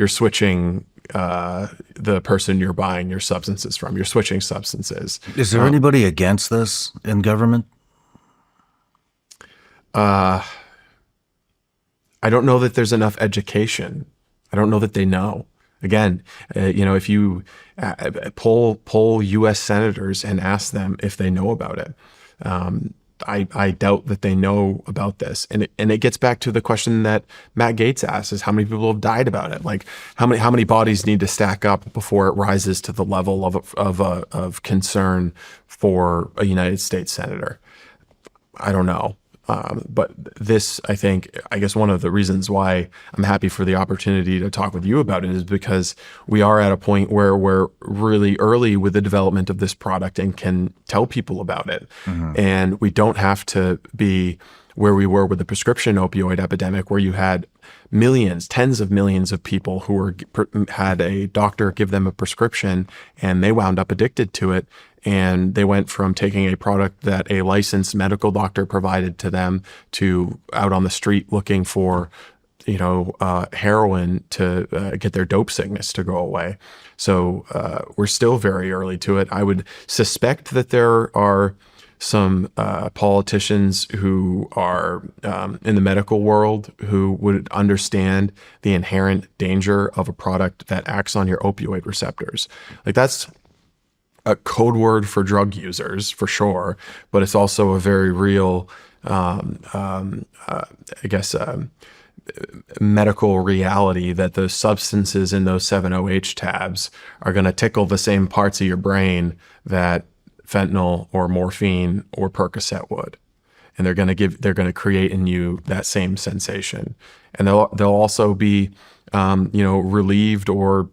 switching the person you're buying your substances from. You're switching substances. Is there anybody against this in government? I don't know that there's enough education. I don't know that they know. Again, if you poll U.S. senators and ask them if they know about it, I doubt that they know about this. And it gets back to the question that Matt Gaetz asked: is how many people have died about it? Like how many bodies need to stack up before it rises to the level of concern for a United States senator? I don't know. But this, I guess one of the reasons why I'm happy for the opportunity to talk with you about it is because we are at a point where we're really early with the development of this product and can tell people about it. Mm-hmm. And we don't have to be where we were with the prescription opioid epidemic, where you had millions, tens of millions of people who had a doctor give them a prescription and they wound up addicted to it. And they went from taking a product that a licensed medical doctor provided to them to out on the street looking for, heroin to get their dope sickness to go away. So we're still very early to it. I would suspect that there are some politicians who are in the medical world who would understand the inherent danger of a product that acts on your opioid receptors. Like that's a code word for drug users for sure, but it's also a very real, medical reality that the substances in those 7OH tabs are going to tickle the same parts of your brain that fentanyl or morphine or Percocet would. And they're going to create in you that same sensation. And they'll also be, relieved, or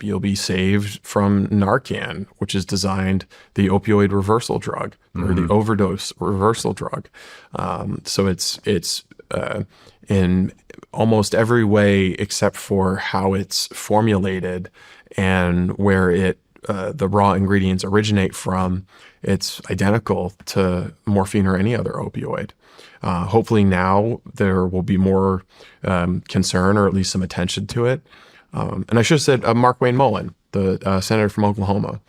you'll be saved from Narcan, which is designed the opioid reversal drug, or the overdose reversal drug. So it's in almost every way except for how it's formulated and where the raw ingredients originate from. It's identical to morphine or any other opioid. Hopefully now there will be more concern, or at least some attention to it. And I should have said Mark Wayne Mullen, the senator from Oklahoma.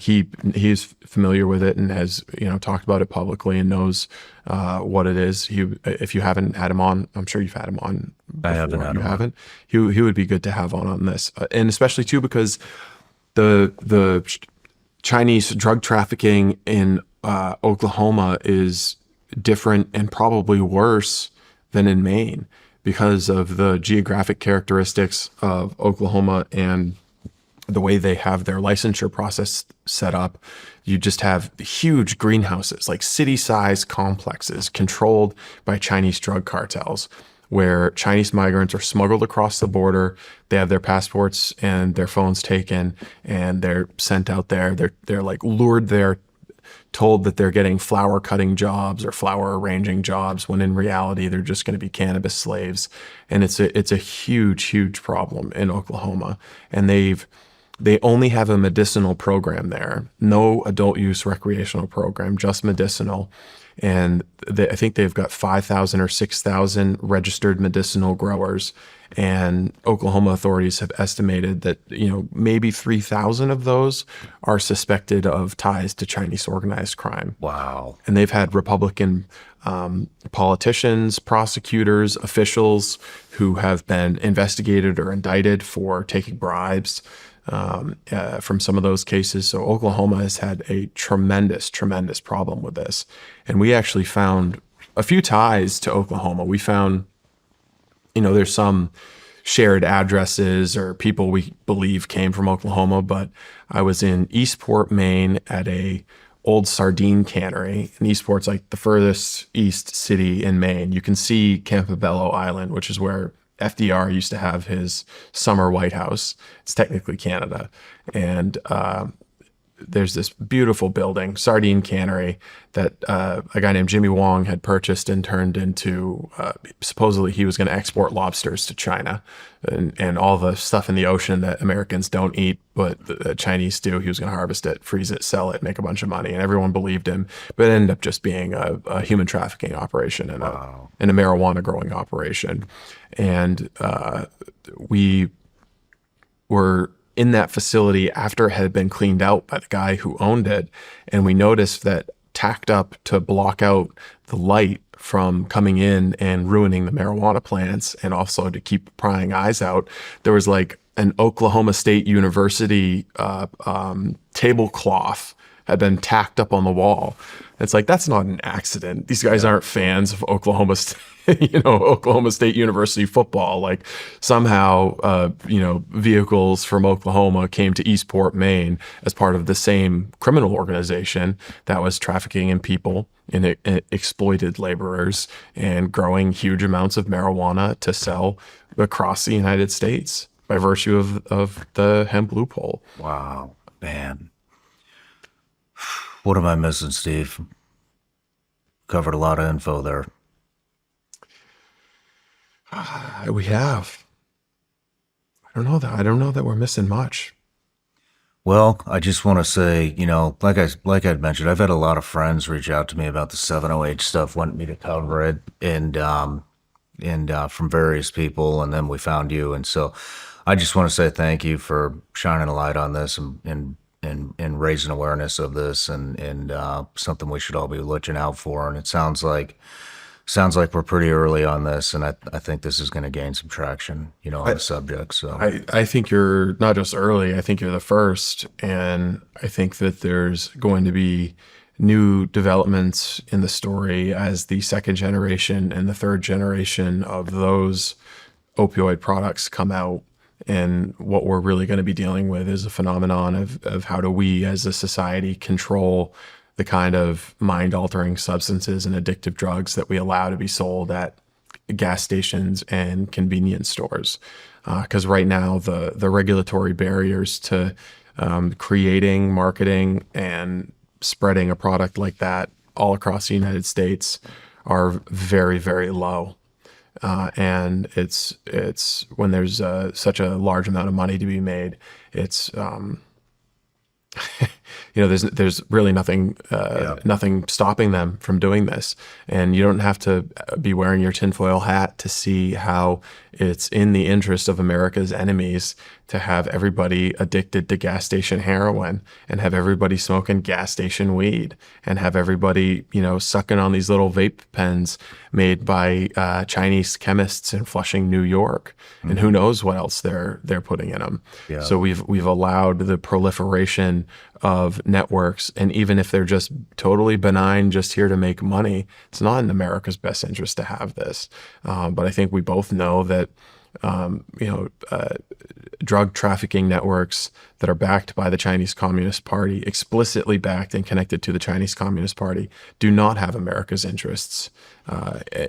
He's familiar with it and has talked about it publicly and knows what it is. If you haven't had him on, I'm sure you've had him on before. I haven't had him on. He would be good to have on this, and especially too because the Chinese drug trafficking in Oklahoma is different and probably worse than in Maine because of the geographic characteristics of Oklahoma and the way they have their licensure process set up. You just have huge greenhouses, like city-sized complexes controlled by Chinese drug cartels, where Chinese migrants are smuggled across the border. They have their passports and their phones taken, and they're sent out there. They're like lured there, told that they're getting flower cutting jobs or flower arranging jobs, when in reality they're just going to be cannabis slaves. And it's a huge problem in Oklahoma. And they've They only have a medicinal program there, no adult use recreational program, just medicinal. And I think they've got 5,000 or 6,000 registered medicinal growers. And Oklahoma authorities have estimated that, maybe 3,000 of those are suspected of ties to Chinese organized crime. Wow. And they've had Republican politicians, prosecutors, officials who have been investigated or indicted for taking bribes from some of those cases. So Oklahoma has had a tremendous, tremendous problem with this. And we actually found a few ties to Oklahoma. We found, there's some shared addresses or people we believe came from Oklahoma, but I was in Eastport, Maine at a old sardine cannery. And Eastport's like the furthest east city in Maine. You can see Campobello Island, which is where FDR used to have his summer White House. It's technically Canada. And there's this beautiful building, sardine cannery, that a guy named Jimmy Wong had purchased and turned into, supposedly he was going to export lobsters to China and all the stuff in the ocean that Americans don't eat, but the Chinese do. He was going to harvest it, freeze it, sell it, make a bunch of money. And everyone believed him, but it ended up just being a human trafficking operation and a marijuana growing operation. And we were in that facility after it had been cleaned out by the guy who owned it. And we noticed that tacked up to block out the light from coming in and ruining the marijuana plants, and also to keep prying eyes out, there was like an Oklahoma State University tablecloth had been tacked up on the wall. It's like, that's not an accident. These guys aren't fans of Oklahoma State University football. Like somehow, vehicles from Oklahoma came to Eastport, Maine as part of the same criminal organization that was trafficking in people and exploited laborers and growing huge amounts of marijuana to sell across the United States by virtue of the hemp loophole. Wow, man. What am I missing, Steve? Covered a lot of info there. We have. I don't know that we're missing much. Well, I just want to say, like I'd mentioned, I've had a lot of friends reach out to me about the 708 stuff, wanting me to cover it, and from various people, and then we found you, and so I just want to say thank you for shining a light on this and raising awareness of this, and something we should all be looking out for. And it sounds like we're pretty early on this, and I think this is going to gain some traction, on the subject. So I think you're not just early, I think you're the first. And I think that there's going to be new developments in the story as the second generation and the third generation of those opioid products come out. And what we're really going to be dealing with is a phenomenon of how do we as a society control the kind of mind-altering substances and addictive drugs that we allow to be sold at gas stations and convenience stores. Because right now, the regulatory barriers to creating, marketing, and spreading a product like that all across the United States are very, very low. And it's when there's such a large amount of money to be made, it's there's really nothing stopping them from doing this. And you don't have to be wearing your tinfoil hat to see how it's in the interest of America's enemies to have everybody addicted to gas station heroin, and have everybody smoking gas station weed, and have everybody, sucking on these little vape pens made by Chinese chemists in Flushing, New York. Mm-hmm. And who knows what else they're putting in them. Yeah. So we've allowed the proliferation of networks, and even if they're just totally benign, just here to make money, it's not in America's best interest to have this. But I think we both know that drug trafficking networks that are backed by the Chinese Communist Party, explicitly backed and connected to the Chinese Communist Party, do not have America's interests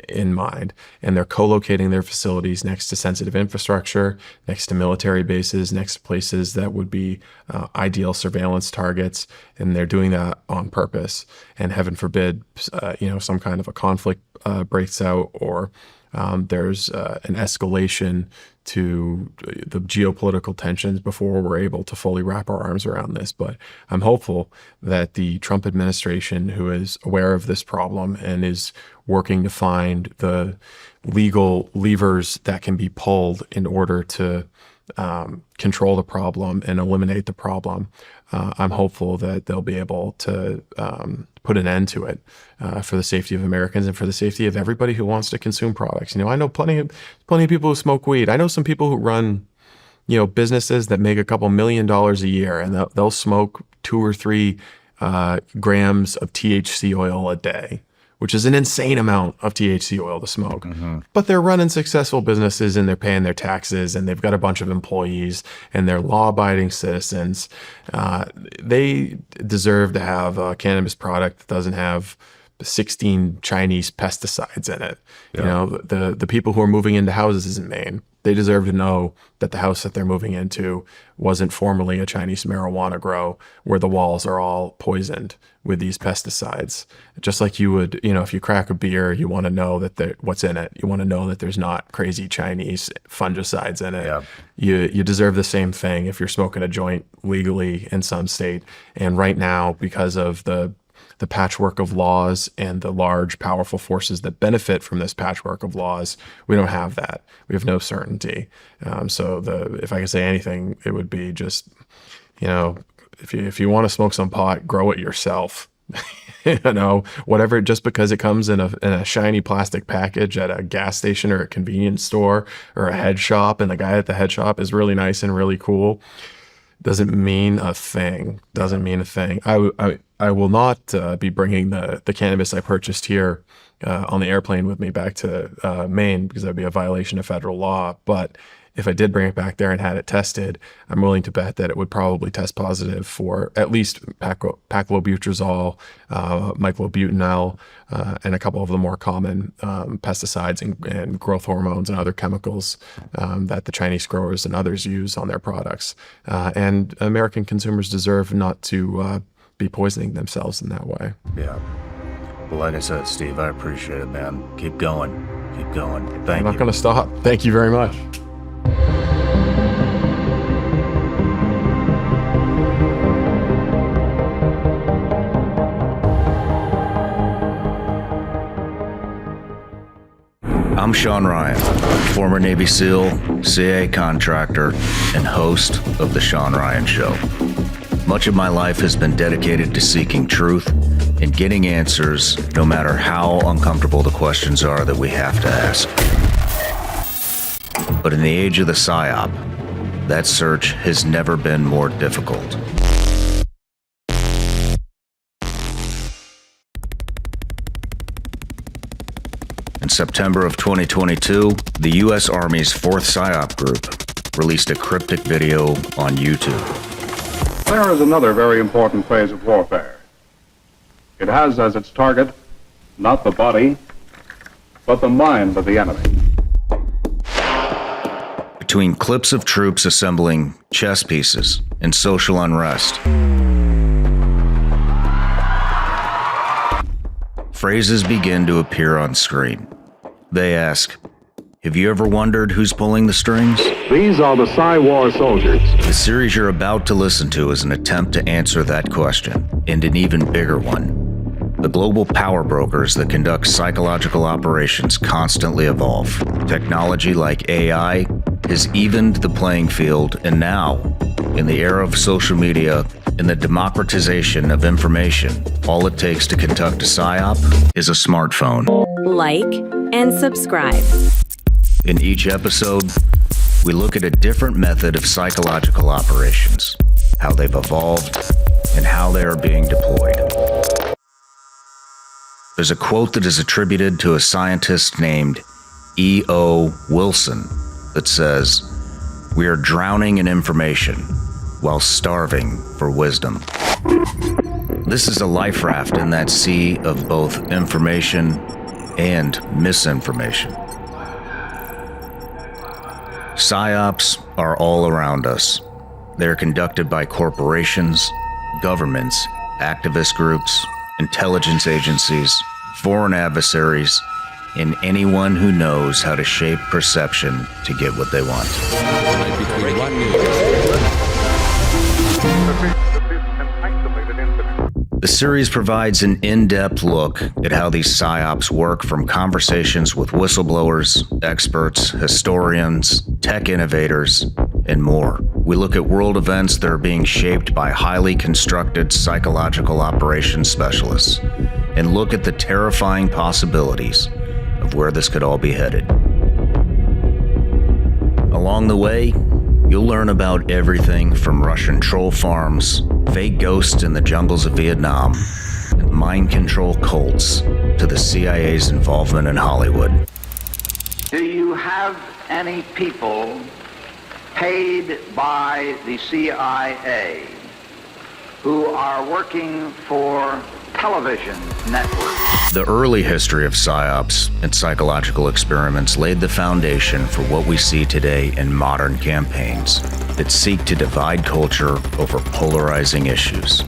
in mind. And they're co-locating their facilities next to sensitive infrastructure, next to military bases, next to places that would be ideal surveillance targets. And they're doing that on purpose. And heaven forbid, some kind of a conflict breaks out, or there's an escalation to the geopolitical tensions before we're able to fully wrap our arms around this. But I'm hopeful that the Trump administration, who is aware of this problem and is working to find the legal levers that can be pulled in order to control the problem and eliminate the problem, I'm hopeful that they'll be able to put an end to it for the safety of Americans and for the safety of everybody who wants to consume products. I know plenty of people who smoke weed. I know some people who run, businesses that make a couple $1 million a year, and they'll smoke 2 or 3 grams of THC oil a day, which is an insane amount of THC oil to smoke. But they're running successful businesses and they're paying their taxes and they've got a bunch of employees and they're law-abiding citizens. They deserve to have a cannabis product that doesn't have 16 Chinese pesticides in it. The people who are moving into houses in Maine, they deserve to know that the house that they're moving into wasn't formerly a Chinese marijuana grow where the walls are all poisoned with these pesticides. Just like you would, if you crack a beer, you want to know that what's in it. You want to know that there's not crazy Chinese fungicides in it. Yeah. You deserve the same thing if you're smoking a joint legally in some state. And right now, because of the patchwork of laws and the large, powerful forces that benefit from this patchwork of laws, we don't have that. We have no certainty. If I could say anything, it would be just, if you want to smoke some pot, grow it yourself. Whatever, just because it comes in a shiny plastic package at a gas station or a convenience store or a head shop, and the guy at the head shop is really nice and really cool, doesn't mean a thing. Doesn't mean a thing. I will not be bringing the cannabis I purchased here on the airplane with me back to Maine, because that would be a violation of federal law. But if I did bring it back there and had it tested, I'm willing to bet that it would probably test positive for at least paclobutrazol, myclobutanol, and a couple of the more common pesticides and growth hormones and other chemicals that the Chinese growers and others use on their products. And American consumers deserve not to be poisoning themselves in that way. Yeah. Well, like I said, Steve, I appreciate it, man. Keep going. Keep going. Thank you. I'm not going to stop. Thank you very much. I'm Sean Ryan, former Navy SEAL, CIA contractor, and host of The Sean Ryan Show. Much of my life has been dedicated to seeking truth and getting answers, no matter how uncomfortable the questions are that we have to ask. But in the age of the PSYOP, that search has never been more difficult. In September of 2022, the U.S. Army's 4th PSYOP group released a cryptic video on YouTube. There is another very important phase of warfare. It has as its target not the body, but the mind of the enemy. Between clips of troops assembling chess pieces and social unrest, phrases begin to appear on screen. They ask, "Have you ever wondered who's pulling the strings?" These are the Psy-War soldiers. The series you're about to listen to is an attempt to answer that question, and an even bigger one. The global power brokers that conduct psychological operations constantly evolve. Technology like AI has evened the playing field, and now, in the era of social media and the democratization of information, all it takes to conduct a PSYOP is a smartphone. Like and subscribe. In each episode, we look at a different method of psychological operations, how they've evolved, and how they are being deployed. There's a quote that is attributed to a scientist named E.O. Wilson that says, "We are drowning in information while starving for wisdom." This is a life raft in that sea of both information and misinformation. PSYOPs are all around us. They're conducted by corporations, governments, activist groups, intelligence agencies, foreign adversaries, and anyone who knows how to shape perception to get what they want. The series provides an in-depth look at how these psyops work, from conversations with whistleblowers, experts, historians, tech innovators, and more. We look at world events that are being shaped by highly constructed psychological operations specialists, and look at the terrifying possibilities of where this could all be headed. Along the way, you'll learn about everything from Russian troll farms, fake ghosts in the jungles of Vietnam, and mind control cults, to the CIA's involvement in Hollywood. Do you have any people paid by the CIA who are working for television networks? The early history of psyops and psychological experiments laid the foundation for what we see today in modern campaigns that seek to divide culture over polarizing issues.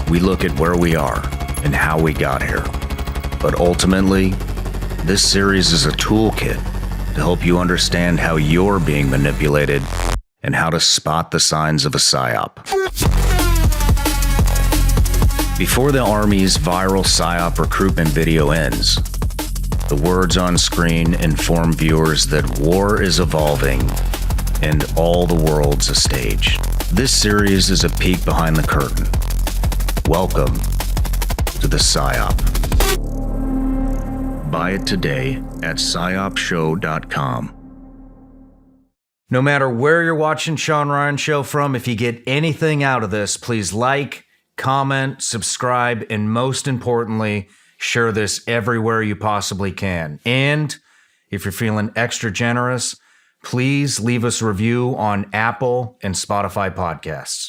We look at where we are and how we got here. But ultimately, this series is a toolkit to help you understand how you're being manipulated and how to spot the signs of a psyop. Before the Army's viral psyop recruitment video ends, the words on screen inform viewers that war is evolving and all the world's a stage. This series is a peek behind the curtain. Welcome to the psyop. Buy it today at psyopshow.com. No matter where you're watching Sean Ryan Show from, if you get anything out of this, please like, comment, subscribe, and most importantly, share this everywhere you possibly can. And if you're feeling extra generous, please leave us a review on Apple and Spotify podcasts.